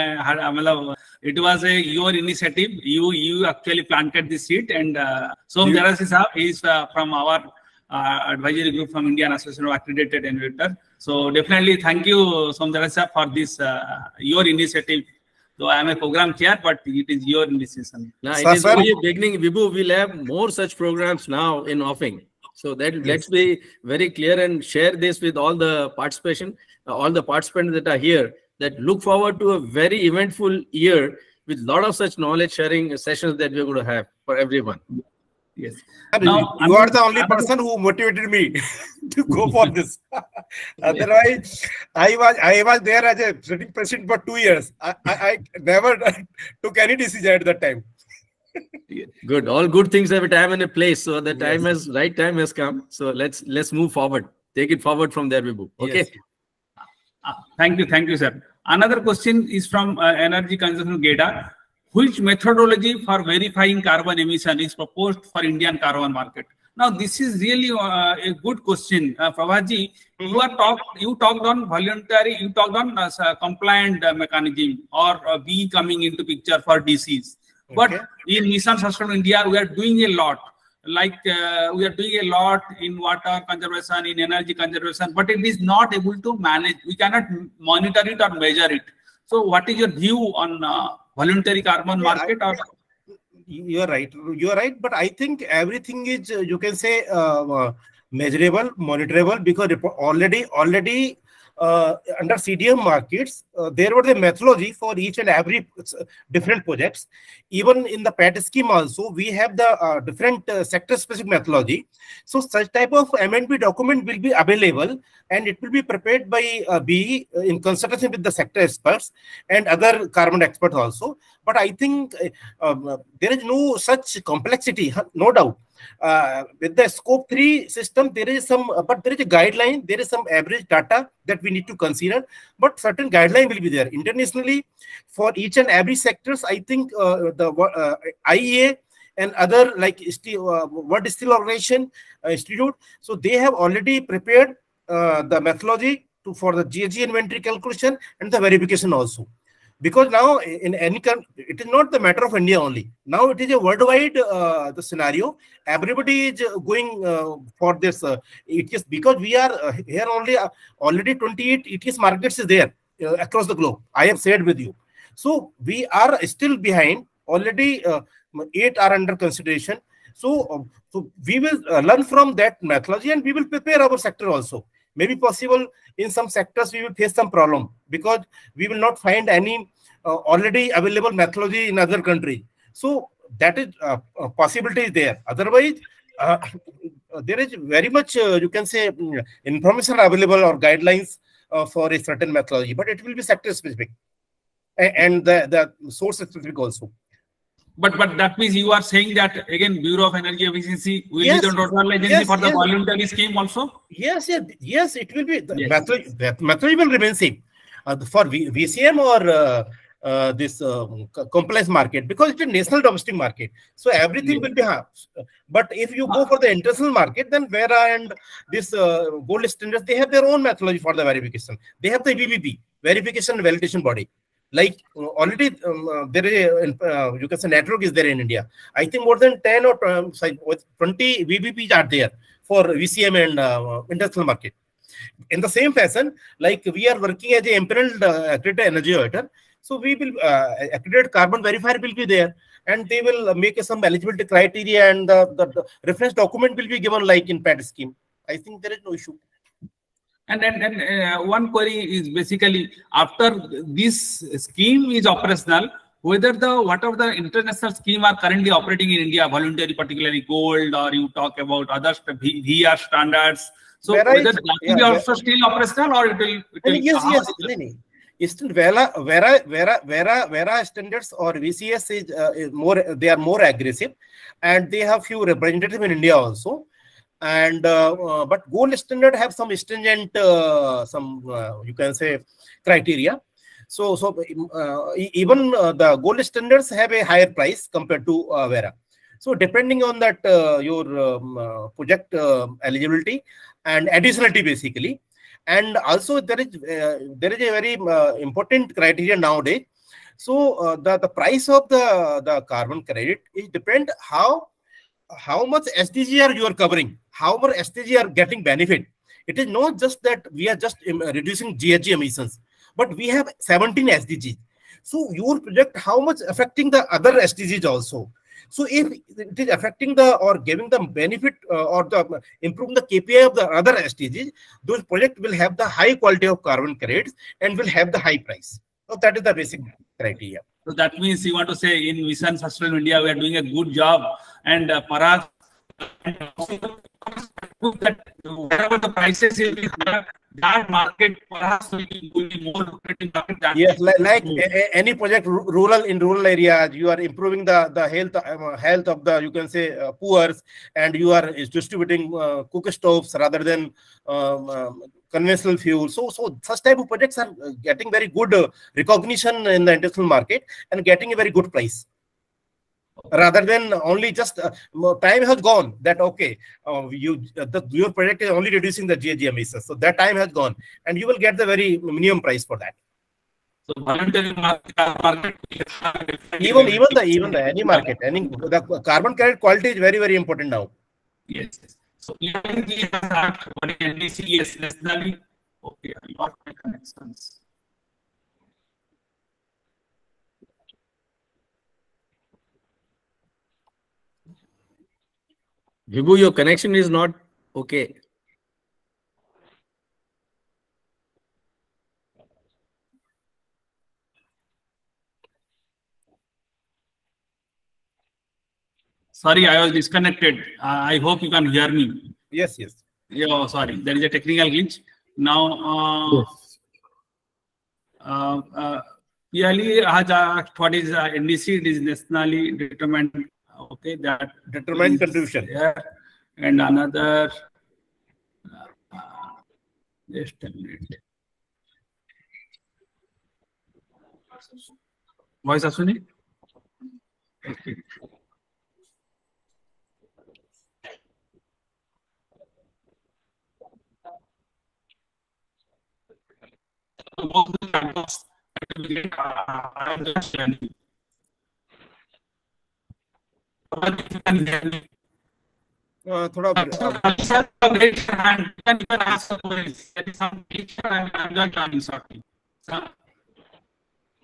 it was your initiative. You actually planted the seed. And Somdarasi Sahab is from our advisory group from Indian Association of Accredited Innovators. So definitely thank you, Somdarasi Sahab, for this your initiative. So I am a program chair, but it is your initiative. Now, it is only beginning, Vibhu. We'll have more such programs now in offing. So that let's be very clear and share this with all the participants that are here, that look forward to a very eventful year with a lot of such knowledge sharing sessions that we're going to have for everyone. Yes. Now, you are the only person who motivated me to go for this. Otherwise, I was there as a sitting president for 2 years. I never took any decision at that time. Good. All good things have a time and a place. So the right time has come. So let's move forward. Take it forward from there, Vibhu. Okay. Yes. Thank you, sir. Another question is from Energy Consumption Data. Which methodology for verifying carbon emission is proposed for Indian carbon market? Now, this is really a good question. Prabhaji, you talked on voluntary, you talked on compliant mechanism or B coming into picture for DCs. But in Mission Sustainable India, we are doing a lot. Like we are doing a lot in water conservation, in energy conservation, but it is not able to manage. We cannot monitor it or measure it. So what is your view on voluntary carbon market? You are right. You are right. But I think everything is, you can say, measurable, monitorable, because already under CDM markets, there was a methodology for each and every different projects. Even in the PAT scheme also, we have the different sector-specific methodology. So such type of M&P document will be available, and it will be prepared by BE in consultation with the sector experts and other carbon experts also. But I think there is no such complexity, no doubt. With the scope 3 system, there is some, but there is a guideline, there is some average data that we need to consider, but certain guideline will be there internationally for each and every sectors. I think the IAEA and other like World Steel Organization Institute, so they have already prepared the methodology for the GHG inventory calculation and the verification also. Because now in any country, it is not the matter of India only. Now it is a worldwide the scenario. Everybody is going for this. It is because we are here only. Already 28 ETS markets is there across the globe. I have shared with you. So we are still behind. Already 8 are under consideration. So we will learn from that methodology and we will prepare our sector also. Maybe possible in some sectors we will face some problem because we will not find any already available methodology in other countries. So that is possibility is there. Otherwise, there is very much you can say information available or guidelines for a certain methodology, but it will be sector specific and the source specific also. But that means you are saying that again, Bureau of Energy Efficiency will be the nodal agency for the voluntary scheme also? Yes, it will be. The methodology will remain same for VCM or this compliance market, because it's a national domestic market. So everything will be but if you go for the international market, then Vera and this gold standards, they have their own methodology for the verification. They have the VVP, verification and validation body. Like already there is you can say network is there in India. I think more than 10 or 20 VBPs are there for VCM and international market. In the same fashion, like we are working as a impaneled accredited energy auditor, so we will accredited carbon verifier will be there, and they will make some eligibility criteria, and the reference document will be given like in PAT scheme. I think there is no issue. And then one query is basically after this scheme is operational, whether whatever the international scheme are currently operating in India, voluntary, particularly gold, or you talk about other VR standards. So whether that will be also still operational, or it will Vera standards or VCS is more, they are more aggressive, and they have few representatives in India also. And but gold standard have some stringent you can say criteria. So even the gold standards have a higher price compared to Vera. So depending on that your project eligibility and additionality basically. And also there is a very important criteria nowadays. So the price of the carbon credit is depend how much SDG you are covering, how much SDG are getting benefit. It is not just that we are just reducing GHG emissions, but we have 17 SDGs. So your project, how much affecting the other SDGs also. So if it is affecting the or giving the benefit or the improving the KPI of the other SDGs, those projects will have the high quality of carbon credits and will have the high price. So that is the basic criteria. So that means you want to say in Vision Sustainable India we are doing a good job, and perhaps that whatever the prices will be higher, that market perhaps will be more lucrative market than yes, like any project rural in rural areas, you are improving the health of the, you can say, poor, and you are distributing cook stoves rather than conventional fuel. So such type of projects are getting very good recognition in the international market and getting a very good price. Rather than only just time has gone that okay, your project is only reducing the GHG emissions, so that time has gone, and you will get the very minimum price for that. So voluntary market, even the any market, the carbon credit quality is very important now. Yes. So even we have what NDC is nationally okay. I lost my connections. Vibhu, your connection is not okay. Sorry, I was disconnected. I hope you can hear me. Yes. Yeah, sorry, there is a technical glitch. Now, clearly, what is NDC? It is nationally determined. Okay, that determined contribution. Yeah, and another. Just a minute. Voice Aswini? Okay. थोड़ा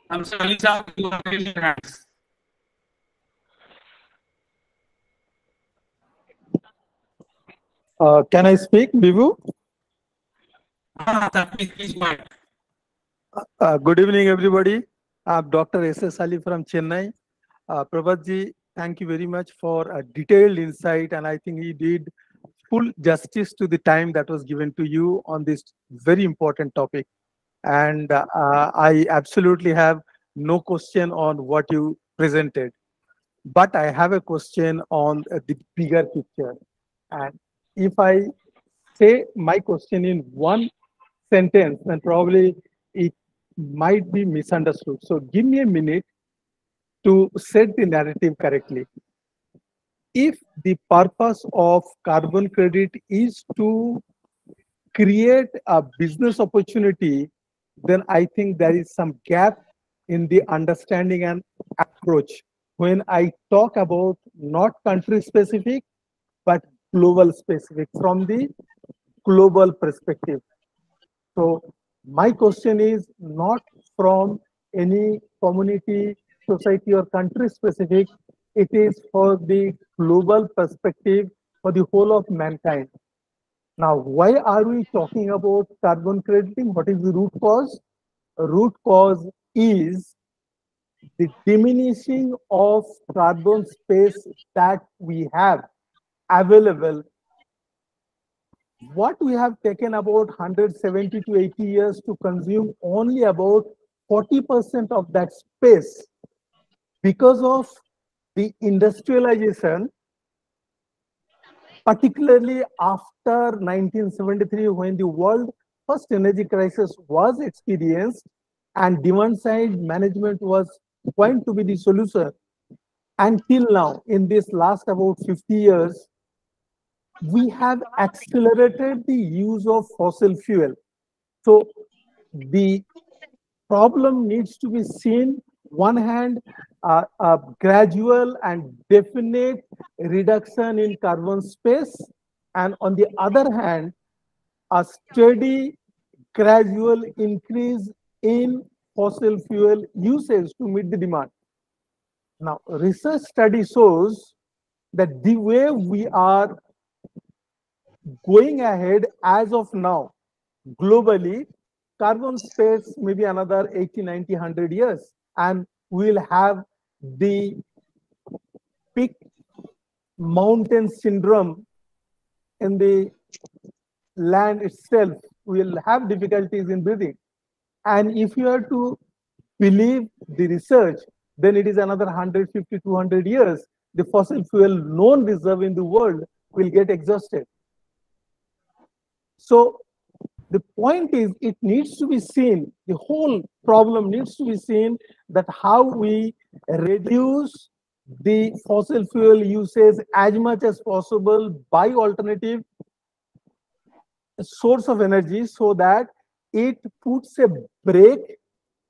I'm sorry, sir. You are raising hands. Can I speak, Vibhu? Please go ahead. Good evening, everybody. I'm Dr. S.S. Ali from Chennai. Prabhatji, thank you very much for a detailed insight, and I think he did full justice to the time that was given to you on this very important topic. And I absolutely have no question on what you presented. But I have a question on the bigger picture. And if I say my question in one sentence, then probably it might be misunderstood. So give me a minute to set the narrative correctly. If the purpose of carbon credit is to create a business opportunity, then I think there is some gap in the understanding and approach when I talk about not country specific, but global specific, from the global perspective. So my question is not from any community, society, or country specific. It is for the global perspective for the whole of mankind. Now, why are we talking about carbon crediting? What is the root cause? The root cause is the diminishing of carbon space that we have available. What we have taken about 170 to 80 years to consume only about 40% of that space, because of the industrialization, particularly after 1973, when the world first energy crisis was experienced and demand side management was going to be the solution. Until now, in this last about 50 years, we have accelerated the use of fossil fuel. So the problem needs to be seen, one hand, a gradual and definite reduction in carbon space, and on the other hand, a steady gradual increase in fossil fuel usage to meet the demand. Now, research study shows that the way we are going ahead as of now, globally, carbon space maybe another 80, 90, 100 years, and we'll have the peak mountain syndrome in the land itself. We'll have difficulties in breathing. And if you are to believe the research, then it is another 150, 200 years. The fossil fuel known reserve in the world will get exhausted. So the point is, it needs to be seen, the whole problem needs to be seen, that how we reduce the fossil fuel usage as much as possible by alternative source of energy, so that it puts a brake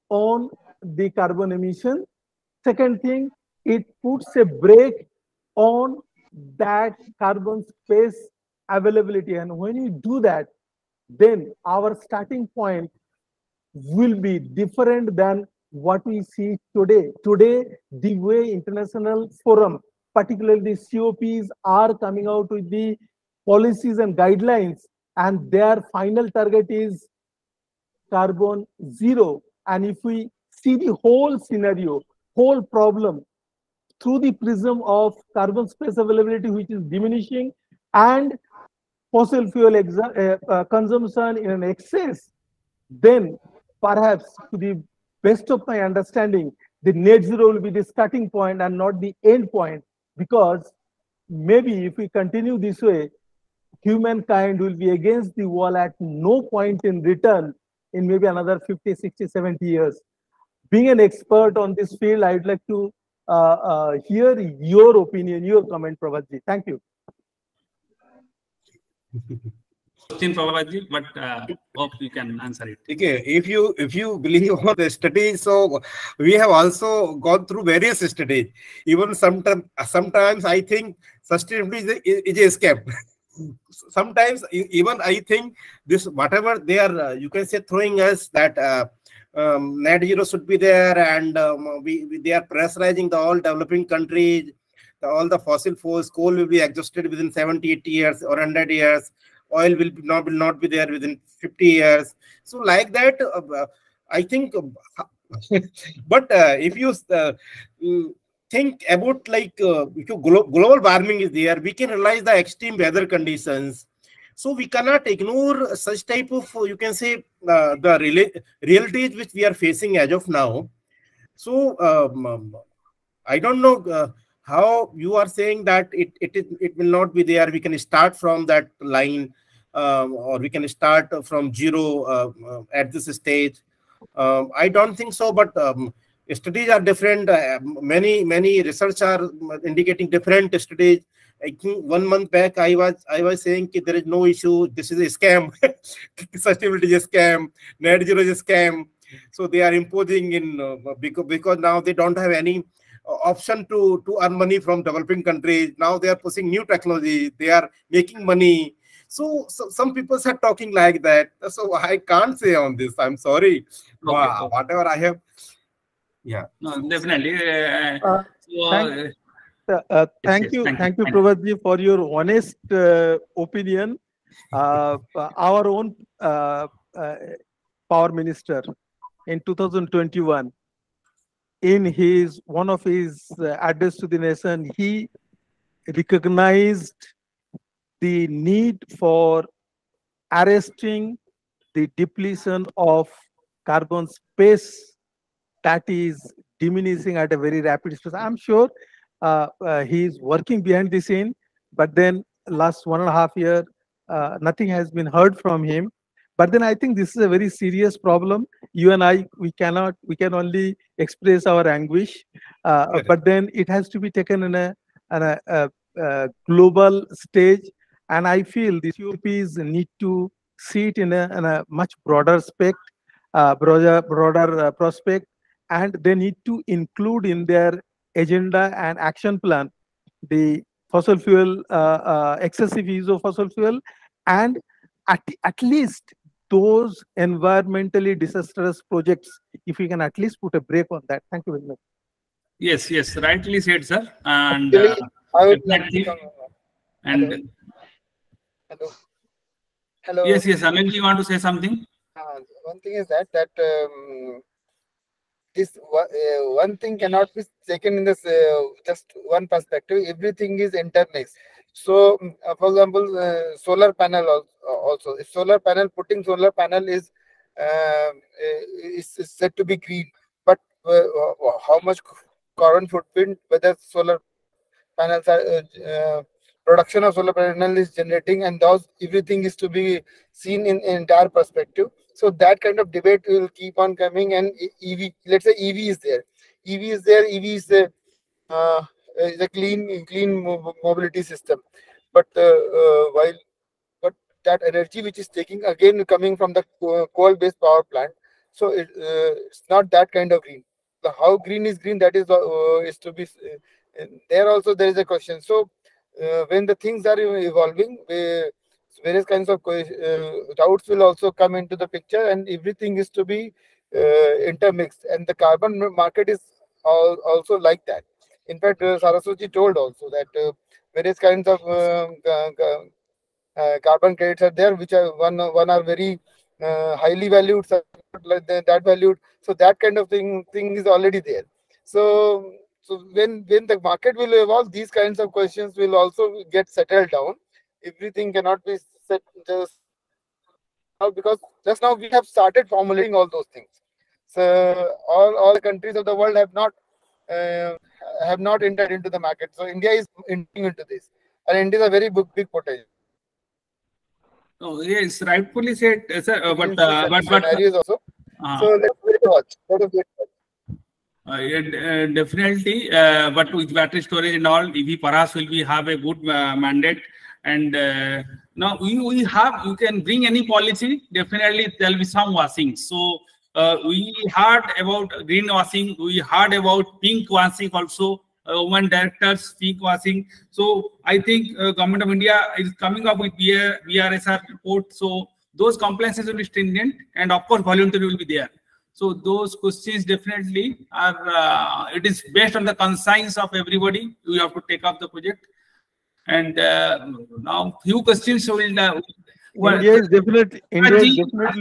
on the carbon emission. Second thing, it puts a brake on that carbon space availability. And when you do that, then our starting point will be different than what we see today. Today, the way international forum, particularly the COPs, are coming out with the policies and guidelines, and their final target is carbon zero. And if we see the whole scenario, whole problem through the prism of carbon space availability, which is diminishing, and fossil fuel consumption in an excess, then perhaps, to the best of my understanding, the net zero will be the starting point and not the end point. Because maybe if we continue this way, humankind will be against the wall at no point in return in maybe another 50, 60, 70 years. Being an expert on this field, I would like to hear your opinion, your comment, Prabhatji. Thank you. Question, Prabhatji, but hope you can answer it. Okay, if you believe on the studies, so we have also gone through various studies. Even sometimes I think sustainability is a scam. Sometimes even I think this, whatever they are, you can say, throwing us that net zero should be there, and they are pressurizing the all developing countries. All the fossil fuels, coal will be exhausted within 70, 80 years or 100 years. Oil will not be there within 50 years. So like that, I think. But if you think about, like, if global warming is there, we can realize the extreme weather conditions. So we cannot ignore such type of, you can say, the realities which we are facing as of now. So I don't know how you are saying that it will not be there. We can start from that line, or we can start from zero at this stage. I don't think so, but studies are different. Many research are indicating different studies. I think 1 month back I was saying that there is no issue. This is a scam. Sustainability is a scam. Net zero is a scam. So they are imposing in because now they don't have any option to earn money from developing countries. Now they are pushing new technology. They are making money. So some people are talking like that. So I can't say on this. I'm sorry. Okay. Whatever I have. Yeah. No, definitely. Thank you, Prabhatji, for your honest opinion. Our own power minister in 2021, in one of his address to the nation, he recognized the need for arresting the depletion of carbon space that is diminishing at a very rapid pace. I'm sure he is working behind the scene, but then last 1.5 years, nothing has been heard from him. But then I think this is a very serious problem. You and I, we can only express our anguish, but then it has to be taken in a global stage. And I feel the COPs need to see it in a much broader prospect, and they need to include in their agenda and action plan the fossil fuel, excessive use of fossil fuel, and at least those environmentally disastrous projects, if we can at least put a break on that. Thank you very much. Yes, yes, rightly said, sir. And Hello. Yes, Anil, you want to say something? One thing is that this one thing cannot be taken in this just one perspective. Everything is intermixed. So, for example, solar panel also. If putting solar panel is said to be green, but how much carbon footprint whether solar panels are production of solar panel is generating, and thus everything is to be seen in entire perspective. So that kind of debate will keep on coming. And EV, let's say EV is there. EV is a clean mobility system. But but that energy which is taking again coming from the coal-based power plant, so it's not that kind of green. How green is green, that is to be there. Also there is a question. So when the things are evolving, various kinds of doubts will also come into the picture, and everything is to be intermixed. And the carbon market is also like that. In fact, Saraswati told also that various kinds of carbon credits are there, which are one are very highly valued, like that valued. So that kind of thing is already there. So when the market will evolve, these kinds of questions will also get settled down. Everything cannot be set just now, because just now we have started formulating all those things. So all the countries of the world have not entered into the market. So India is entering into this, and India is a very big potential. Oh yes, rightfully said, sir. But scenarios also. So let's wait and watch. Definitely, but with battery storage and all, EV Paras will have a good mandate. And now we can bring any policy. Definitely there will be some washing. So we heard about greenwashing. We heard about pink washing also. Women directors, pink washing. So I think Government of India is coming up with BRSR report. So those compliances will be stringent, and of course voluntary will be there. So those questions definitely are. It is based on the conscience of everybody. We have to take up the project. And now few questions will. India is definitely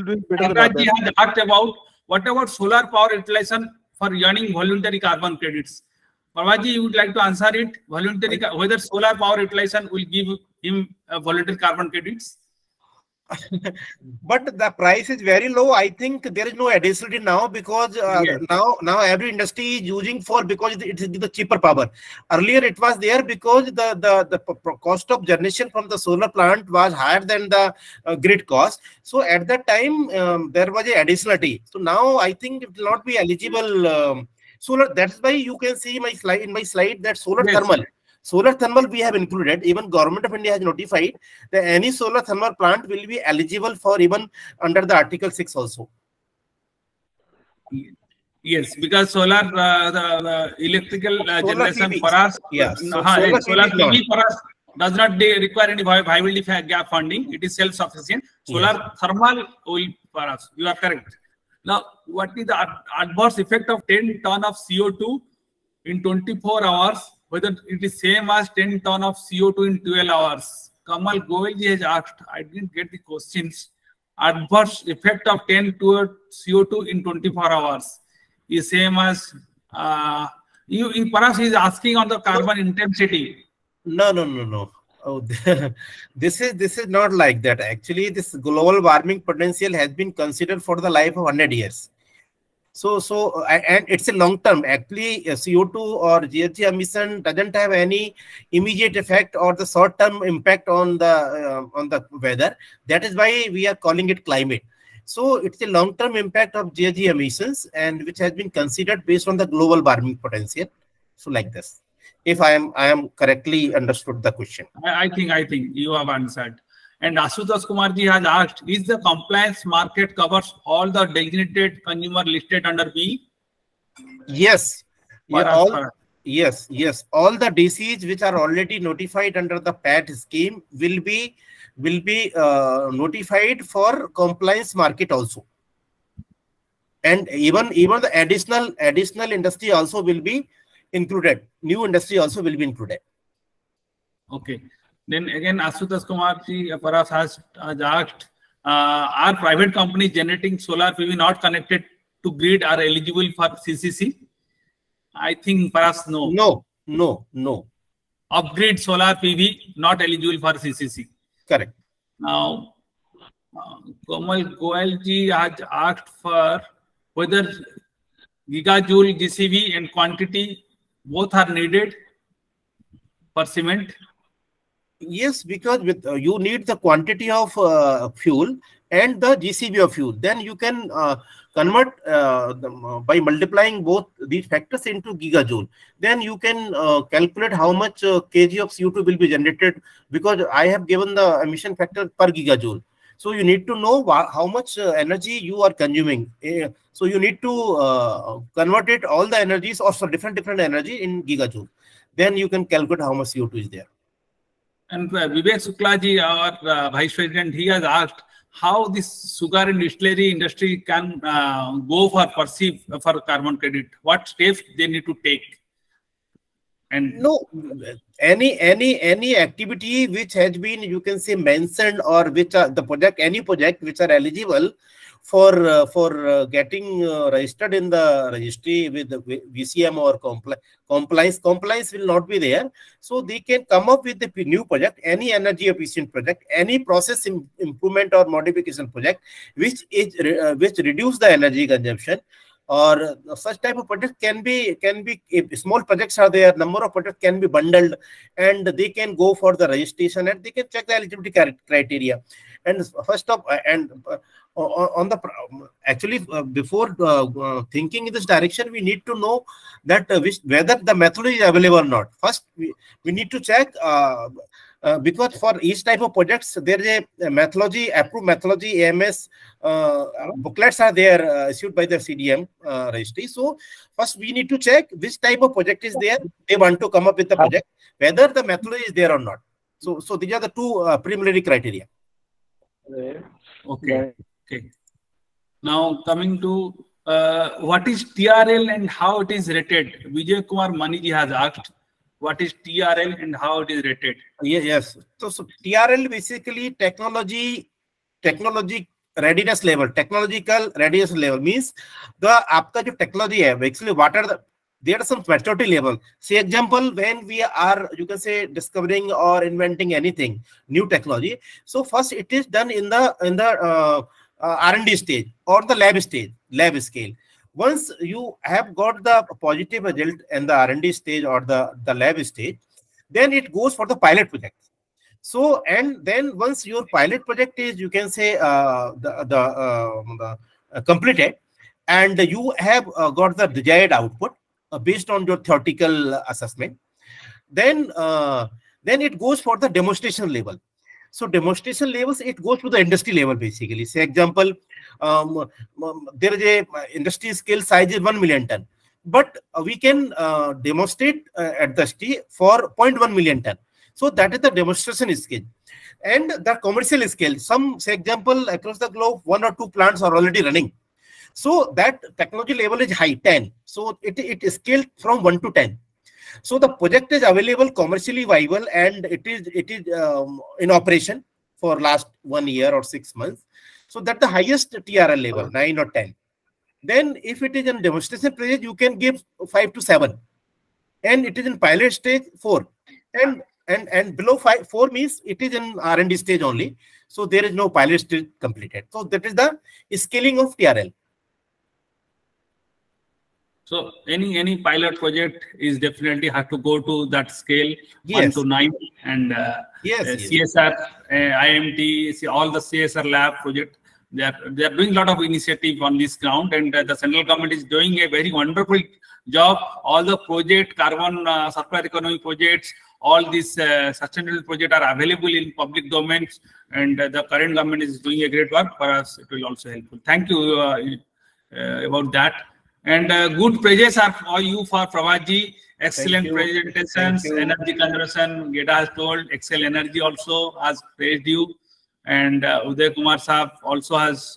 doing better than others. Had asked about what about solar power utilization for earning voluntary carbon credits. Parvaji, you would like to answer it? Voluntary, whether solar power utilization will give him voluntary carbon credits? But the price is very low. I think there is no additionality now, because now every industry is using because it is the cheaper power. Earlier it was there because the cost of generation from the solar plant was higher than the grid cost. So at that time there was a additionality. So now I think it will not be eligible. Solar. That's why you can see my slide that solar thermal. Solar thermal we have included. Even Government of India has notified that any solar thermal plant will be eligible for even under the Article 6 also. Yes, because solar the electrical generation for us, solar PV for us does not require any viability gap funding. It is self-sufficient. Solar thermal will for us. You are correct. Now, what is the adverse effect of 10 ton of CO2 in 24 hours? Whether it is same as 10 ton of CO2 in 12 hours? Kamal Goelji has asked. I didn't get the questions. Adverse effect of 10 to CO2 in 24 hours is same as perhaps he is asking on the carbon intensity. No. Oh, this is not like that. Actually, this global warming potential has been considered for the life of 100 years. And it's a long term. Actually, CO2 or GHG emission doesn't have any immediate effect or the short term impact on the weather. That is why we are calling it climate. So it's a long term impact of GHG emissions, and which has been considered based on the global warming potential. So like this, if I am correctly understood the question. I think you have answered. And Asutosh Kumarji has asked, is the compliance market covers all the designated consumer listed under B? Yes. Yes. All the DCs which are already notified under the PAT scheme will be notified for compliance market also. And even the additional industry also will be included. New industry also will be included. Okay. Then again, Asutosh Kumarji perhaps has asked, are private companies generating solar PV not connected to grid are eligible for CCC? I think perhaps no. No. Off-grid solar PV not eligible for CCC. Correct. Now, Komal Goelji has asked for whether gigajoule GCV and quantity both are needed for cement. Yes, because with you need the quantity of fuel and the GCV of fuel. Then you can convert by multiplying both these factors into gigajoule. Then you can calculate how much kg of CO2 will be generated, because I have given the emission factor per gigajoule. So you need to know how much energy you are consuming. So you need to convert it all the energies, also different energy in gigajoule. Then you can calculate how much CO2 is there. And Vivek Suklaji, our Vice President, he has asked how this sugar and distillery industry can go for carbon credit. What steps they need to take? And no, any activity which has been, you can say, mentioned, or which are the project, any project which are eligible for getting registered in the registry with the VCM or compliance will not be there. So they can come up with the new project, any energy efficient project, any process improvement or modification project which reduce the energy consumption, or such type of project can be if small projects are there, number of projects can be bundled, and they can go for the registration, and they can check the eligibility criteria. And first of on the actually before thinking in this direction, we need to know that whether the methodology is available or not. First, we need to check because for each type of projects there is a methodology, approved methodology, AMS booklets are there issued by the CDM registry. So first we need to check which type of project is there. They want to come up with the project, whether the methodology is there or not. So these are the two preliminary criteria. Okay. Now coming to what is TRL and how it is rated. Vijay Kumar Maniji has asked, what is TRL and how it is rated? Yes. So TRL basically technology readiness level. Technological readiness level means the आपका जो technology है, actually what are there are some maturity level. Say example, when we are, you can say, discovering or inventing anything new technology. So first it is done in the R&D stage or the lab scale. Once you have got the positive result in the R&D stage or the lab stage, then it goes for the pilot project. So, and then once your pilot project is, you can say, completed, and you have got the desired output based on your theoretical assessment, then it goes for the demonstration level. So demonstration levels, it goes to the industry level basically. Say example, there is a industry scale size is 1 million ton, but we can demonstrate at the stage for 0.1 million ton. So that is the demonstration scale. And the commercial scale, some, say example, across the globe, 1 or 2 plants are already running. So that technology level is high, 10. So it is scaled from 1 to 10. So the project is available, commercially viable, and it is in operation for last 1 year or 6 months. So that's the highest TRL level, 9 or 10. Then if it is in demonstration project, you can give 5 to 7. And it is in pilot stage, 4. And below 4 means it is in R&D stage only. So there is no pilot stage completed. So that is the scaling of TRL. So any pilot project is definitely have to go to that scale, Yes. 1 to 9, and CSR, IMT, all the CSR lab project. They are doing a lot of initiative on this ground, and the central government is doing a very wonderful job. All the project, carbon circular economy projects, all these sustainable projects are available in public domains, and the current government is doing a great work for us. It will also helpful. Thank you about that. And good praises are for you, for Prabhatji. Excellent presentations, energy conservation, Geta has told, Excel Energy also has praised you. And Uday Kumar Saab also has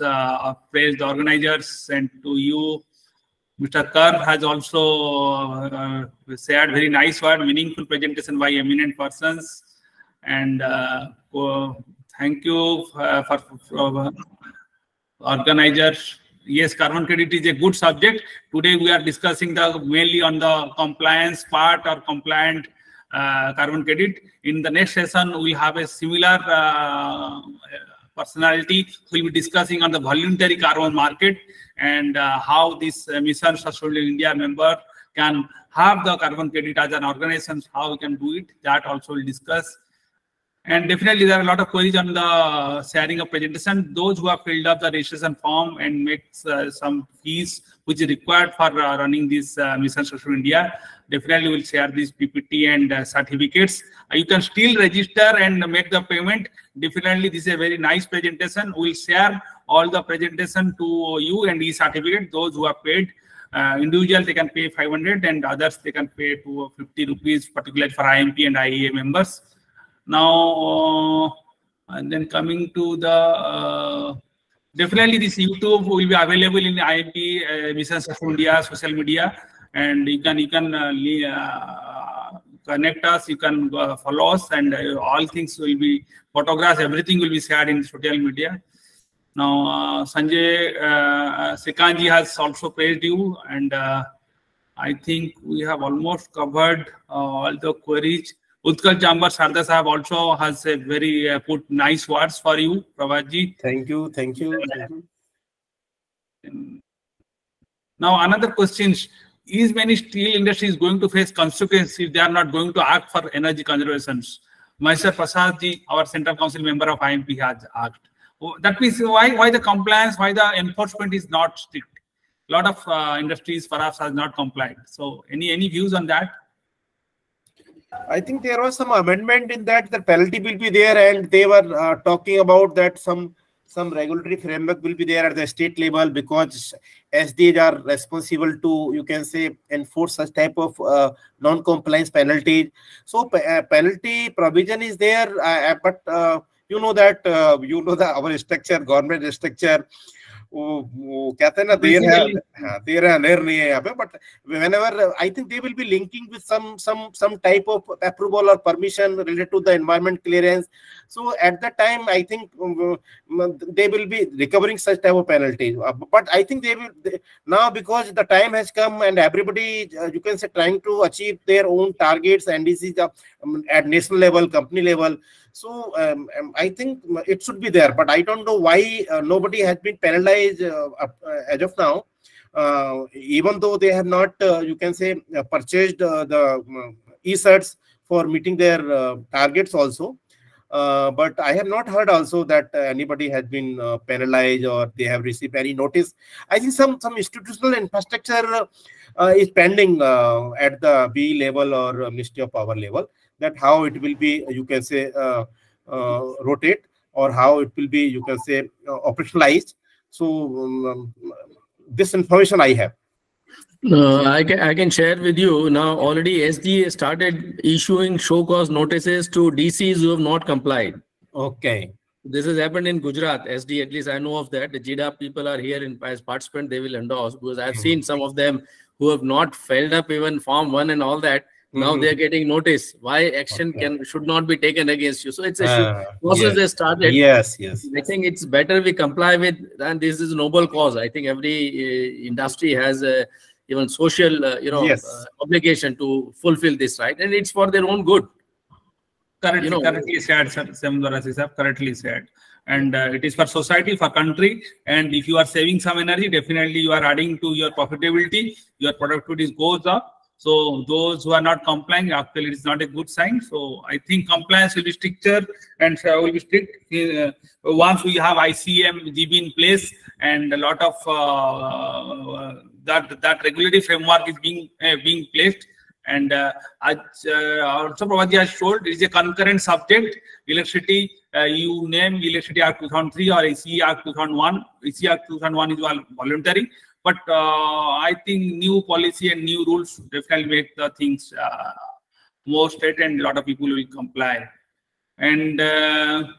praised the organizers, and to you, Mr. Kar has also shared very nice word, meaningful presentation by eminent persons. And thank you for organizers. Yes, carbon credit is a good subject. Today we are discussing mainly on the compliance part or compliant carbon credit. In the next session, we'll have a similar personality. We'll be discussing on the voluntary carbon market and how this Mission Sustainable India member can have the carbon credit as an organization, how we can do it. That also we'll discuss. And definitely there are a lot of queries on the sharing of presentation. Those who have filled up the registration form and makes some fees which is required for running this Mission Sustainable India, definitely will share these PPT and certificates. You can still register and make the payment. Definitely this is a very nice presentation. We'll share all the presentation to you and e-certificate. Those who have paid, individual they can pay 500 and others they can pay 250 rupees, particularly for IAEMP and IAEA members. Now, and then coming to the, definitely this YouTube will be available in IAEMP, Mission Sustainable India, social media, and you can connect us, you can follow us, and all things will be, photographs, everything will be shared in social media. Now, Sanjay Sekanji has also praised you, and I think we have almost covered all the queries. Utkal Chambar Sarda Sahab also has a very put nice words for you, Prabhatji. Thank you, thank you. Now another question: is many steel industries going to face consequences if they are not going to act for energy conservation? Mr. Prasadji, our Central Council member of IAEMP, has asked. That means why the compliance, why the enforcement is not strict? A lot of industries perhaps has not complied. So any views on that? I think there was some amendment in that the penalty will be there, and they were talking about that some regulatory framework will be there at the state level, because SDs are responsible to, you can say, enforce such type of non-compliance penalties. So penalty provision is there, but you know that our structure, government structure, कहते हैं ना देर है नहर नहीं है यहाँ पे, but whenever I think they will be linking with some type of approval or permission related to the environment clearance. So at that time I think they will be recovering such type of penalties. But I think they will now, because the time has come and everybody, you can say, trying to achieve their own targets and this is at national level, company level. So I think it should be there, but I don't know why nobody has been penalized as of now, even though they have not, you can say, purchased the e-certs for meeting their targets also. But I have not heard also that anybody has been penalized or they have received any notice. I think some institutional infrastructure is pending at the BE level or Ministry of Power level, that how it will be, you can say, rotate, or how it will be, you can say, operationalized. So this information I have. I can share with you now. Already SD started issuing show cause notices to DCs who have not complied. Okay. This has happened in Gujarat. SD, at least I know of that. The JIDA people are here as participants. They will endorse, because I've seen some of them who have not filled up even Form 1 and all that. Now they are getting notice. Why action should not be taken against you? So it's a process they started. Yes. I think it's better we comply with, and this is a noble cause. I think every industry has a even social, obligation to fulfill this, right? And it's for their own good. Correctly said, correctly said. And it is for society, for country. And if you are saving some energy, definitely you are adding to your profitability. Your productivity goes up. So those who are not complying, actually, it's not a good sign. So I think compliance will be stricter and will be strict once we have ICM GB in place, and a lot of that regulatory framework is being placed. And also Prabhat has showed, it is a concurrent subject. Electricity, you name Electricity Act 2003 or EC Act 2001. EC Act 2001 is voluntary. But I think new policy and new rules definitely make the things more straight, and a lot of people will comply. And then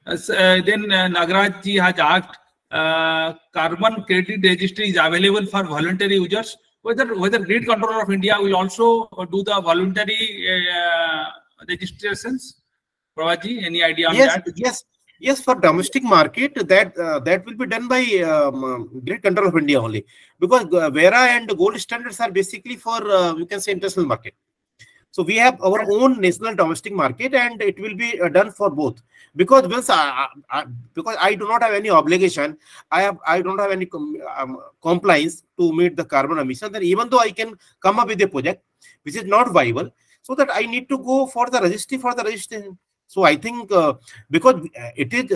Nagaraj ji has asked, carbon credit registry is available for voluntary users. Whether Grid Controller of India will also do the voluntary registrations? Prabhat ji, any idea on that? Yes, for domestic market, that will be done by Grid Control of India only, because Vera and gold standards are basically for you can say international market. So we have our own national domestic market, and it will be done for both. Because once because I do not have any obligation, I don't have any compliance to meet the carbon emission. Then even though I can come up with a project which is not viable, so that I need to go for the registry for the registration. So I think because it is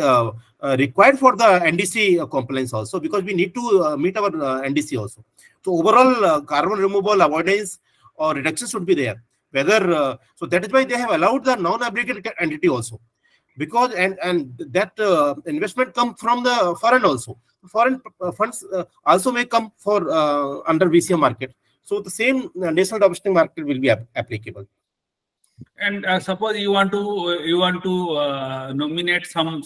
required for the NDC compliance also, because we need to meet our NDC also. So overall carbon removal, avoidance or reduction should be there. Whether so that is why they have allowed the non-obligated entity also, because and that investment come from the foreign also. Foreign funds also may come for under VCM market. So the same national domestic market will be applicable. And suppose you want to nominate some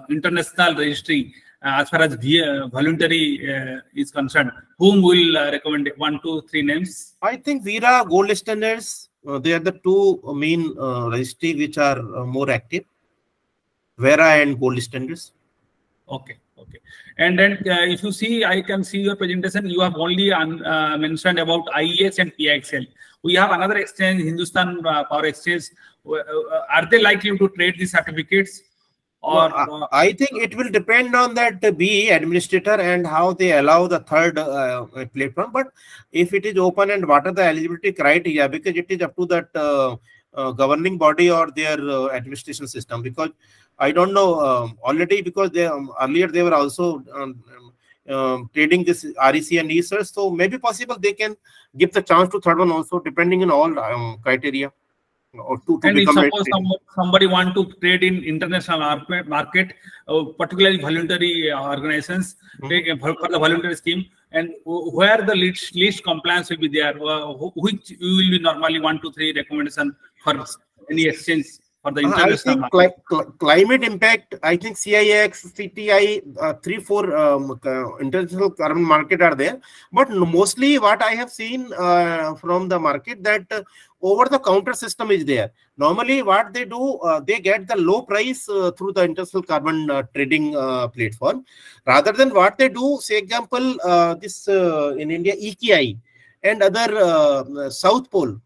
international registry as far as voluntary is concerned. Whom will recommend? 1, 2, 3 names? I think Vera, gold standards. They are the two main registry which are more active. Vera and gold standards. Okay. And then if you see, I can see your presentation. You have only mentioned about IES and PXL. We have another exchange, Hindustan Power Exchange. Are they likely to trade these certificates? Or I think it will depend on that BE administrator and how they allow the third platform. But if it is open, and what are the eligibility criteria, because it is up to that governing body or their administration system. Because I don't know already, because they earlier they were also trading this REC and research. So maybe possible they can give the chance to third one also, depending on all criteria. Or to and if suppose somebody want to trade in international market, particularly voluntary organizations, for the voluntary scheme, and where the least compliance will be there, which you will be normally 1, 2, 3 recommendation for any exchange for the international market? Climate impact, I think CIX, CTI, 3, 4 international carbon market are there. But mostly what I have seen from the market, that over-the-counter system is there. Normally what they do, they get the low price through the international carbon trading platform. Rather than what they do, say example, this in India, EKI and other South Pole,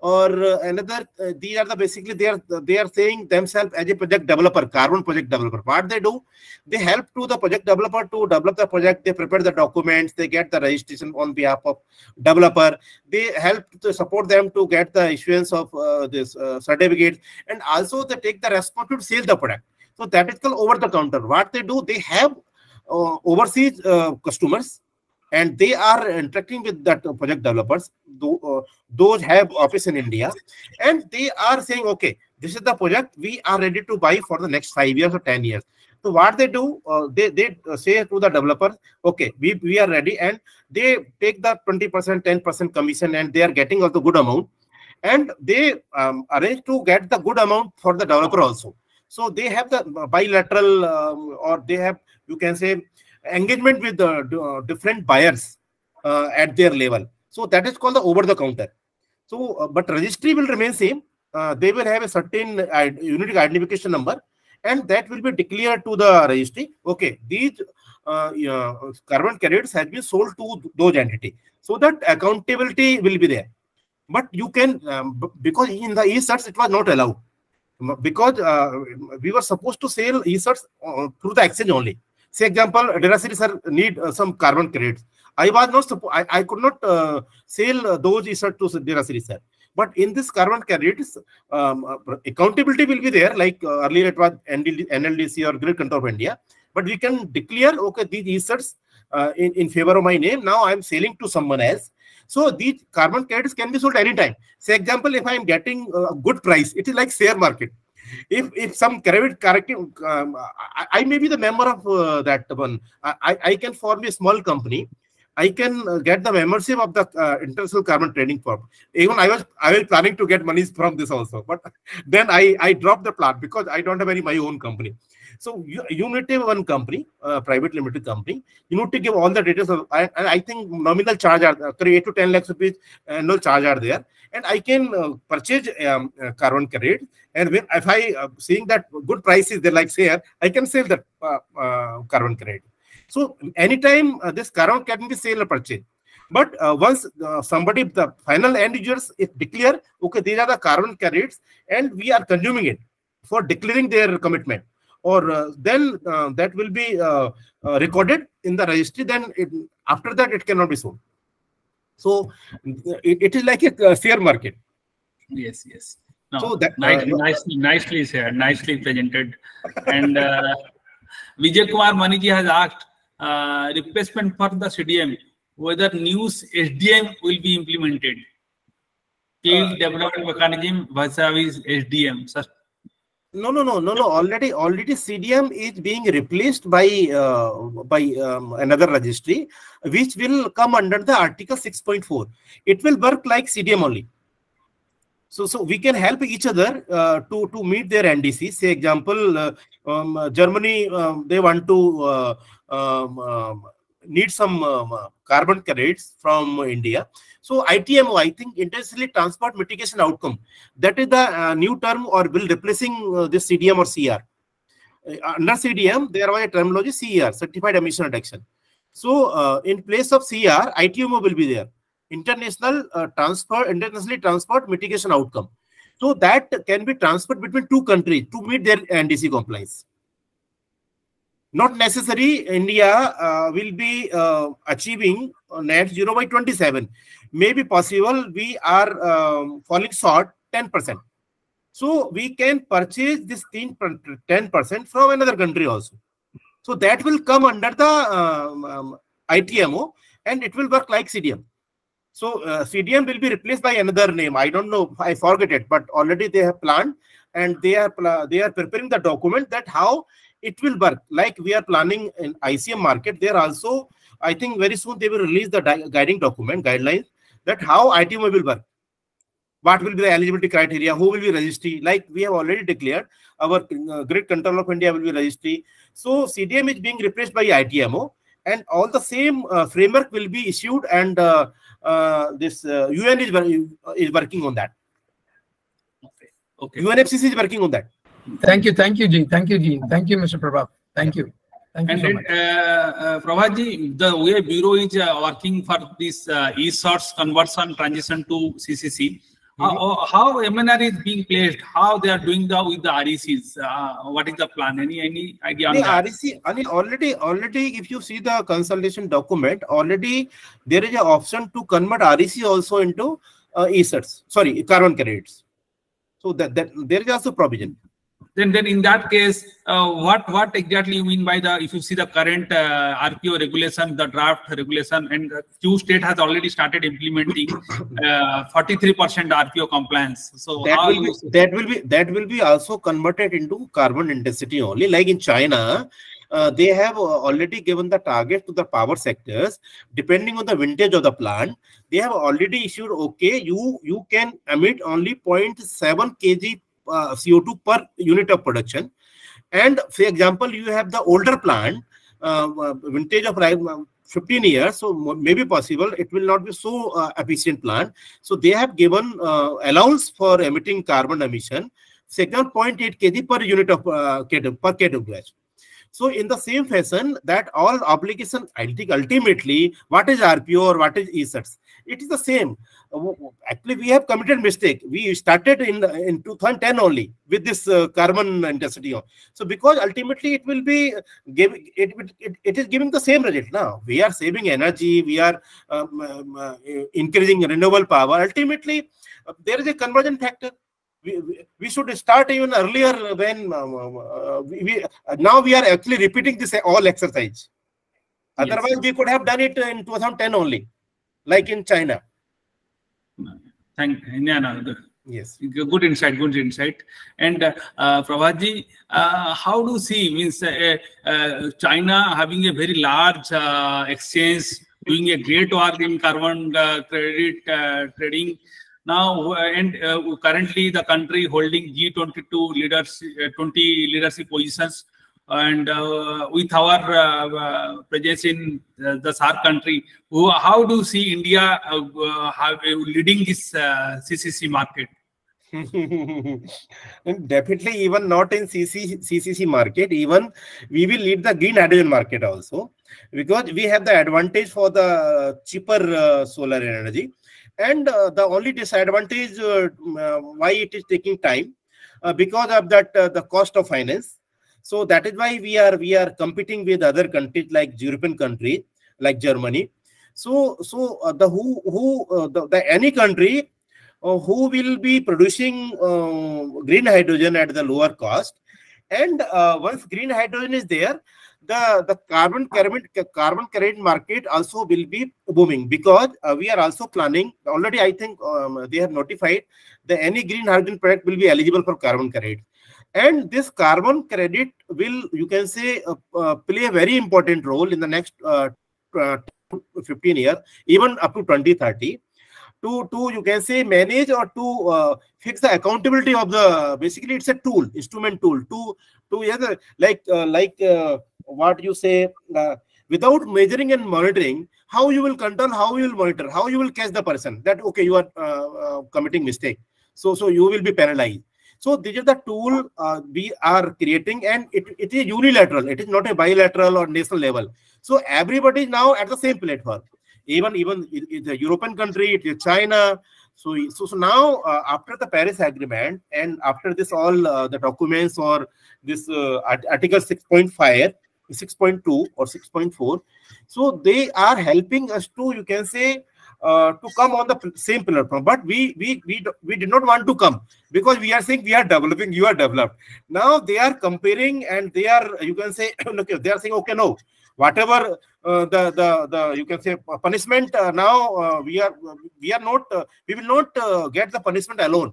or another, these are the basically they are saying themselves as a project developer, carbon project developer. What they do, they help to the project developer to develop the project. They prepare the documents, they get the registration on behalf of developer. They help to support them to get the issuance of this certificate, and also they take the responsibility to sell the product. So that is called over the counter. What they do, they have overseas customers, and they are interacting with that project developers. Those have office in India, and they are saying, okay, this is the project we are ready to buy for the next 5 years or 10 years. So what they do, they say to the developer, okay, we are ready, and they take the 20%, 10% commission, and they are getting also good amount, and they arrange to get the good amount for the developer also. So they have the bilateral or they have, you can say, engagement with the different buyers at their level. So that is called the over the counter. So but registry will remain same. They will have a certain unique identification number, and that will be declared to the registry. Okay, these carbon credits have been sold to those entities, so that accountability will be there. But you can because in the e-search it was not allowed. because we were supposed to sell ESCerts through the exchange only. Say example, Derasiri sir need some carbon credits. I was not I could not sell those ESCerts to Derasiri sir. But in this carbon credits, accountability will be there. Like earlier it was NLDC or Grid Control of India. But we can declare, okay, these ESCerts in favor of my name. Now I am selling to someone else. So these carbon credits can be sold anytime. Say example, if I am getting a good price, it is like share market. If some credit corrective, I may be the member of that one. I can form a small company. I can get the membership of the international carbon trading firm. Even I was planning to get money from this also, but then I dropped the plan because I don't have any my own company. So you need to have one company, private limited company. You need to give all the details of, and I think nominal charge are 8 to 10 lakhs rupees no charge are there, and I can purchase carbon credit. And when if I seeing that good price is there, like share, I can sell that carbon credit. So anytime this carbon can be sale or purchase. But once somebody, the final end users, if declare, okay, these are the carbon credits and we are consuming it for declaring their commitment, or then that will be recorded in the registry. Then after that, it cannot be sold. So it is like a share market. Yes, yes. No, so that, nicely said, nicely presented. And Vijay Kumar Maniji has asked replacement for the CDM, whether new SDM will be implemented. Case development mechanism versus SDM. No. Already CDM is being replaced by another registry, which will come under the Article 6.4. It will work like CDM only. So we can help each other to meet their NDC. Say example, Germany, they want to need some carbon credits from India. So ITMO, I think intensely transport mitigation outcome. That is the new term or will replacing this CDM or CR. Under CDM, there was a terminology CER, Certified Emission Reduction. So in place of CR, ITMO will be there. Internationally transport mitigation outcome. So that can be transferred between two countries to meet their NDC compliance. Not necessary India will be achieving net zero by 27. Maybe possible we are falling short 10%. So we can purchase this 10% from another country also. So that will come under the ITMO and it will work like CDM. So CDM will be replaced by another name. I don't know, I forget it, but already they have planned and they are preparing the document that how it will work. Like we are planning in ICM market, there also, I think very soon they will release the guiding document, guidelines, that how ITMO will work. What will be the eligibility criteria, who will be registry, like we have already declared, our Grid Control of India will be registry. So CDM is being replaced by ITMO and all the same framework will be issued and this UN is working on that. Okay. UNFCC is working on that. Thank you, Ji. Thank you, Mr. Prabhat. Thank you. Thank you so much. Prabhat Ji, the way Bureau is working for this ESCerts conversion transition to CCC, how MNR is being placed, how they are doing with the RECs, what is the plan? Any idea on that? REC, already, if you see the consultation document, already there is an option to convert REC also into ESCerts, sorry, carbon credits. So that there is also provision. Then in that case, what exactly you mean by if you see the current RPO regulation, the draft regulation, and few state has already started implementing 43% RPO compliance. So that will be also converted into carbon intensity only. Like in China, they have already given the target to the power sectors depending on the vintage of the plant. They have already issued, okay, you can emit only 0.7 kg CO2 per unit of production. And for example, you have the older plant, vintage of 15 years, so maybe possible it will not be so efficient plant. So they have given allowance for emitting carbon emission, second 0.8 kg per unit of per kWh. So in the same fashion, that all obligation, I think ultimately, what is RPO or what is ESETs? It is the same. Actually, we have committed mistake. We started in 2010 only with this carbon intensity. So because ultimately it will be giving, it is giving the same result now. We are saving energy. We are increasing renewable power. Ultimately, there is a conversion factor. We should start even earlier when now we are actually repeating this all exercise. Otherwise, we could have done it in 2010 only, like in China. Yes. Good insight, good insight. And Prabhatji, how do you see, means China having a very large exchange, doing a great work in carbon credit trading now, and currently the country holding G22 leadership, 20 leadership positions, and with our presence in the SAARC country, how do you see India leading this CCC market? Definitely, even not in CCC market, even we will lead the green hydrogen market also, because we have the advantage for the cheaper solar energy. And the only disadvantage why it is taking time, because of that the cost of finance. So that is why we are competing with other countries like European countries like Germany. So any country who will be producing green hydrogen at the lower cost, and once green hydrogen is there, the carbon credit market also will be booming, because we are also planning already. I think they have notified that any green hydrogen product will be eligible for carbon credit, and this carbon credit will, you can say, play a very important role in the next 15 years, even up to 2030. To you can say manage or to fix the accountability of the, basically it's a tool, instrument tool to like what you say, without measuring and monitoring, how you will control, how you will monitor, how you will catch the person that okay, you are committing mistake, so you will be penalized. So this is the tool we are creating, and it is unilateral. It is not a bilateral or national level. So everybody is now at the same platform. Even the European country, it is China. So now after the Paris Agreement and after this all the documents or this Article 6.5, 6.2 or 6.4, so they are helping us to, you can say, to come on the same platform. But we did not want to come, because we are saying we are developing, you are developed. Now they are comparing, and they are, you can say, they are saying okay, no, whatever the you can say punishment, now we will not get the punishment alone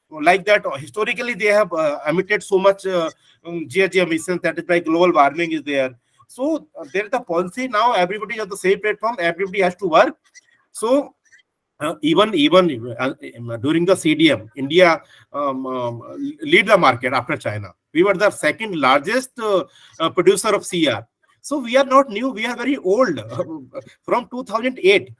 like that. Historically they have emitted so much GHG emissions, that is why global warming is there. So there is the policy now, everybody is on the same platform, everybody has to work. So even during the CDM, India lead the market after China. We were the second largest producer of CR. So we are not new, we are very old. From 2008,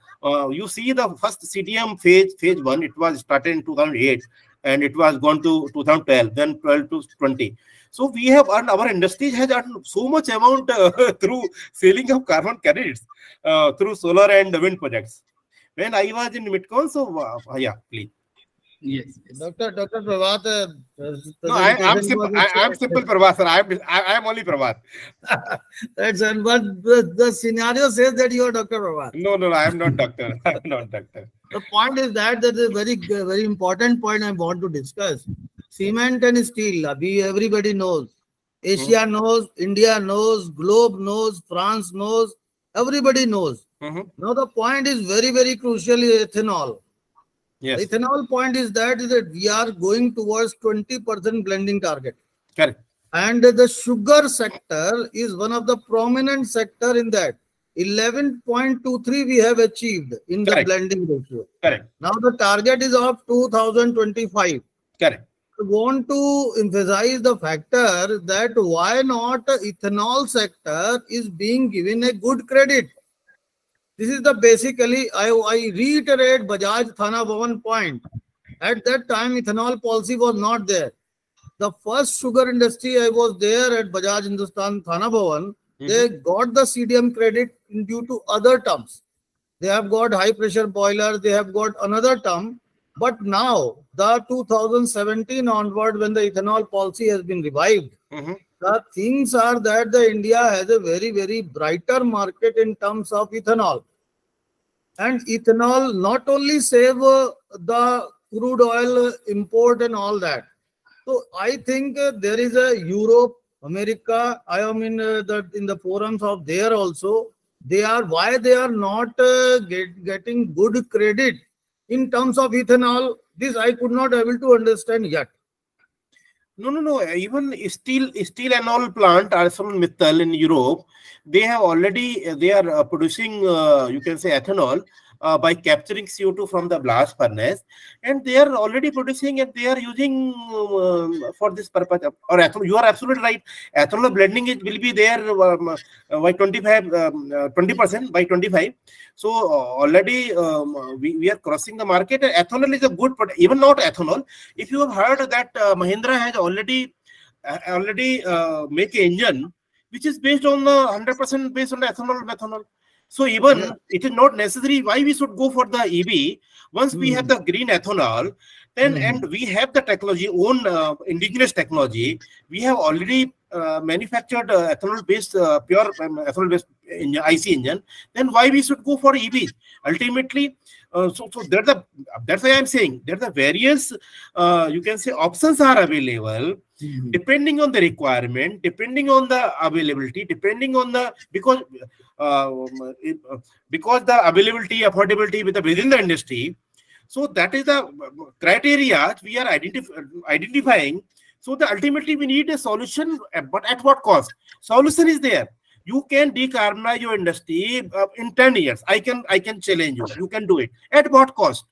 you see the first CDM phase 1, it was started in 2008, and it was gone to 2012, then 12 to 20. So we have earned, our industry has earned so much amount through selling of carbon credits, through solar and wind projects. When I was in Midcon, so yeah, please. Yes. Dr. Prabhat. No, I'm simple Prabhat, sir. I am only Prabhat. That's but the scenario says that you are Dr. Prabhat. No, I am not doctor. I am not doctor. The point is that is a very important point I want to discuss. Cement and steel, everybody knows. Asia knows, India knows, globe knows, France knows, everybody knows. Now the point is very crucial, ethanol. Yes. The ethanol point is that we are going towards 20% blending target. Correct. And the sugar sector is one of the prominent sector in that. 11.23 we have achieved in the blending ratio. Correct. Now the target is of 2025. Correct. I want to emphasize the factor that why not ethanol sector is being given a good credit. This is the basically, I reiterate Bajaj Thana Bhavan point. At that time, ethanol policy was not there. The first sugar industry, I was there at Bajaj Hindustan Thana Bhavan. They got the CDM credit due to other terms. They have got high pressure boiler. They have got another term. But now, the 2017 onward, when the ethanol policy has been revived, the things are that the India has a very, very brighter market in terms of ethanol. And ethanol not only save the crude oil import and all that. So I think there is a Europe, America, I am in the forums of there also. Why they are not getting good credit in terms of ethanol, this I could not able to understand yet. No. Even steel and all plant, ArcelorMittal in Europe, they are producing, you can say, ethanol by capturing CO2 from the blast furnace, and they are already producing it. They are using for this purpose. Or ethanol, you are absolutely right. Ethanol blending will be there by 20% by 25. So already we are crossing the market. Ethanol is a good product. Even not ethanol. If you have heard that Mahindra has already make an engine which is based on 100% based on the methanol. So even it is not necessary why we should go for the EV. Once we have the green ethanol, then and we have the technology, own indigenous technology, we have already manufactured ethanol-based, pure ethanol-based IC engine, then why we should go for EV? Ultimately, so that's why I'm saying there are various, you can say, options are available depending on the requirement, depending on the availability, depending on the because the availability, affordability within the industry. So that is the criteria we are identifying. So ultimately we need a solution, but at what cost? Solution is there. You can decarbonize your industry in 10 years. I can challenge you. You can do it. At what cost?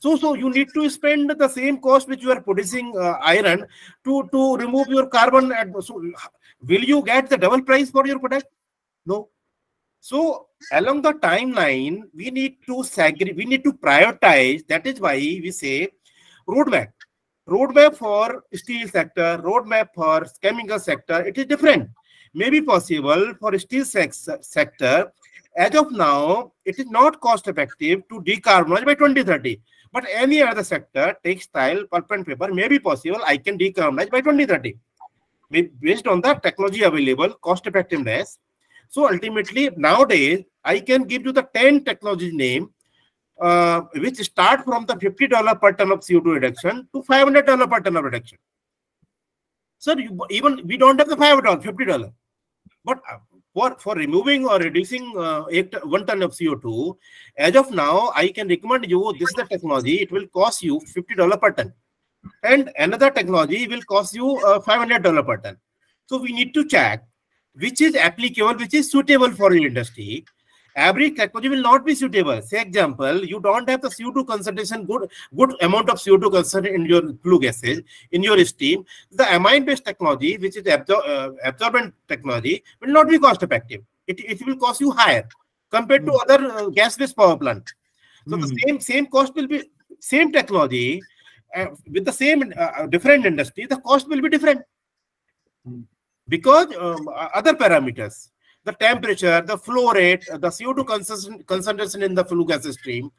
So you need to spend the same cost which you are producing iron to remove your carbon. So will you get the double price for your product? No. So along the timeline, we need to prioritize. That is why we say roadmap. Roadmap for steel sector, roadmap for chemical sector, it is different. May be possible for steel sector. As of now, it is not cost effective to decarbonize by 2030. But any other sector, textile, pulp and paper, may be possible. I can decarbonize by 2030 based on the technology available, cost effectiveness. So ultimately, nowadays, I can give you the 10 technology name, which start from the $50 per ton of CO2 reduction to $500 per ton of reduction. So even we don't have the $50. But for removing or reducing 1 ton of CO2, as of now, I can recommend you, this is the technology, it will cost you $50 per ton. And another technology will cost you $500 per ton. So we need to check which is applicable, which is suitable for your industry. Every technology will not be suitable. Say example, you don't have the CO2 concentration, good amount of CO2 concentration in your flue gases, in your steam. The amine-based technology, which is absorbent technology, will not be cost effective. It will cost you higher compared to other gas-based power plant. So the same cost will be, same technology, with the same different industry, the cost will be different. Because other parameters, the temperature, the flow rate, the CO2 concentration in the flue gas stream,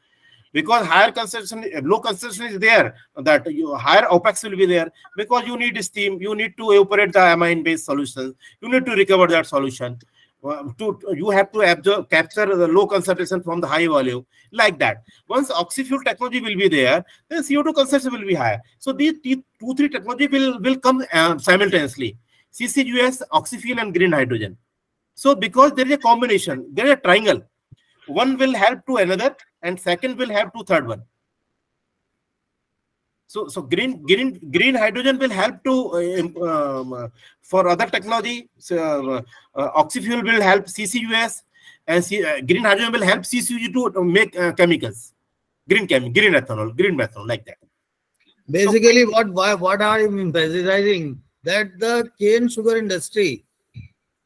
because higher concentration, low concentration is there, that higher OPEX will be there, because you need steam, you need to evaporate the amine-based solutions, you need to recover that solution. You have to capture the low concentration from the high volume, like that. Once oxy-fuel technology will be there, then CO2 concentration will be higher. So these 2-3 technology will come simultaneously. CCUS, oxy-fuel and green hydrogen. So because there is a combination, there is a triangle. One will help to another and second will help to third one. So green hydrogen will help to for other technology. So oxy-fuel will help CCUS and green hydrogen will help CCU to make chemicals. Green ethanol, green methanol, like that. Basically, what I am emphasizing that the cane sugar industry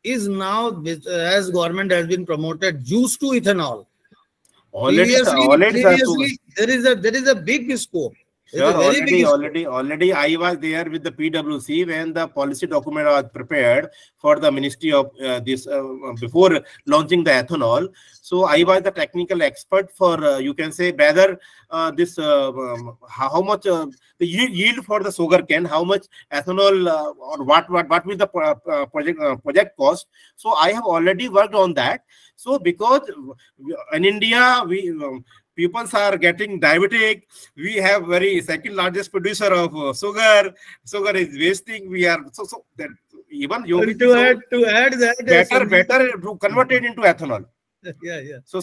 is now, as government has been promoted, juice to ethanol. Previously, there is a big scope. Sure, already I was there with the PwC when the policy document was prepared for the Ministry of before launching the ethanol. So I was the technical expert for you can say whether how much the yield for the sugar cane, how much ethanol or what will the project cost. So I have already worked on that. So because in India people are getting diabetic. We have very second largest producer of sugar. Sugar is wasting. We are so that even Yogi to add that better to convert it into ethanol. Yeah. So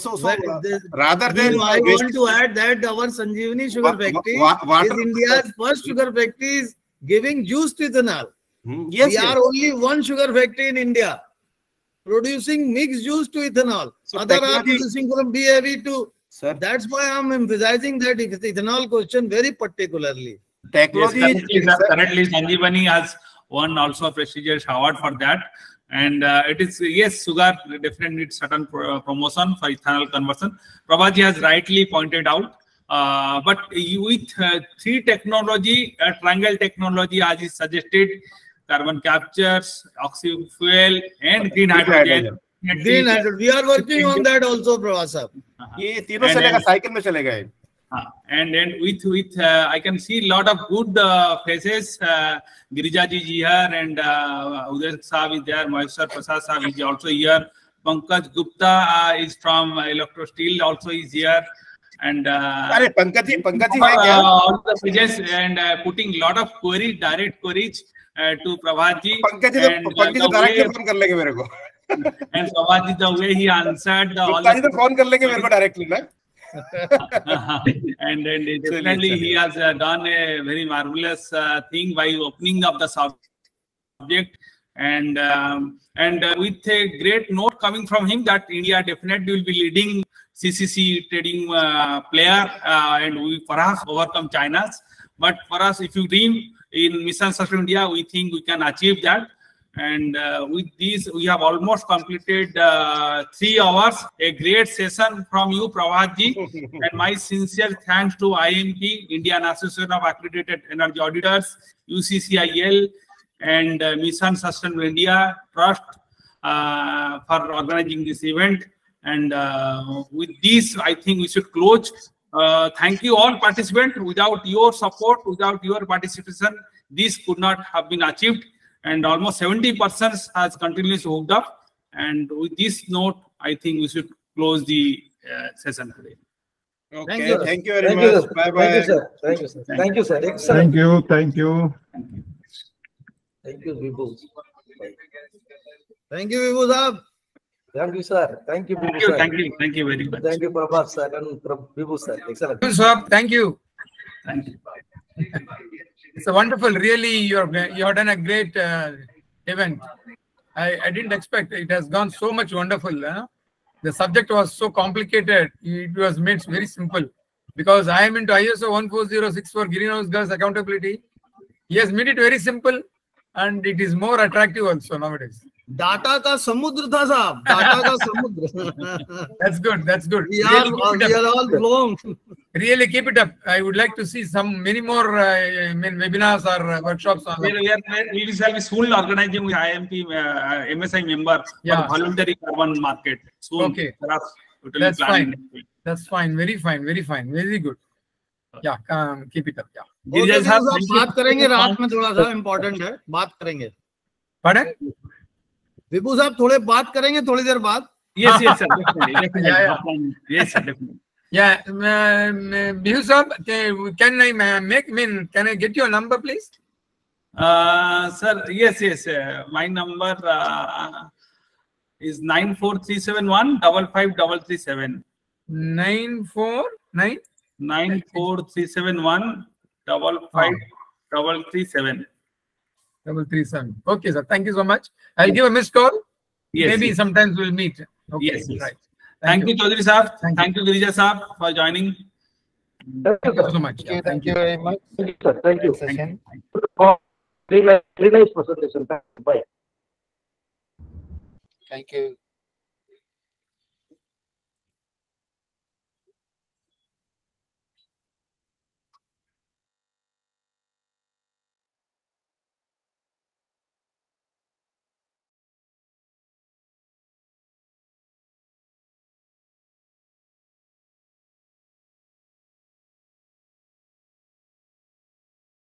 rather than I want to add that our Sanjeevani sugar factory is India's first sugar factory is giving juice to ethanol. Yes, we are only one sugar factory in India producing mixed juice to ethanol. So other are producing from BAV to. Sir, that's why I am emphasizing that ethanol question very particularly. Technology currently Sanjeevani has won also a prestigious award for that. And it is, yes, sugar definitely needs certain promotion for ethanol conversion. Prabhat has rightly pointed out. But with three technology, triangle technology as is suggested, carbon captures, oxy fuel, and green hydrogen. Green hydrogen. We are working on that also, Prabhat. ये तीनों चलेगा cycle में चलेगा ये. And then with I can see a lot of good faces. Girija ji here and Uday Saab is there. Maheshwar Prasad Saab is also here. Pankaj Gupta is from Electro Steel also is here. And Pankaj ji hai kya? All the pages and putting a lot of queries, direct queries to Prabhat ji. Pankaj ji directly phone kar lenge mere ko. And Prabhat ji, the way he answered all the phone kar lenge mere ko directly na. And then definitely he has done a very marvelous thing by opening up the subject and with a great note coming from him that India definitely will be leading CCC trading player and we perhaps overcome China's. But for us, if you dream in Mission Sustainable India, we think we can achieve that. And with these, we have almost completed 3 hours. A great session from you, Prabhat ji. And my sincere thanks to IAEMP, Indian Association of Accredited Energy Auditors, UCCIL, and Mission Sustainable India Trust for organizing this event. And with this, I think we should close. Thank you all participants. Without your support, without your participation, this could not have been achieved. And almost 70% has continuously hooked up. And with this note, I think we should close the session today. Okay, thank you very much. Bye-bye. Thank you, sir. Thank you, sir. Excellent. Thank you. Thank you, Vibhu. Thank you, Vibhu sir. Thank you, sir. Thank you, Vibhu sir. Thank you very much. Thank you, Prabhat sir and Vibhu sir. Excellent. Thank you. Thank you. It's a wonderful, really, you have done a great event. I didn't expect it has gone so much wonderful. The subject was so complicated. It was made very simple because I am into ISO 14064 greenhouse gas accountability. He has made it very simple and it is more attractive also nowadays. Data ka samudra tha sahab. Data ka samudra. That's good. That's good. We are all blown. Really keep it up. I would like to see many more webinars or workshops. We will be soon organizing with IAEMP MSI member for voluntary carbon market. Soon. Okay. That's fine. That's fine. Very fine. Very fine. Very good. Yeah. Keep it up. Yeah. बात करेंगे रात में थोड़ा सा important है बात करेंगे. Pardon? विभू साहब थोड़े बात करेंगे थोड़ी देर बाद. Yes, sir. Definitely. Yes, sir. Definitely. Yeah, Bihu sir, can I get your number, please? Sir, yes. My number is 94371 55337. 949 94371 55337. 337. Okay, sir. Thank you so much. I'll give a missed call. Yes. Maybe sometimes we'll meet. Okay, yes. Right. Thank you, Chaudhary Saab. Thank you, Girija Saab, for joining. Thank you so much. Thank you very much. Thank you, sir. Thank you. Very nice presentation. Bye. Thank you.